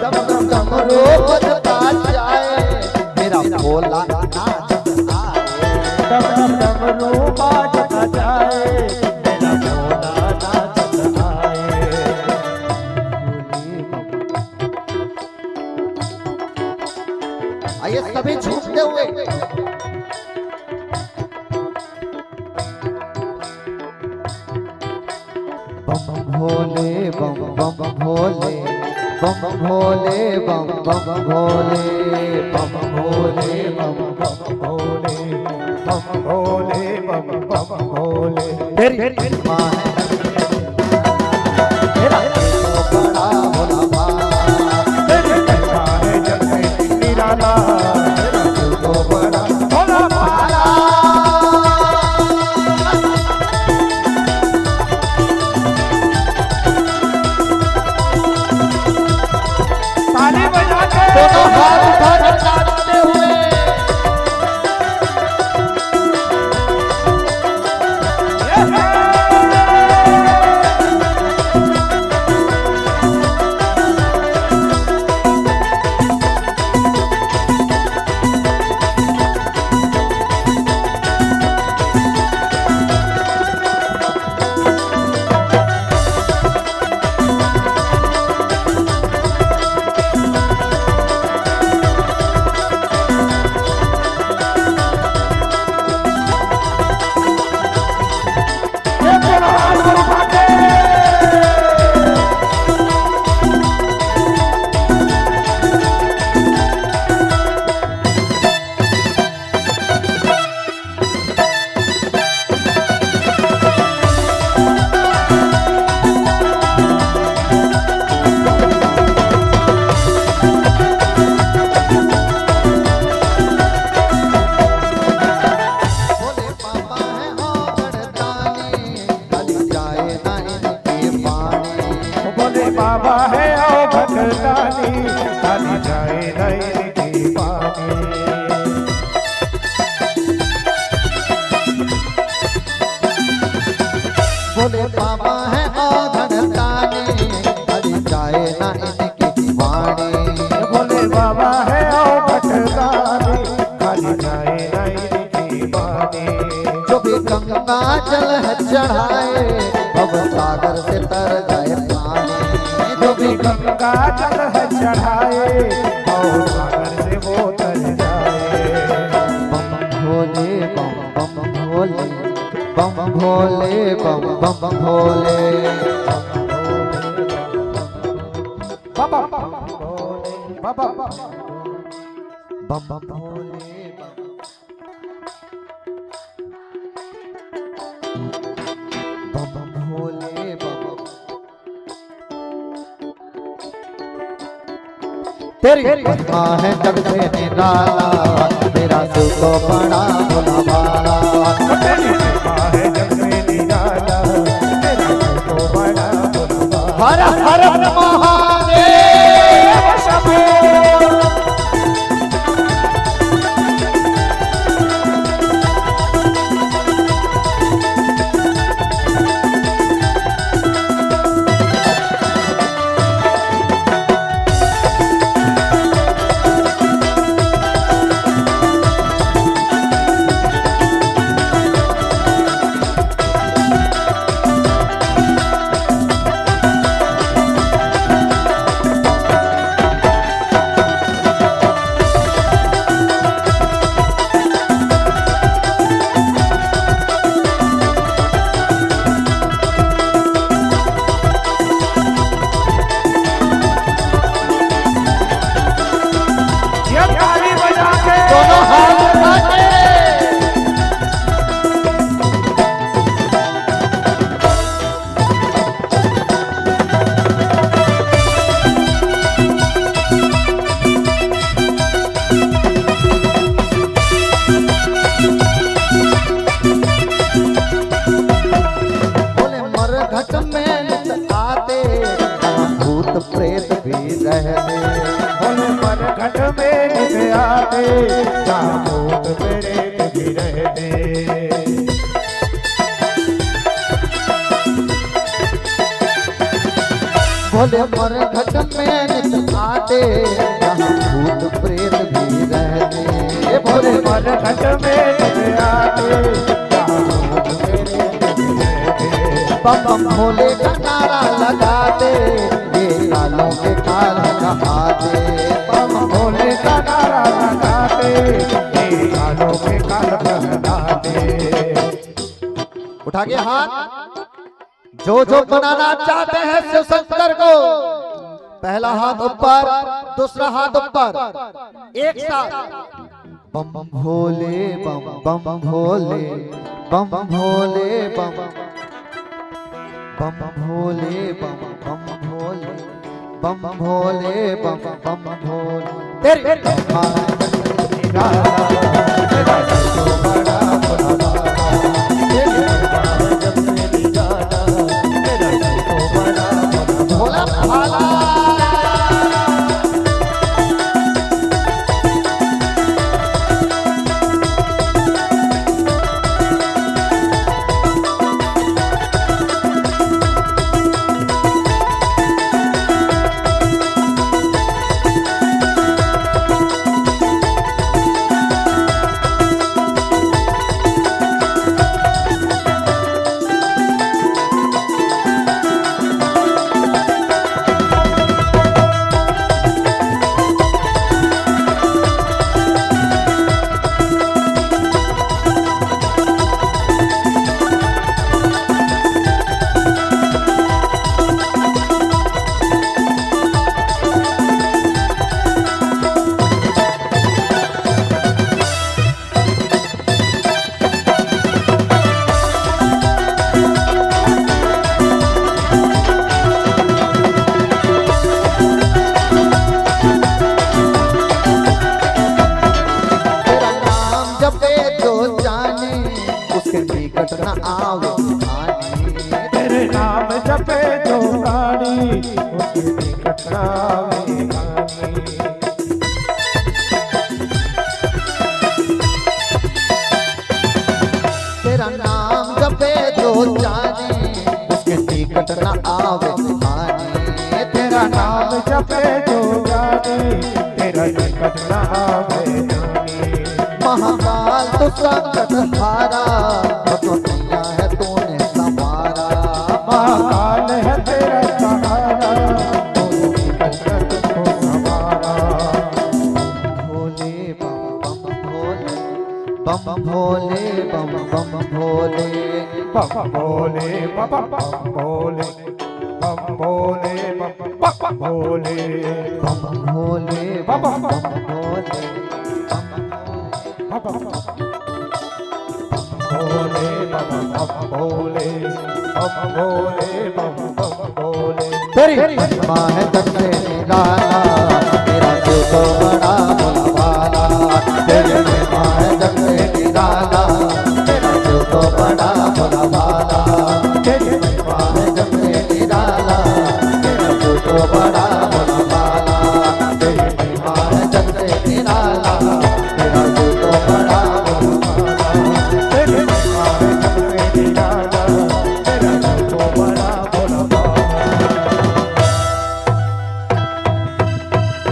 जब डमरू बजता जाए, मेरा भोला नाच आए। डम डम डमरू बाजता जाए, मेरा भोला नाचता आए। आइए सभी झूमते हुए बम भोले बम बम भोले बम भोले बम बम भोले बम भोले बम बम भोले बम भोले बम बम भोले। तेरी माँ है तेरा बड़ा भोला बाबा, तेरे महिमा है जग में निराला, तेरा दिल तो बड़ा भोला भाला। ताली बजा के दोनों हाथ उठा कर नाचते हुए बाबा है आओ भगतानी, ताली जाए नैन की पानी। बोले बाबा है औधन ताने, हरि जाए ना इनकी वाणी। बोले बाबा है आओ भगतानी, ताली जाए नैन की पानी। जो भी गंगा जल है चढ़ाए, भव सागर से तर जाए पानी। जो भी गंगा जल है चढ़ाए, और सागर से वो तर जाए। बम भोले बम बम भोले बम भोले बम बम भोले बाबा भोले बाबा बम बम भोले बम बम भोले बम। तेरी महिमा है जग से निराला, तेरा शिव तो बड़ा भोला भाला। तेरी कृपा है जग में निराला, तेरा दिल तो बड़ा भोला भाला। हर हर महादेव शंभो। जाते जहाँ भूत प्रेत भी रहते। भोले मरघट में नित आते जहाँ भूत प्रेत भी रहते। भोले मरघट में नित आते जहाँ भूत प्रेत भी रहते। बम बम भोले का नारा लगाते ये कालों के काल कहाते। बम भोले का नारा लगाते ये कालों के काल कहलाते। उठा के हाथ जो जो बनाना चाहते हैं शिव शंकर को, पहला हाथ ऊपर, दूसरा हाथ ऊपर, एक साथ बम बम भोले बम बम भोले बम बम भोले बम बम भोले बम बम भोले बम भोले बम बम भोले। तेरी भोला भाला निकट न आवे हानि। तेरे नाम जपे जो गाड़ी उसके निकट न आवे हानि। तेरा नाम जपे जो जाने उसके निकट न आवे हानि। तेरा नाम जपे जो जाने तेरा निकट न आवे हानि। महाकाल तो संकट हारा भगवतिया है तूने संवारा। महाकाल है तेरा सहारा तूने निकट को संवारा। भोले बम बम भोले बम भोले बम बम भोले बम भोले बम भोले बम भोले बम भोले बम भोले बम बम भोले भोले बम भोले बम भोले बम भोले। तेरी महिमा है सबसे निराला तेरा जो तो बड़ा भोला भाला। तेरी महिमा है सबसे निराला तेरा जो तो बड़ा भोला भाला। तेरी महिमा है सबसे निराला तेरा जो तो बड़ा भोला भाला। तेरी महिमा है सबसे निराला तेरा जो तो बड़ा भोला भाला। तेरी महिमा है सबसे निराला तेरा जो तो बड़ा भोला भाला।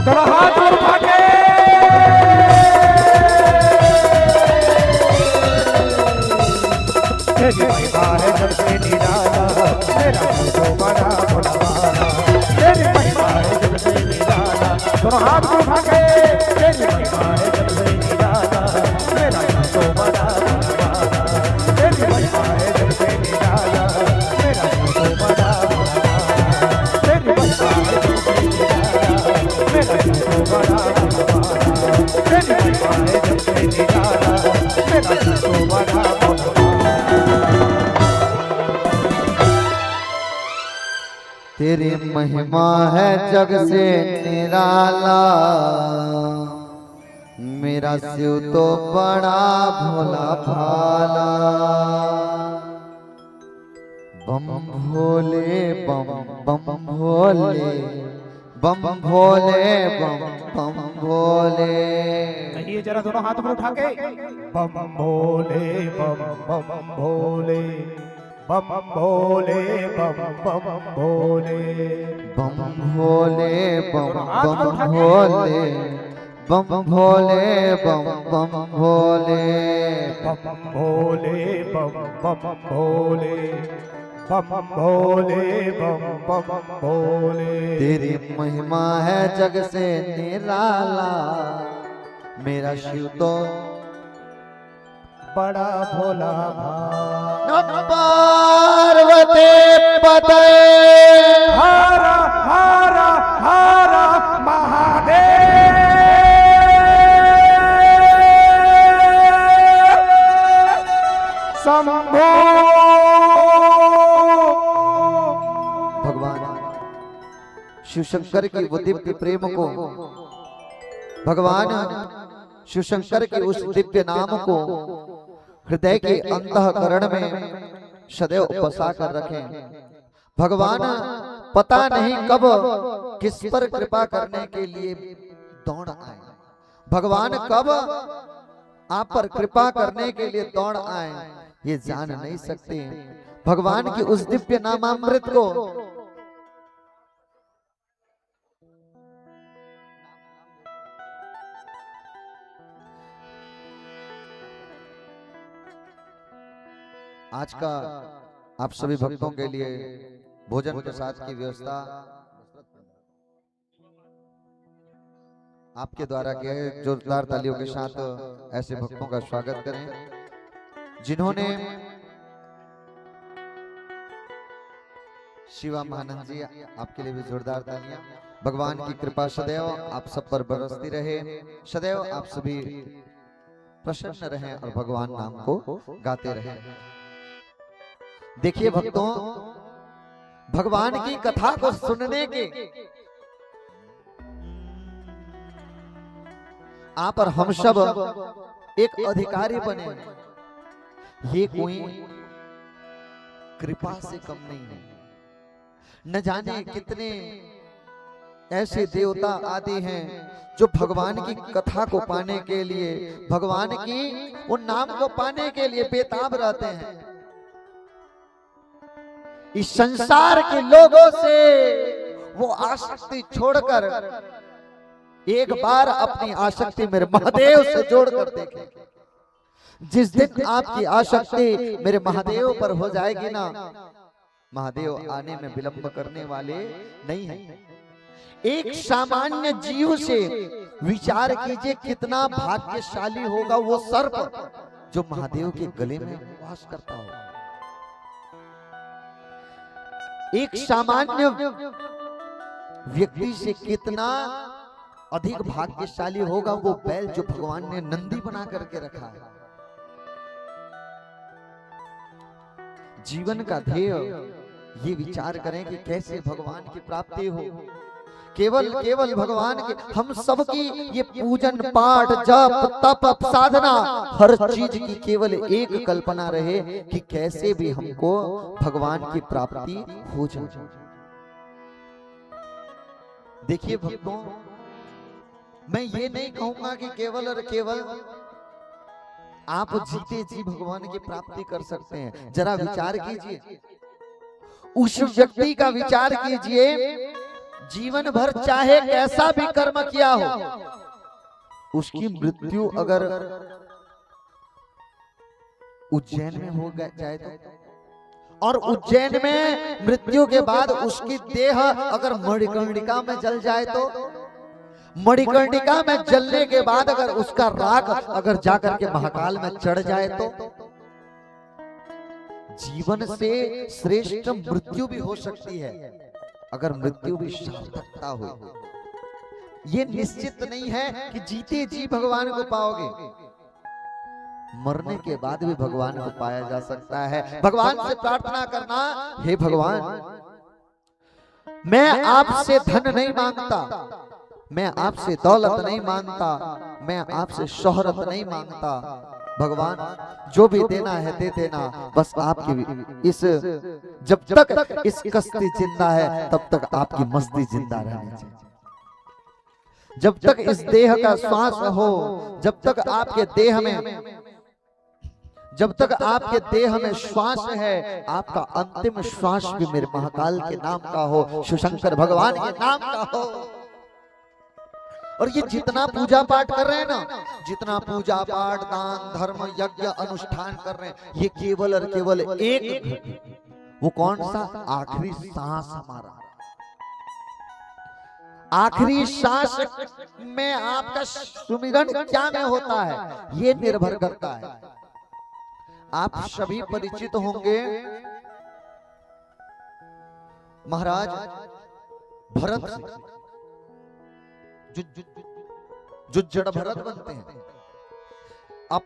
चलो हाथ उठा के तेरी महिमा है सबसे निराला तेरा जो तो बड़ा भोला भाला। तेरी महिमा है सबसे निराला। चलो हाथ उठा के तेरी महिमा है सबसे निराला तेरा जो तो बड़ा भोला भाला। तेरी महिमा है सबसे निराला तेरा जो तो बड़ा भोला भाला। तेरी महिमा है सबसे निराला तेरा जो तो बड़ा भोला भाला। तेरी महिमा है सबसे निराला तेरा जो तो बड़ा भोला भाला। तेरी महिमा है जग से निराला मेरा शिव तो बड़ा भोला भाला। बम भोले बम बम भोले बम भोले बम बम भोले। कहिए जरा दोनों हाथ पर उठा के बम भोले बम बम भोले बम भोले बम बम भोले बम भोले बम बम भोले बम भोले बम बम भोले बम भोले बम बम भोले बम भोले बम बम भोले। तेरी महिमा है जग से निराला, मेरा शिव तो बड़ा भोला पार्वती पते हर हर हर महादेव शंभो। भगवान शिव शंकर की वो दिव्य प्रेम को, भगवान शिव शंकर के उस दिव्य नाम को हृदय के अंतःकरण में सदैव बसा कर रखें। भगवान पता नहीं कब किस पर कृपा करने के लिए दौड़ आए, भगवान कब आप पर कृपा करने के लिए दौड़ आए ये जान नहीं सकते। भगवान की उस दिव्य नामामृत को आज का आप सभी भक्तों के लिए भोजन प्रसाद की व्यवस्था आपके द्वारा किया है। जोरदार तालियों के साथ ऐसे भक्तों का स्वागत करें जिन्होंने शिवा महानंद जी, आपके लिए भी जोरदार तालियां। भगवान की कृपा सदैव आप सब पर बरसती रहे, सदैव आप सभी प्रसन्न रहें और भगवान नाम को गाते रहें। देखिए भक्तों, भगवान की कथा को सुनने के आप और हम सब एक अधिकारी बने, ये कोई कृपा से कम नहीं है। न जाने कितने ऐसे देवता आदि हैं जो भगवान की कथा को पाने के लिए, भगवान की उन नाम को पाने के लिए बेताब रहते हैं। इस संसार के लोगों से वो आसक्ति छोड़कर एक बार अपनी आसक्ति मेरे महादेव से जोड़कर देखें। जिस दिन आपकी आसक्ति मेरे महादेव पर हो जाएगी ना, महादेव आने में विलंब करने वाले नहीं हैं। एक सामान्य जीव से विचार कीजिए कितना भाग्यशाली होगा वो सर्प जो महादेव के गले में वास करता हो। एक सामान्य व्यक्ति से कितना अधिक भाग्यशाली होगा वो बैल जो भगवान ने नंदी बना करके रखा है। जीवन का ध्येय ये विचार करें कि कैसे भगवान की प्राप्ति हो। केवल केवल भगवान के हम सबकी ये पूजन पाठ जप तप साधना हर चीज की केवल एक कल्पना रहे कि कैसे भी हमको भगवान की प्राप्ति हो जाए। देखिए भक्तों, मैं ये नहीं कहूंगा कि केवल और केवल आप जीते जी भगवान की प्राप्ति कर सकते हैं। जरा विचार कीजिए, उस व्यक्ति का विचार कीजिए जीवन भर चाहे कैसा भी कर्म किया हो, उसकी मृत्यु अगर उज्जैन में हो जाए तो, और उज्जैन में मृत्यु के बाद उसकी देह अगर मणिकर्णिका में जल जाए तो, मणिकर्णिका में जलने के बाद अगर उसका राख अगर जाकर के महाकाल में चढ़ जाए तो, जीवन से श्रेष्ठ मृत्यु भी हो सकती है अगर मृत्यु भी सार्थकता हो। ये निश्चित नहीं है कि जीते जी भगवान को पाओगे, मरने के बाद भी भगवान को पाया जा सकता है। भगवान से प्रार्थना करना, हे भगवान मैं आपसे धन नहीं मांगता, मैं आपसे दौलत नहीं मांगता, मैं आपसे शोहरत नहीं मांगता। भगवान जो भी देना है दे देना, बस आपकी इस जब तक इस कश्ती जिंदा है तब तक आपकी मस्ती जिंदा रहनी चाहिए। जब तक इस देह का श्वास हो, जब तक आपके देह में, जब तक आपके देह में श्वास है, आपका अंतिम श्वास भी मेरे महाकाल के नाम का हो, शिवशंकर भगवान के नाम का हो। और ये जितना पूजा पाठ कर रहे हैं ना, जितना पूजा पाठ दान धर्म यज्ञ अनुष्ठान कर रहे हैं, ये केवल और केवल एक, वो कौन सा? आखिरी सांस हमारा। आखिरी सांस में आपका सुमिरन क्या में होता है, ये निर्भर करता है। आप सभी परिचित होंगे महाराज भरत से, जो जड़ भरत बनते हैं। अब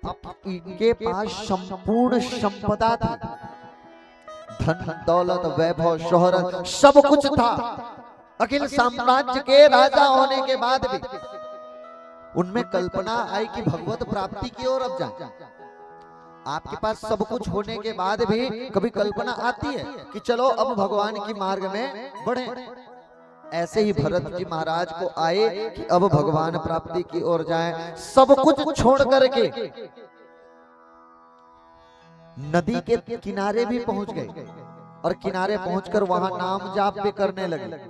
इनके पास संपूर्ण संपदा थी, धन दौलत वैभव शोहरत सब कुछ था। अखिल साम्राज्य के राजा होने के बाद भी उनमें कल्पना आई कि भगवत प्राप्ति की ओर अब जाए। आपके पास सब कुछ होने के बाद भी कभी कल्पना आती है कि चलो अब भगवान की मार्ग में बढ़े। ऐसे ही भरत जी महाराज को आए कि अब भगवान प्राप्ति की ओर जाएं। सब कुछ छोड़ करके नदी के किनारे भी पहुंच गए और किनारे पहुंचकर वहां नाम जाप भी करने लगे।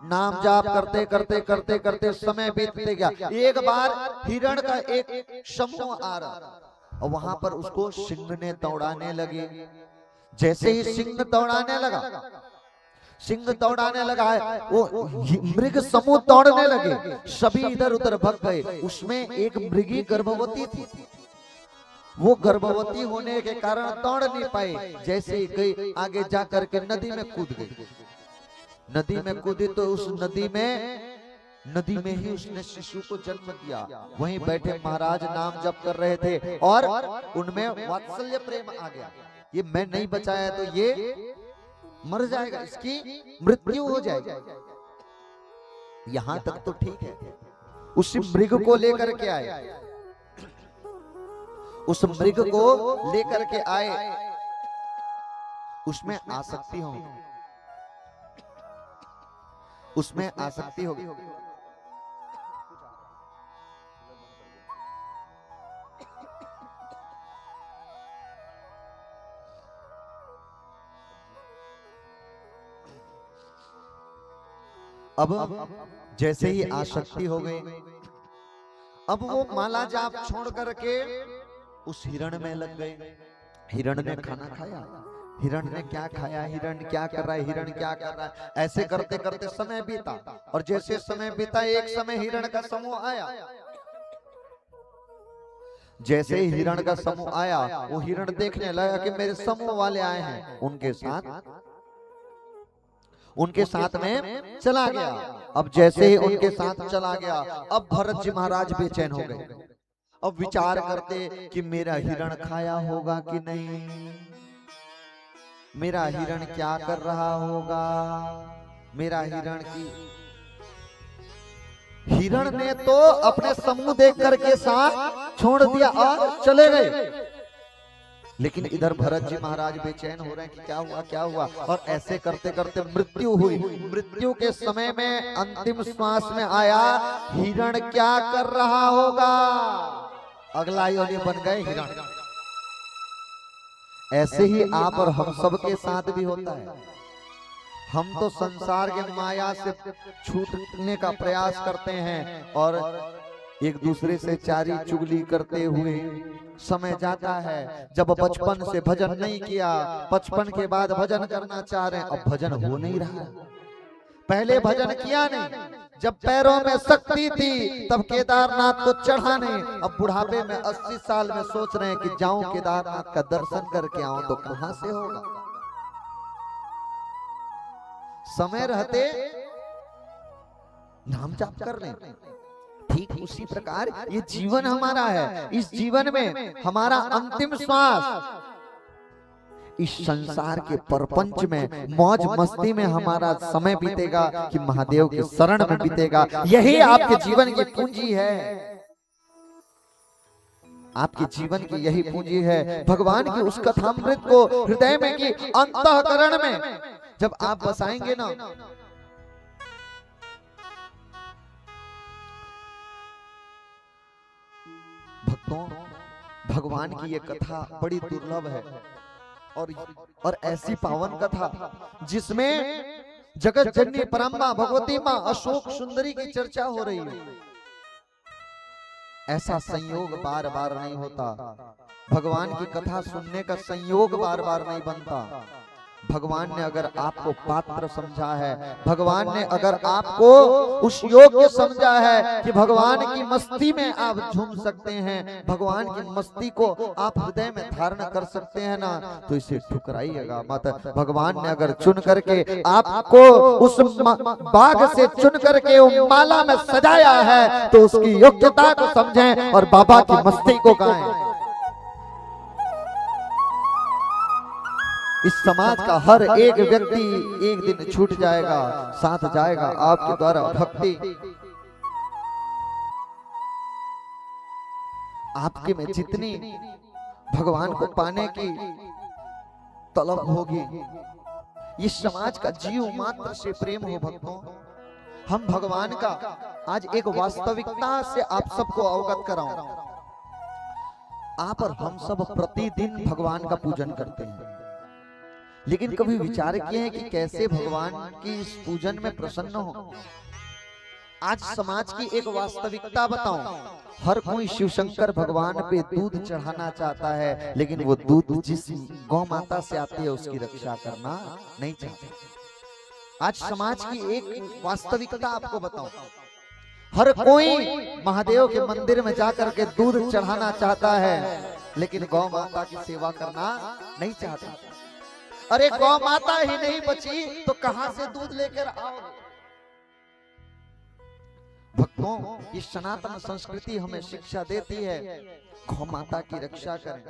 नाम जाप करते करते करते करते समय बीतते गया। एक बार हिरण का एक समूह आ रहा और वहां पर उसको सिंह ने दौड़ाने लगे। जैसे ही सिंह दौड़ाने लगा, सिंह दौड़ाने लगा, वो मृग समूह दौड़ने लगे, सभी इधर उधर भाग गए। उसमें एक मृगी गर्भवती थी, वो गर्भवती होने के कारण दौड़ नहीं पाए। जैसे ही गई आगे जाकर के नदी में कूद गई। नदी में कूदी तो उस नदी में ही उसने शिशु को जन्म दिया। वहीं बैठे महाराज नाम जप कर रहे थे और उनमें वात्सल्य प्रेम आ गया। ये मैं नहीं बचाया तो ये मर जाएगा, इसकी मृत्यु हो जाएगी। यहां तक तो ठीक है। उस मृग को लेकर के आए, उस मृग को लेकर के आए, उसमें आसक्ति होगी, उसमें आसक्ति होगी। अब जैसे ही आसक्ति हो गई, अब वो माला जाप छोड़ करके उस हिरण में लग गए। हिरण ने खाना खाया, हिरण ने क्या खाया, हिरण क्या कर रहा है, हिरण क्या कर रहा है, ऐसे करते करते समय बीता। और जैसे समय बीता, एक समय हिरण का समूह आया। जैसे ही हिरण का समूह आया, वो हिरण देखने लगा कि मेरे समूह वाले आए हैं, उनके साथ में चला गया। अब जैसे ही उनके साथ चला गया, अब भरत जी महाराज बेचैन हो गए। अब विचार करते कि मेरा हिरण खाया होगा कि नहीं, मेरा हिरण क्या कर रहा होगा, मेरा हिरण की। हिरण ने तो अपने समूह देख करके साथ छोड़ दिया और चले गए। लेकिन इधर भरत जी महाराज बेचैन हो रहे हैं कि क्या हुआ क्या हुआ। और ऐसे करते करते मृत्यु हुई। मृत्यु के समय में अंतिम श्वास में आया, हिरण क्या कर रहा होगा, अगला योनि बन गए हिरण। ऐसे ही आप और हम सब के साथ भी होता है। हम तो संसार के माया से छूटने का प्रयास करते हैं और एक दूसरे से चारी चुगली करते हुए समय जाता है। जब बचपन से भजन नहीं किया, बचपन के बाद भजन करना चाह रहे हैं, अब भजन हो नहीं रहा। पहले भजन किया नहीं, जब पैरों में शक्ति थी तब केदारनाथ को चढ़ाने, अब बुढ़ापे में 80 साल में सोच रहे हैं कि जाऊं केदारनाथ का दर्शन करके आऊं, तो कहां से होगा। समय रहते नाम जाप कर लें। ठीक उसी प्रकार ये जीवन हमारा है। इस जीवन में हमारा अंतिम श्वास इस संसार के परपंच में मौज मस्ती में हमारा समय बीतेगा कि महादेव के शरण में बीतेगा। यही आपके जीवन की पूंजी है, आपके जीवन की यही पूंजी है। भगवान की उस कथामृत को हृदय में की अंतःकरण में जब आप बसाएंगे ना, भक्तों, भगवान की ये कथा बड़ी दुर्लभ है और ऐसी पावन कथा जिसमें जगत जननी परम्बा भगवती मां अशोक सुंदरी की चर्चा हो रही है। ऐसा संयोग बार बार नहीं होता। भगवान की कथा सुनने का संयोग बार बार नहीं बनता। भगवान ने अगर आपको पात्र समझा है, भगवान ने अगर आपको उस योग्य समझा है कि भगवान की मस्ती में आप झूम सकते हैं, भगवान की मस्ती को आप हृदय में धारण कर सकते हैं ना, तो इसे ठुकराइएगा मत। भगवान ने अगर चुन करके आपको उस बाग से चुन करके वो माला में सजाया है, तो उसकी योग्यता को समझें और बाबा की मस्ती को गाएं। इस समाज का हर एक व्यक्ति एक दिन छूट जाएगा, साथ जाएगा आपके द्वारा भक्ति। आपके में जितनी भगवान को पाने की तलब होगी, इस समाज का जीव मात्र से प्रेम हो भक्तों। हम भगवान का आज एक वास्तविकता से आप सबको अवगत कराऊं। आप और हम सब प्रतिदिन भगवान का पूजन करते हैं, लेकिन कभी विचार किए हैं कि कैसे भगवान की इस पूजन में प्रसन्न हो। आज समाज की एक वास्तविकता बताऊं, हर कोई शिव शंकर भगवान पे दूध चढ़ाना चाहता है, लेकिन वो दूध जिस गौ माता से आती है उसकी रक्षा करना नहीं चाहता। आज समाज की एक वास्तविकता आपको बताऊं, हर कोई महादेव के मंदिर में जाकर के दूध चढ़ाना चाहता है, लेकिन गौ माता की सेवा करना नहीं चाहता। अरे गौ माता ही नहीं बची तो कहां से दूध लेकर आओ। भक्तों, ये सनातन संस्कृति हमें शिक्षा देती है, गौ माता की रक्षा करें।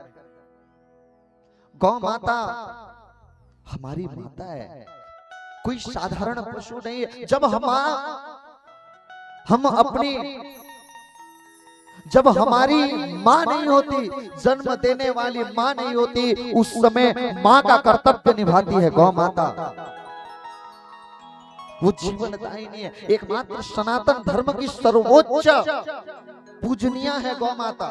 गौ माता हमारी माता है, कोई साधारण पशु नहीं है। जब हमारी माँ नहीं होती, जन्म देने वाली माँ नहीं होती, उस समय माँ का कर्तव्य निभाती है गौ माता। वो जीवनदायिनी है, एकमात्र सनातन धर्म की सर्वोच्च पूजनीय है गौ माता।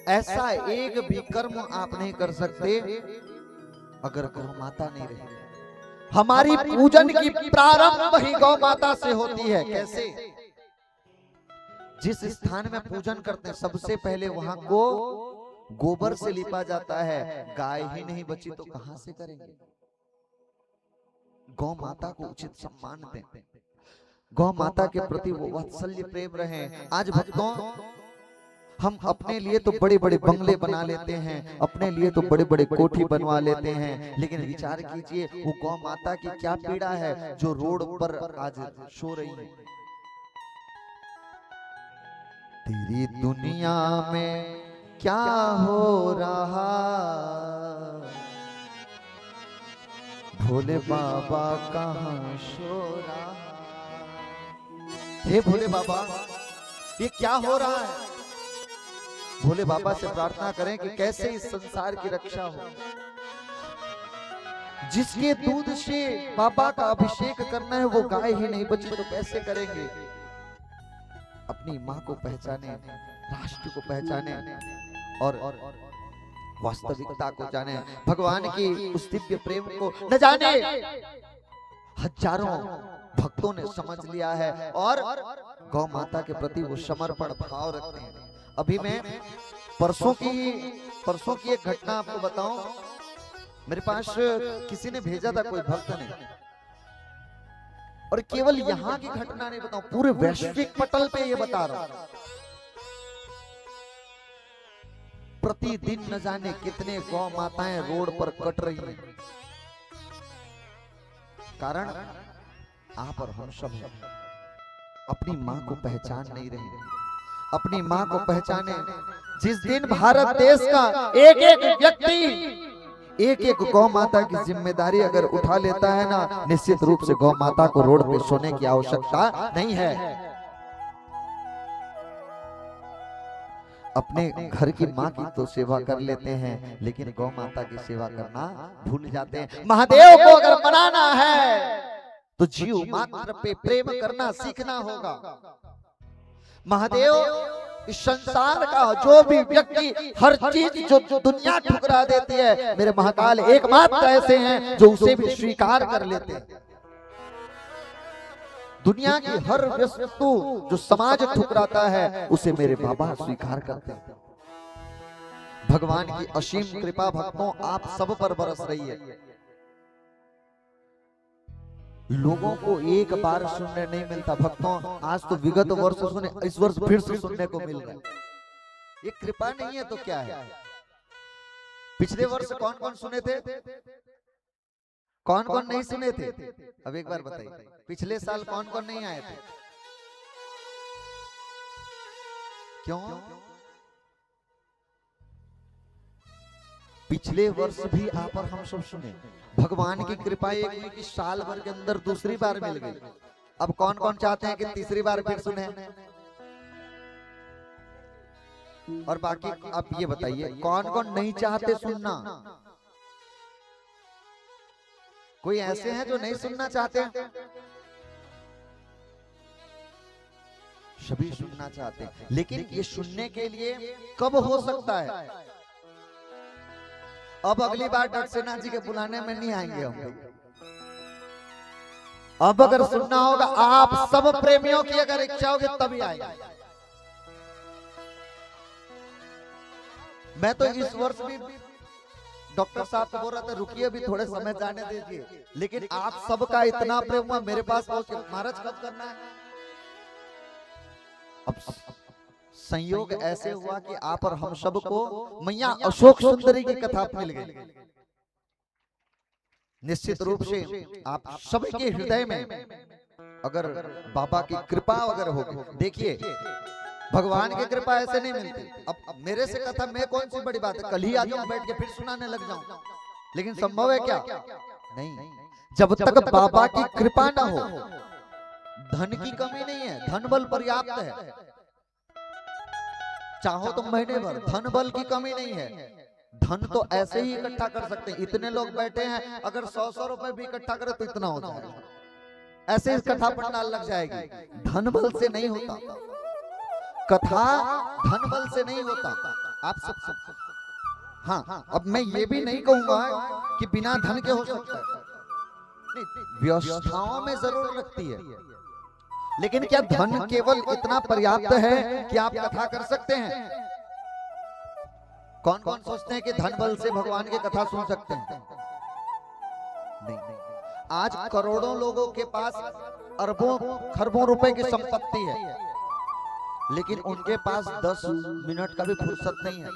ऐसा एक भी कर्म आप नहीं कर सकते अगर गौ माता नहीं रही। हमारी पूजन की प्रारंभ ही गौ माता से होती है। कैसे? जिस स्थान में पूजन करते हैं सबसे पहले वहां को गोबर से लिपा जाता है। गाय ही नहीं बची तो कहां से करेंगे? गौ माता को उचित सम्मान दें, गौ माता के प्रति वो वात्सल्य प्रेम रहे। आज भक्तों, हम अपने लिए तो बड़े बड़े बंगले बना लेते हैं, अपने लिए तो बड़े बड़े कोठी बनवा लेते हैं, लेकिन विचार कीजिए वो गौ माता की क्या पीड़ा है जो रोड पर आज सो रही है। तेरी दुनिया में क्या हो रहा, भोले बाबा कहाँ सो रहा। हे भोले बाबा, ये क्या हो रहा है? भोले बाबा से प्रार्थना करें कि कैसे इस संसार की रक्षा हो। जिसके दूध से बाबा का अभिषेक करना है वो गाय ही नहीं बची तो कैसे करेंगे? अपनी माँ को पहचाने, राष्ट्र को पहचाने और वास्तविकता को जाने, भगवान की उस दिव्य प्रेम को न जाने। हजारों भक्तों ने समझ लिया है और गौ माता के प्रति वो समर्पण भाव रखते हैं। अभी मैं परसों की एक घटना आपको बताऊं। मेरे पास किसी ने भेजा था, कोई भक्त ने, और केवल यहाँ की घटना नहीं बताऊं, पूरे वैश्विक पटल पे ये बता रहा हूं। प्रतिदिन न जाने कितने गौ माताएं रोड पर कट रही हैं। कारण आप और हम सब हैं, अपनी मां को पहचान नहीं रहे। अपनी मां को पहचाने। जिस दिन भारत देश का एक एक व्यक्ति एक एक गौ माता की जिम्मेदारी अगर उठा लेता है ना, निश्चित रूप से गौ माता को रोड पे सोने की आवश्यकता नहीं है। अपने घर की माँ की तो सेवा कर लेते हैं, लेकिन गौ माता की सेवा करना भूल जाते हैं। महादेव को अगर मनाना है तो जीव मात्र पे प्रेम करना सीखना होगा। महादेव इस संसार का जो भी व्यक्ति हर चीज जो दुनिया ठुकरा देती है, मेरे महाकाल एकमात्र ऐसे हैं जो उसे भी स्वीकार कर लेते हैं। दुनिया की हर वस्तु जो समाज ठुकराता है उसे मेरे बाबा स्वीकार करते हैं। भगवान की असीम कृपा भक्तों आप सब पर बरस रही है। लोगों को एक बार सुनने नहीं मिलता भक्तों, आज तो विगत वर्ष सुने, इस वर्ष फिर से सुनने को मिल रहा है। ये कृपा नहीं है तो क्या है? पिछले वर्ष कौन कौन सुने थे, कौन कौन नहीं सुने थे? अब एक बार बताइए, पिछले साल कौन कौन नहीं आए थे? क्यों? पिछले वर्ष भी आप और हम सब सुने। भगवान की कृपा एक हुई कि साल भर के अंदर दूसरी बार मिल गई। अब कौन कौन चाहते हैं कि तीसरी बार फिर सुने? और बाकी आप ये बताइए कौन कौन नहीं चाहते सुनना? कोई ऐसे हैं जो नहीं सुनना चाहते हैं? सभी सुनना चाहते हैं, लेकिन ये सुनने के लिए कब हो सकता है? अब अगली बार डटसेना जी के बुलाने में नहीं आएंगे हम। अब अगर सुनना होगा आप सब प्रेमियों की अगर इच्छा होगी तभी आएंगे। मैं तो इस वर्ष भी डॉक्टर साहब को बोल रहा था रुकिए भी थोड़े समय जाने दीजिए, लेकिन आप सबका इतना प्रेम हुआ मेरे पास पहुंच के महाराज कब करना है? अब संयोग ऐसे हुआ कि आप और हम सबको मैया अशोक सुंदरी की कथा मिल गई। निश्चित रूप से आप सबके हृदय में अगर बाबा की कृपा अगर होगी, देखिए भगवान की कृपा ऐसे नहीं मिलती। अब मेरे से कथा मैं कौन सी बड़ी बात है, कल ही आ जाऊं बैठ के फिर सुनाने लग जाऊं, लेकिन संभव है क्या? नहीं। जब तक बाबा की कृपा ना हो, धन की कमी नहीं है, धन बल पर्याप्त है। चाहो तो महीने भर, धन बल की कमी नहीं है। धन तो ऐसे ही इकट्ठा कर सकते हैं। इतने लोग बैठे हैं, अगर 100 रुपए भी इकट्ठा करें तो इतना हो जाएगा। ऐसे इकट्ठा पंडाल लग जाएगी। धन बल से नहीं होता, कथा धन बल से नहीं होता। आप सब हाँ, अब मैं ये भी नहीं कहूंगा कि बिना धन के हो सकता है, व्यवस्थाओं में जरूर लगती है, लेकिन क्या धन केवल इतना पर्याप्त है कि आप कथा कर सकते हैं? कौन कौन सोचते हैं कि धन बल से भगवान की कथा सुन सकते हैं? नहीं। आज करोड़ों लोगों के पास अरबों खरबों रुपए की संपत्ति है, लेकिन उनके पास 10 मिनट का भी फुर्सत नहीं है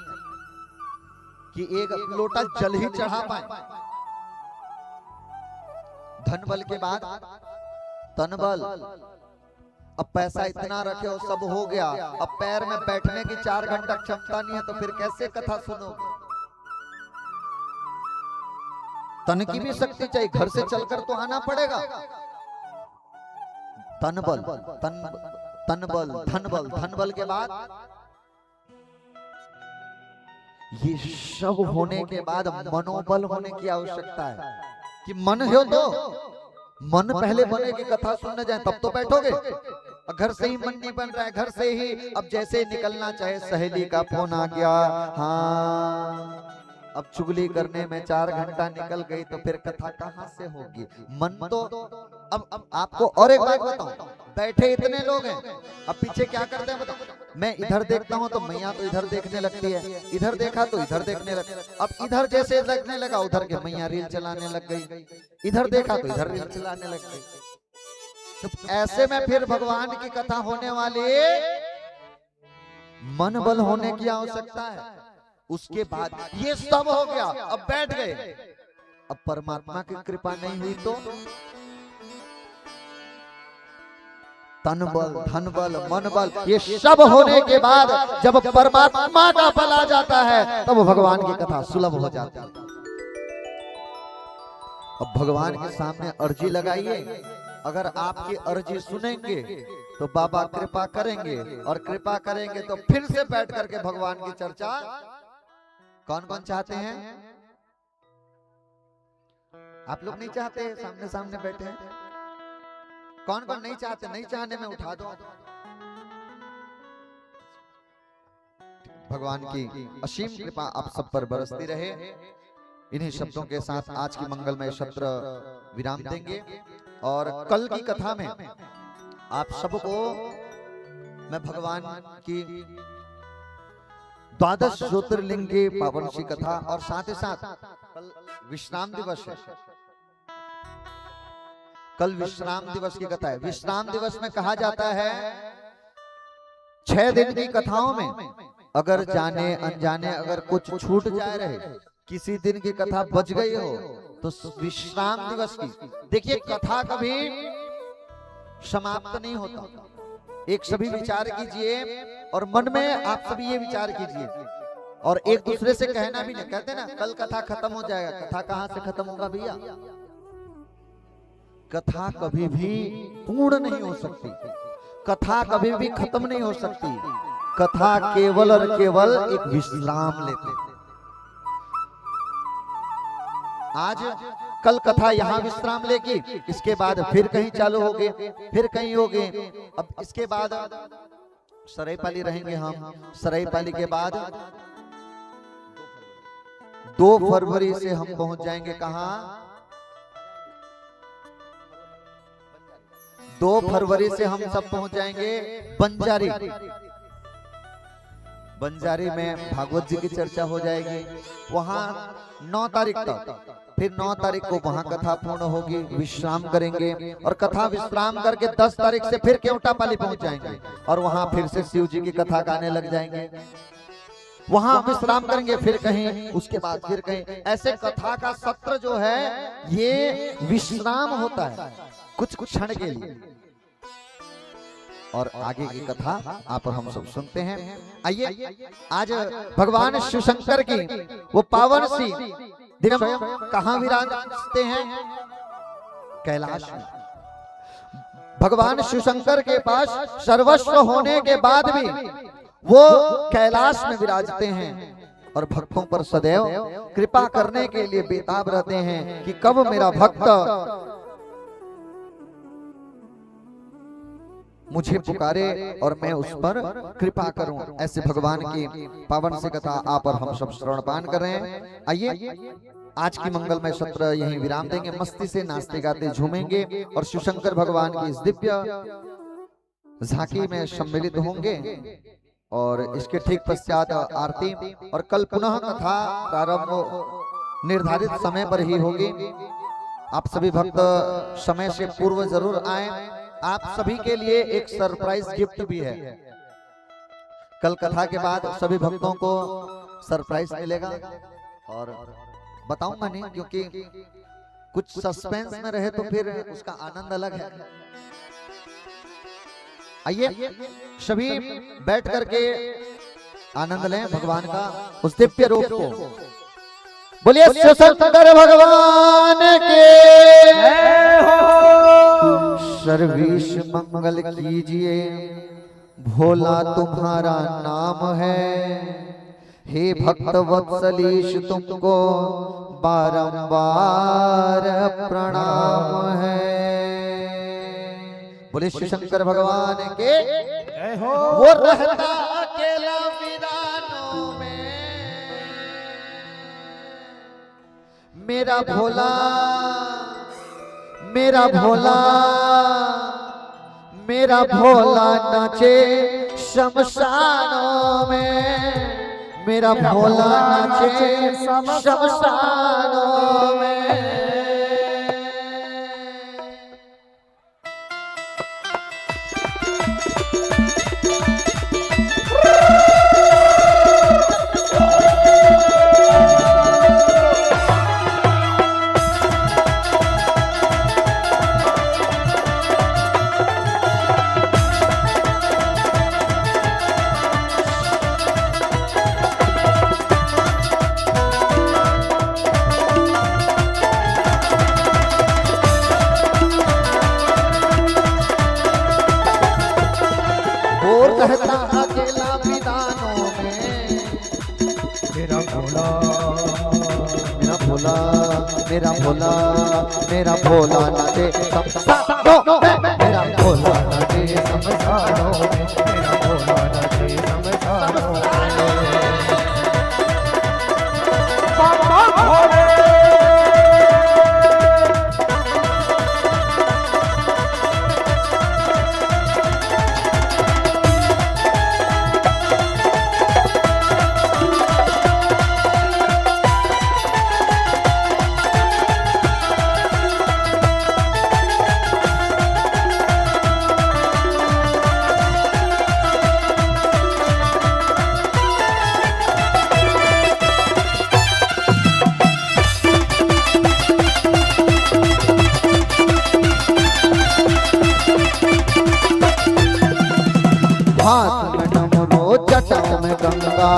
कि एक लोटा जल ही चढ़ा पाए। धन बल के बाद तन बल। अब पैसा इतना रखे हो सब हो गया, अब पैर में बैठने की 4 घंटा क्षमता नहीं है तो फिर कैसे कथा सुनोगे? तन की भी शक्ति चाहिए, घर से चलकर तो आना पड़ेगा। तन बल, तन बल, धन बल, धन बल के बाद ये सब होने के बाद मनोबल होने की आवश्यकता है कि मन हो तो मन पहले बने की कथा सुनने जाए तब तो बैठोगे। घर से ही मन नहीं बन रहा है, घर से ही अब जैसे निकलना चाहे सहेली का फोन आ गया, हाँ अब चुगली करने में 4 घंटा निकल गई तो फिर कथा कहाँ से होगी? मन तो अब आपको और एक बात बताऊं, बैठे इतने लोग हैं, अब पीछे क्या करते हैं बताओ? मैं इधर देखता हूं तो मैया तो इधर देखने लगती है, इधर देखा तो इधर देखने लगती है। अब इधर जैसे लगने लगा उधर के मैया रील चलाने लग गई, इधर देखा तो इधर रील चलाने लग गई। तो ऐसे में फिर भगवान की कथा होने वाली मन बल होने की आवश्यकता है। उसके बाद ये सब हो गया, अब बैठ गए। अब परमात्मा की कृपा नहीं हुई तो तन बल, धन बल, मन बल, ये सब होने के बाद जब परमात्मा का बल आ जाता है तब भगवान की कथा सुलभ हो जाती है। अब भगवान के सामने अर्जी लगाइए, अगर आपकी अर्जी सुनेंगे तो बाबा कृपा करेंगे, और कृपा करेंगे तो फिर से बैठ करके भगवान की चर्चा। कौन कौन चाहते हैं? आप लोग नहीं चाहते? सामने सामने बैठे हैं। कौन कौन नहीं चाहते? नहीं चाहने में उठा दो। भगवान की असीम कृपा आप सब पर बरसती रहे। इन्हीं शब्दों के साथ आज की मंगलमय सत्र विराम देंगे और कल की कथा में आप सबको मैं भगवान की 12 ज्योतिर्लिंग की पावन सी कथा और साथ ही साथ कल विश्राम दिवस है, कल विश्राम दिवस की कथा है। विश्राम दिवस में कहा जाता है 6 दिन की कथाओं में अगर जाने अनजाने अगर कुछ छूट जाए रहे, किसी दिन की कथा बच गई हो तो विश्राम दिवस की। देखिए कथा कभी समाप्त नहीं होता। एक सभी विचार कीजिए और मन में आप सभी ये विचार कीजिए और एक दूसरे से कहना भी नहीं। कहते ना कल कथा खत्म हो जाएगा, कथा कहां से खत्म होगा भैया? कथा कभी भी पूर्ण नहीं हो सकती, कथा कभी भी खत्म नहीं हो सकती। कथा केवल और केवल एक विश्राम लेते। आज कल कथा यहाँ विश्राम लेगी, इसके बाद फिर कहीं चालू होगे, फिर कहीं होगे। अब इसके बाद सरायपाली रहेंगे हम। सरायपाली के बाद 2 फरवरी से हम पहुंच जाएंगे कहां? 2 फरवरी से हम सब पहुंच जाएंगे बंजारी। बंजारी में भागवत जी की चर्चा हो जाएगी। वहां 9 तारीख तक, फिर 9 तारीख को वहां कथा पूर्ण होगी, विश्राम करेंगे और कथा विश्राम करके 10 तारीख से फिर केवटापाली पहुंच जाएंगे और वहां फिर से शिव जी की कथा गाने लग जाएंगे। वहां विश्राम करेंगे, फिर कहीं, उसके बाद फिर कहीं। ऐसे कथा का सत्र जो है ये विश्राम होता है कुछ क्षण के लिए और आगे की कथा आप और हम सब सुनते हैं। आइए आज भगवान शिव शंकर की वो पावन सी दिन कहां विराजते हैं? कैलाश में। भगवान शिव शंकर के पास सर्वस्व होने के बाद भी वो कैलाश में विराजते हैं और भक्तों पर सदैव कृपा करने के लिए बेताब रहते हैं कि कब मेरा भक्त मुझे पुकारे और मैं उस पर कृपा करूं। ऐसे भगवान की पावन सी कथा आप और हम सब श्रवणपान कर रहे हैं। आइए आज की मंगलमय सत्र यहीं विराम देंगे। मस्ती से नाचते गाते झूमेंगे और शिव शंकर भगवान की इस दिव्य झांकी में सम्मिलित होंगे और इसके ठीक पश्चात आरती और कल पुनः कथा प्रारंभ निर्धारित समय पर ही होगी। आप सभी भक्त समय से पूर्व जरूर आए। आप सभी के लिए एक सरप्राइज गिफ्ट भी है। कल कथा के बाद सभी भक्तों को सरप्राइज मिलेगा और बताऊंगा नहीं क्योंकि कुछ सस्पेंस में रहे तो फिर उसका आनंद अलग है। आइए सभी बैठ करके आनंद लें भगवान का उस दिव्य रूप को। बोलिए शिव शंकर भगवान के सर्वेश मंगल कीजिए। भोला तुम्हारा नाम है, हे भक्त वत्सलेश तुमको बारंबार प्रणाम है। बोले शिव शंकर भगवान के वो रहता अकेला वीरानों में, मेरा भोला मेरा भोला मेरा भोला नाचे शमशानों में, मेरा भोला नाचे शमशानों में। कहता अकेला विदानों में, मेरा भोला मेरा भोला मेरा भोला मेरा भोला नाचे शमशानों में, मेरा भोला नाचे शमशानों में, मेरा भोला नाचे शमशानों में। भोले। हाथ में डमरू जटा में गंगा,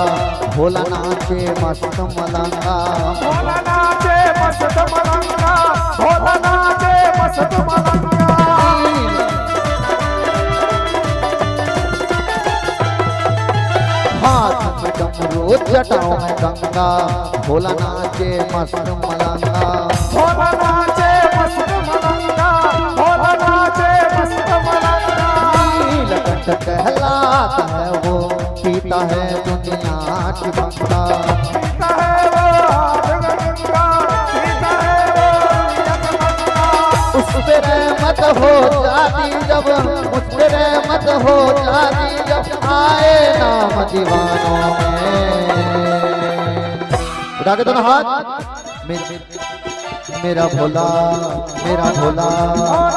भोला नाचे मस्त मलंगा। भोला नाचे मस्त मलंगा, भोला नाचे मस्त मलंगा। हाथ में डमरू जटाओं में गंगा, भोला नाचे मस्त मलंगा। भोला नाचे मस्त मलंगा, भोला नाचे मस्त मलंगा। नीलकंठ कहलाता है वो, पीता है दुनिया की गंगा। पीता है वो गंगा, पीता है वो गंगा। उस पे रहमत हो जाती जब, उस पे रहमत हो जाती जब आए नाम दीवानों में। उठा के दोनों हाथ। मेरा भोला, मेरा भोला,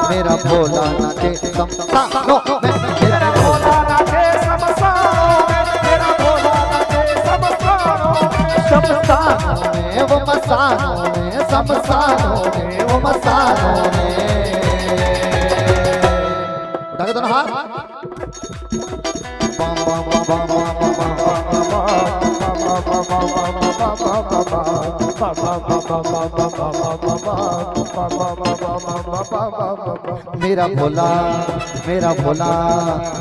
मेरा भोला नाचे शमशानों में। मेरा भोला नाचे शमशानों में, मेरा भोला नाचे शमशानों में। शमशानों में वो मसानों में, शमशानों में वो मसानों में। उठा के दोनों हाथ। बम बम बम बम मेरा भोला, मेरा भोला,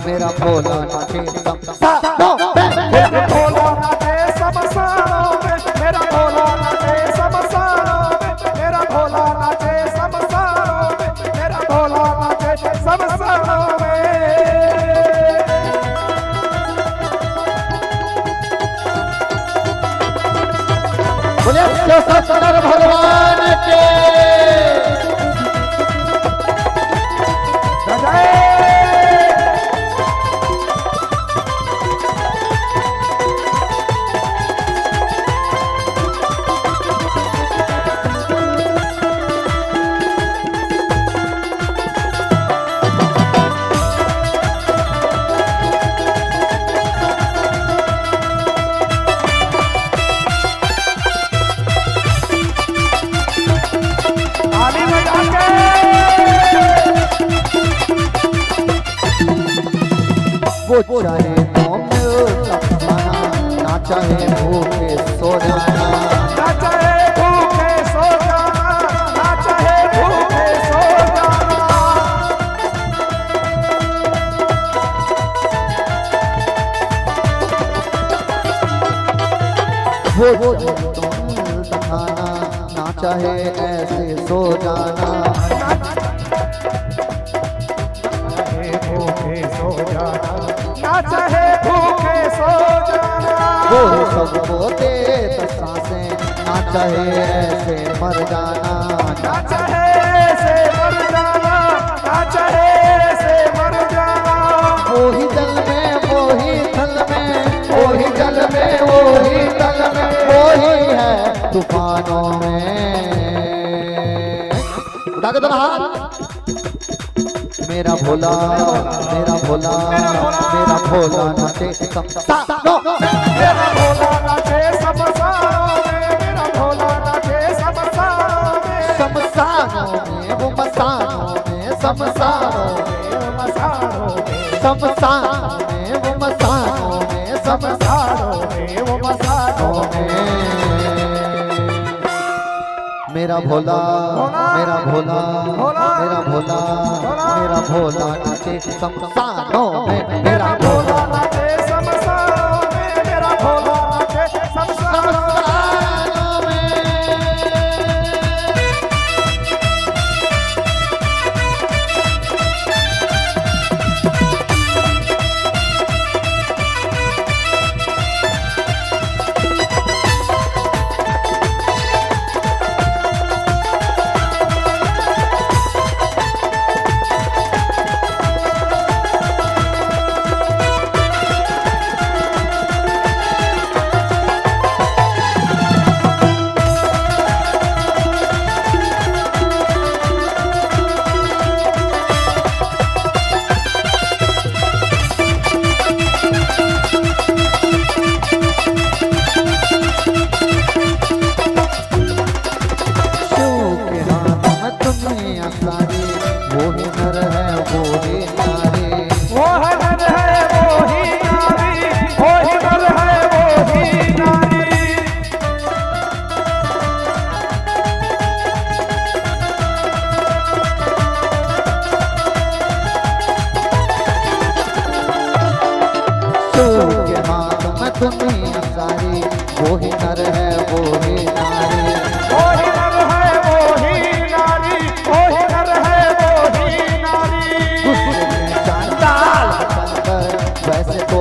मेरा भोला नाचे शमशानों में। मेरा भोला नाचे शमशानों में, मेरा भोला नाचे शमशानों में। मेरा भोला नाचे शमशानों में, मेरा भोला नाचे शमशानों में। बोले सत्तर भगवान के। वो चाहे तो मिलता खाना, ना चाहे भूखे सो जाना। ना चाहे भूखे सो जाना, ना चाहे भूखे सो जाना। वो चाहे तो मिलता खाना, ना चाहे ऐसे सो जाना। भूखे सो जाना, ना चाहे भूखे सो जाना। वो सबको देता सांसें, ना चाहे ऐसे मर जाना। ना चाहे ऐसे मर जाना, ना चाहे ऐसे मर जाना। वही जल में, वही थल में, वही जल में, वही तल में, वही है तूफानों में। उठा के दोनों हाथ। मेरा भोला, मेरा भोला, मेरा भोला नाचे शमशानों में। मेरा भोला नाचे शमशानों में, मेरा भोला नाचे शमशानों में। शमशानों में वो मसानों में, शमशानों में मसानों में, शमशानों में वो मसानों में, शमशानों में वो मसानों में। मेरा भोला, मेरा भोला, मेरा भोला, मेरा भोला नाचे शमशानों में। मेरा भोला नाचे शमशानों में, मेरा भोला नाचे शमशानों में। दुनिया सारी, वो ही नर है वो ही नारी। वो ही नर है वो ही नारी, वो ही नर है वो ही नारी। चांडाल शंकर वैसे तो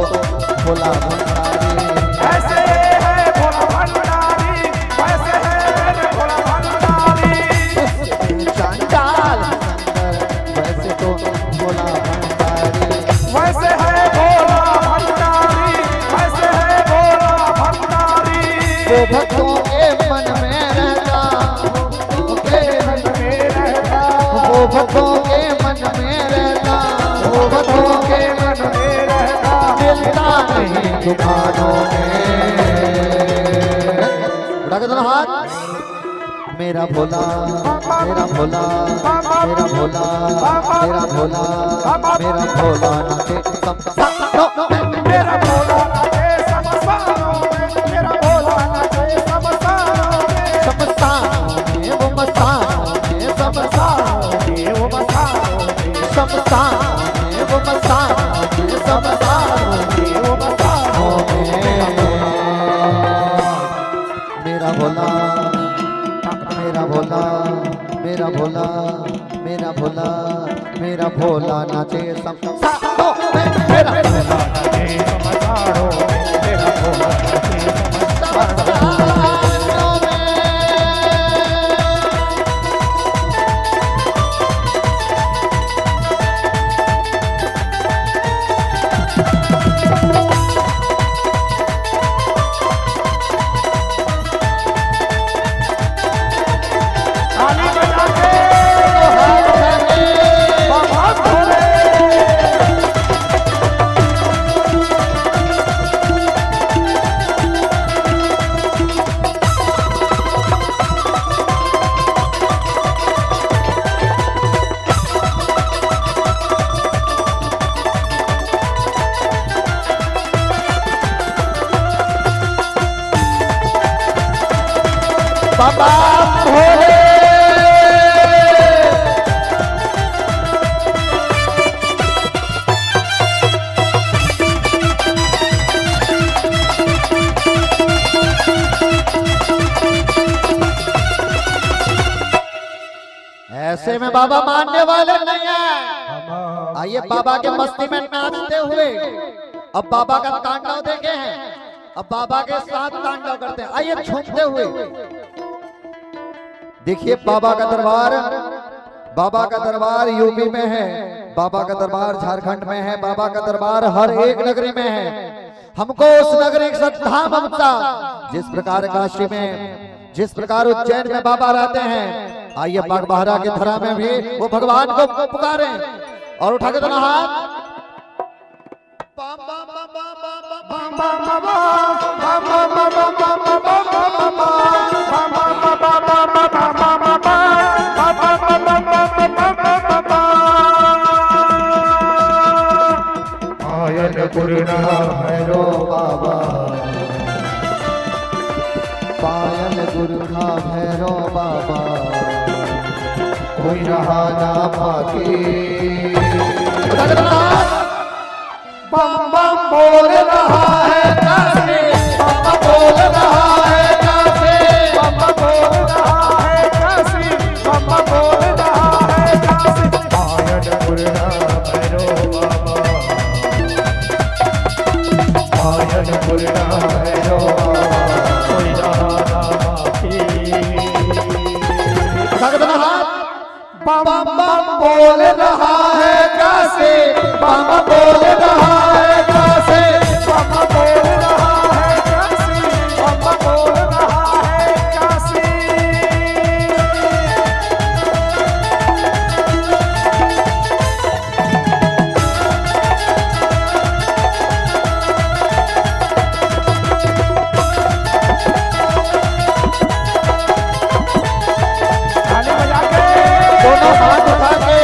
भोला भंडारी। ऐसे है भोला भंडारी, वैसे है भोला भंडारी। चांडाल शंकर वैसे तो भोला भंडारी। वैसे है भोला भंडारी, वैसे है भोला भंडारी। वो भक्तों के मन में रहता, वो भक्तों के मन में रहता, वो भक्तों के मन में रहता, मिलता नहीं दुकानों में। उठा के दोनों हाथ। मेरा भोला मेरा भोला मेरा भोला मेरा भोला मेरा भोला नाचे शमशानों में। मेरा भोला नाचे शमशानों में, मेरा भोला नाचे शमशानों में। शमशानों में वो मसानों में, शमशानों में वो मसानों में, शमशानों में वो मसानों में, शमशानों में वो मसानों में। मेरा भोला मेरा भोला मेरा भोला मेरा भोला मेरा भोला नाचे शमशानों में। मेरा भोला नाचे शमशानों में, मेरा भोला नाचे शमशानों में। ताली बजा के बाबा भोले। बाबा भोले। ऐसे में बाबा मानने वाले नहीं है। आइए बाबा के मस्ती में नाचते हुए अब बाबा का तांडव देखे हैं। अब बाबा के साथ तांडव करते हैं। आइए झूमते हुए देखिए बाबा का दरबार। बाबा का दरबार यूपी में है, बाबा का दरबार झारखंड में है, बाबा का दरबार हर एक नगरी में है। हमको उस नगरी की श्रद्धा ममता, जिस प्रकार काशी में, जिस प्रकार उज्जैन में बाबा रहते हैं, आइए बागबाहरा के धरा में भी वो भगवान को पुकारे और उठा के दोनों हाथ। आयन गुरुना भैरो बाबा, पायल गुरुना भैरो बाबा, कोई रहा ना बाकी। बम बम बोल रहा है काशी, बम बोल रहा है काशी, बम बोल रहा है काशी, बम बोल रहा है काशी। आयन गुरुना भैरो बाबा, आयन गुरुना भैरो बाबा, कोई रहा ना बाकी। बम बम बोल रहा है काशी, बम बोल रहा है काशी, बम बोल रहा है काशी, बम बोल रहा है काशी। ताली बजा के दोनों हाथ उठा के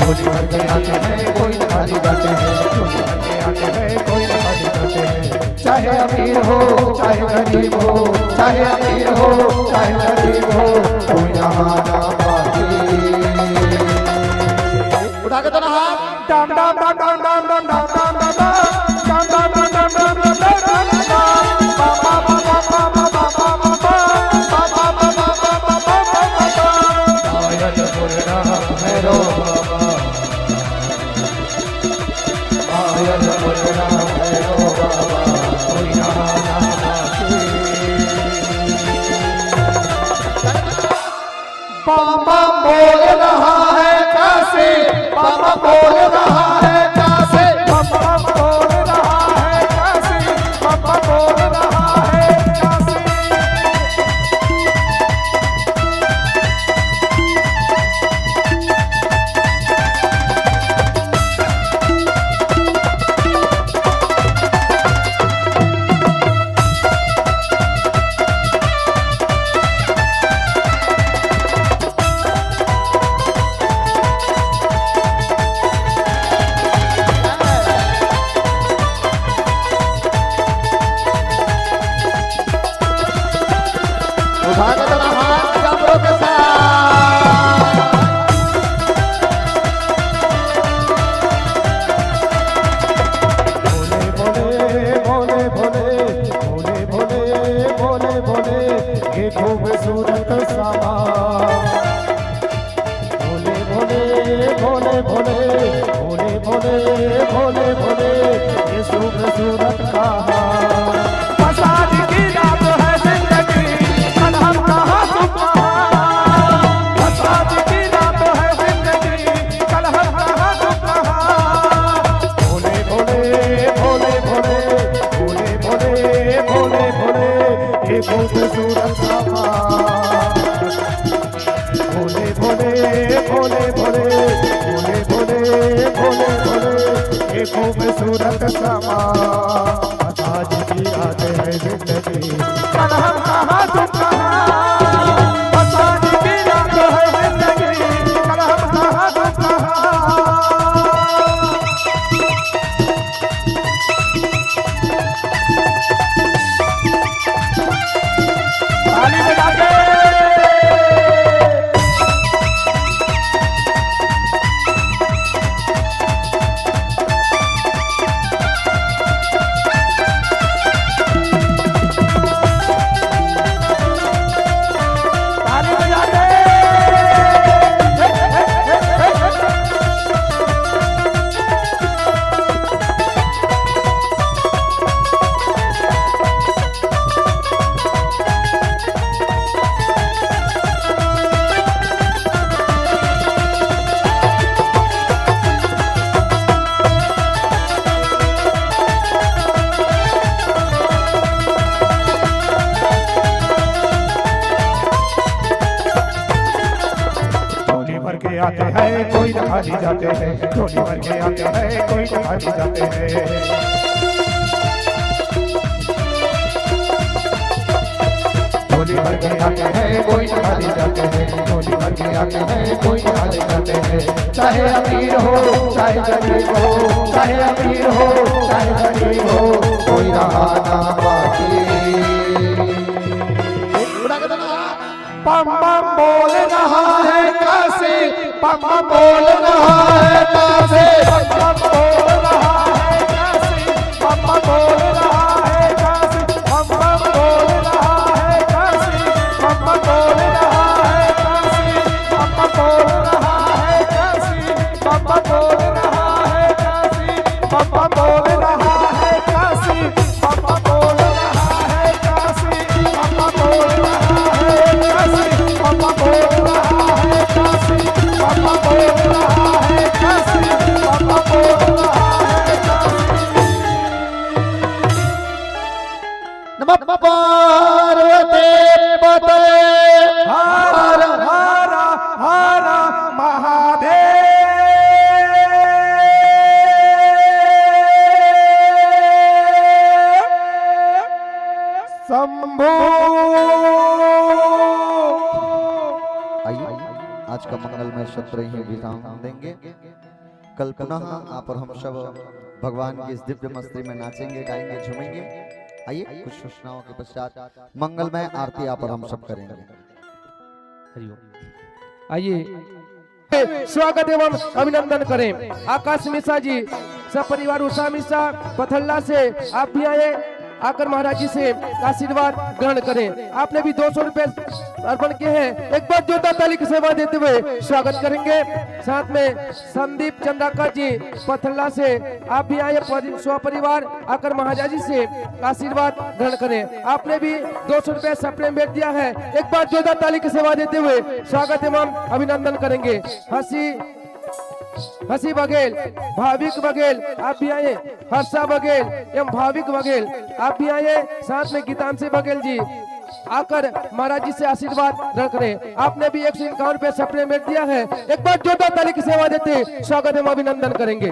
झोली भर के आते हैं कोई न खाली जाते हैं, झोली भर के आते हैं कोई न खाली जाते हैं। चाहे अमीर हो चाहे गरीब हो, चाहे अमीर हो चाहे गरीब हो, कोई नहाना बाकी। उठा के दोनों हाथ। डाम डाम डाम डाम डाम डाम डाम डाम डाम डाम डाम डाम डाम डाम डाम डाम डाम डाम डाम। बाबा बाबा बाबा बाबा बाबा बाबा बाबा बाबा बाबा बाबा। आयत पुरना भैरो बाबा, आयत पुरना भैरो बाबा, कोई नहाना बाकी। बाबा बोल रहा है कैसे, बाबा बोल रहा है कैसे, बाबा बोल रहा है कैसे, बाबा बोल रहा है कैसे। उठा के दोनों हाथ कमरों के साथ। भोले भोले भोले भोले भोले भोले भोले भोले, ये खूबसूरत सामा। भोले भोले भोले भोले भोले भोले भोले भोले, ये खूबसूरत कहा। मसाज की रात है जिंदगी, कल हम कहाँ तुम कहाँ। मसाज की रात है जिंदगी, कल हम कहाँ तुम कहाँ। भोले भोले भोले भोले भोले भोले भोले भोले, ये खूबसूरत सामा। भोले भोले भोले भोले भोले भोले भोले भोले, ये खूबसूरत सामा। आज की रात है जिंदगी, कल हम कहाँ तुम कहाँ। आज की रात है जिंदगी, कल हम कहाँ तुम कहाँ। ताली बजा के। ताली बजा के। झोली भर के आते हैं कोई न खाली जाते हैं, झोली भर के आते हैं कोई न खाली जाते हैं। झोली भर के आते हैं कोई न खाली जाते हैं, झोली भर के आते हैं कोई न खाली जाते हैं। चाहे अमीर हो चाहे गरीब हो, चाहे अमीर हो चाहे गरीब हो, कोई नहाना बाकी। उठा के दोनों हाथ। पम पम बोल रहा है कैसे, पम पम बोल रहा है कैसे, पम पम बोल रहा है कैसे, पम पम बोल रहा है कैसे, पम पम बोल रहा है कैसे, पम पम बोल रहा है कैसे, पम पम बोल रहा है कैसे, पम पम बोल रहा है कैसे, पम पम बोल रहा है कैसे, पम पम बोल रहा है कैसे, पम पम बोल रहा है कैसे, पापा बोल रहा है कैसे, पापा बोल रहा है कैसे, पापा मंगलमय सत्र ही विराम देंगे। कल पुनः आप और हम सब भगवान की इस दिव्य मस्ती में नाचेंगे, गाएंगे, झूमेंगे। आइए कुछ सूचनाओं के पश्चात मंगलमय आरती आप और हम सब करेंगे। आइए स्वागत एवं अभिनंदन करें आकाश मिश्रा जी सपरिवार उषा मिश्रा पथल्ला से। आप भी आए, आकर महाराज जी से आशीर्वाद ग्रहण करें। आपने भी 200 रुपए अर्पण किए हैं। एक बार जोरदार ताली की सेवा देते हुए स्वागत करेंगे। साथ में संदीप चंद्राकर जी पथल्ला से आप भी आए, स्वपरिवार आकर महाराज जी से आशीर्वाद ग्रहण करें। आपने भी 200 रुपए सपने में दिया है। एक बार जोरदार ताली की सेवा देते हुए स्वागत एवं अभिनंदन करेंगे। हंसी बघेल, भाविक बघेल आप भी आए, हर्षा बघेल एवं भाविक बघेल आप भी आए। साथ में गीतांशी बघेल जी आकर महाराज जी से आशीर्वाद ग्रहण करें। आपने भी 151 रुपए सपने में दिया है। एक बार जोरदार ताली की सेवा देते स्वागत एवं अभिनंदन करेंगे।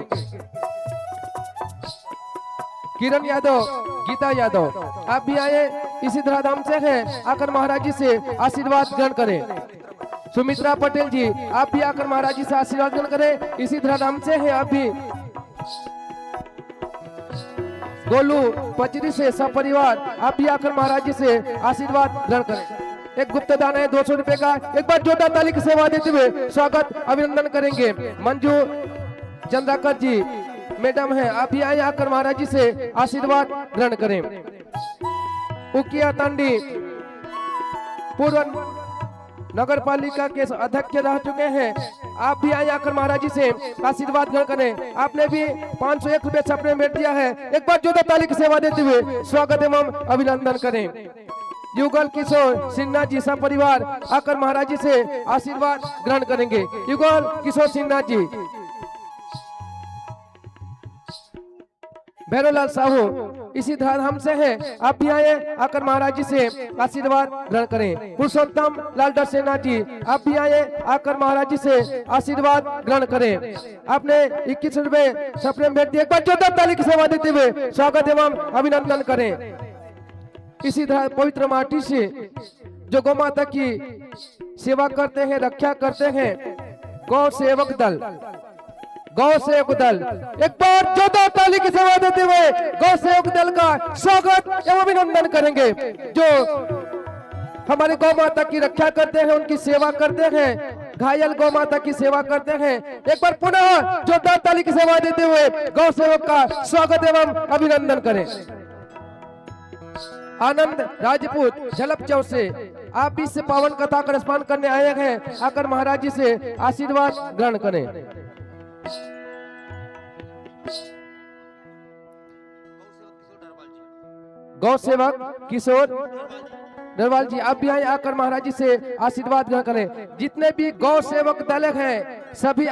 किरण यादव, गीता यादव आप भी आए, इसी धराधाम से हैं, आकर महाराज जी से आशीर्वाद ग्रहण करें। सुमित्रा पटेल जी आप भी आकर महाराज जी से आशीर्वाद ग्रहण करें, इसी धराधाम से हैं आप भी। गोलू पचरी से सपरिवार आप भी आकर महाराज जी से आशीर्वाद ग्रहण करें। एक गुप्त दान है 200 रुपए का। एक बार जोरदार ताली की सेवा देते हुए स्वागत अभिनंदन करेंगे। मंजू चंद्राकर जी मैडम है, आप भी आए, आकर महाराज जी से आशीर्वाद ग्रहण करें। उकिया तांडी पूर्व नगर पालिका के अध्यक्ष रह चुके हैं, आप भी आए, आकर महाराज जी से आशीर्वाद ग्रहण करें। आपने भी 501 रुपए सपने में दिया है। एक बार जोरदार ताली की सेवा देते हुए स्वागत एवं अभिनंदन करें। युगल किशोर सिन्हा जी सपरिवार आकर महाराज जी से आशीर्वाद ग्रहण करेंगे। युगल किशोर सिन्हा जी। भैरवलाल साहू इसी धराधाम से हैं, आप भी आए, आकर महाराज जी से आशीर्वाद ग्रहण करें। पुरुषोत्तम लाल डसेना जी आप भी आए, आकर महाराज जी से आशीर्वाद ग्रहण करें। आपने 21 रुपए सपने में दिए। एक बार जोरदार ताली की सेवा देते हुए स्वागत एवं अभिनंदन करें। इसी तरह पवित्र माटी से जो गौ माता की सेवा करते हैं, रक्षा करते हैं, गौ सेवक दल, गौ सेवक दल, एक बार जोरदार ताली की सेवा देते हुए गौ सेवक दल का स्वागत एवं अभिनंदन करेंगे। जो हमारे गौ माता की रक्षा करते हैं, उनकी सेवा करते हैं, घायल गौ माता की सेवा करते हैं। एक बार पुनः जोरदार ताली की सेवा देते हुए गौ सेवक का स्वागत एवं अभिनंदन करें। आनंद राजपूत झलप चौक से आप भी इस पावन कथा का रसपान करने आए हैं, आकर महाराज जी से आशीर्वाद ग्रहण करें। गौ सेवक किशोर डरवाल जी आप भी आए, आकर महाराज जी से आशीर्वाद ग्रहण करें। जितने भी गौ सेवक दल हैं सभी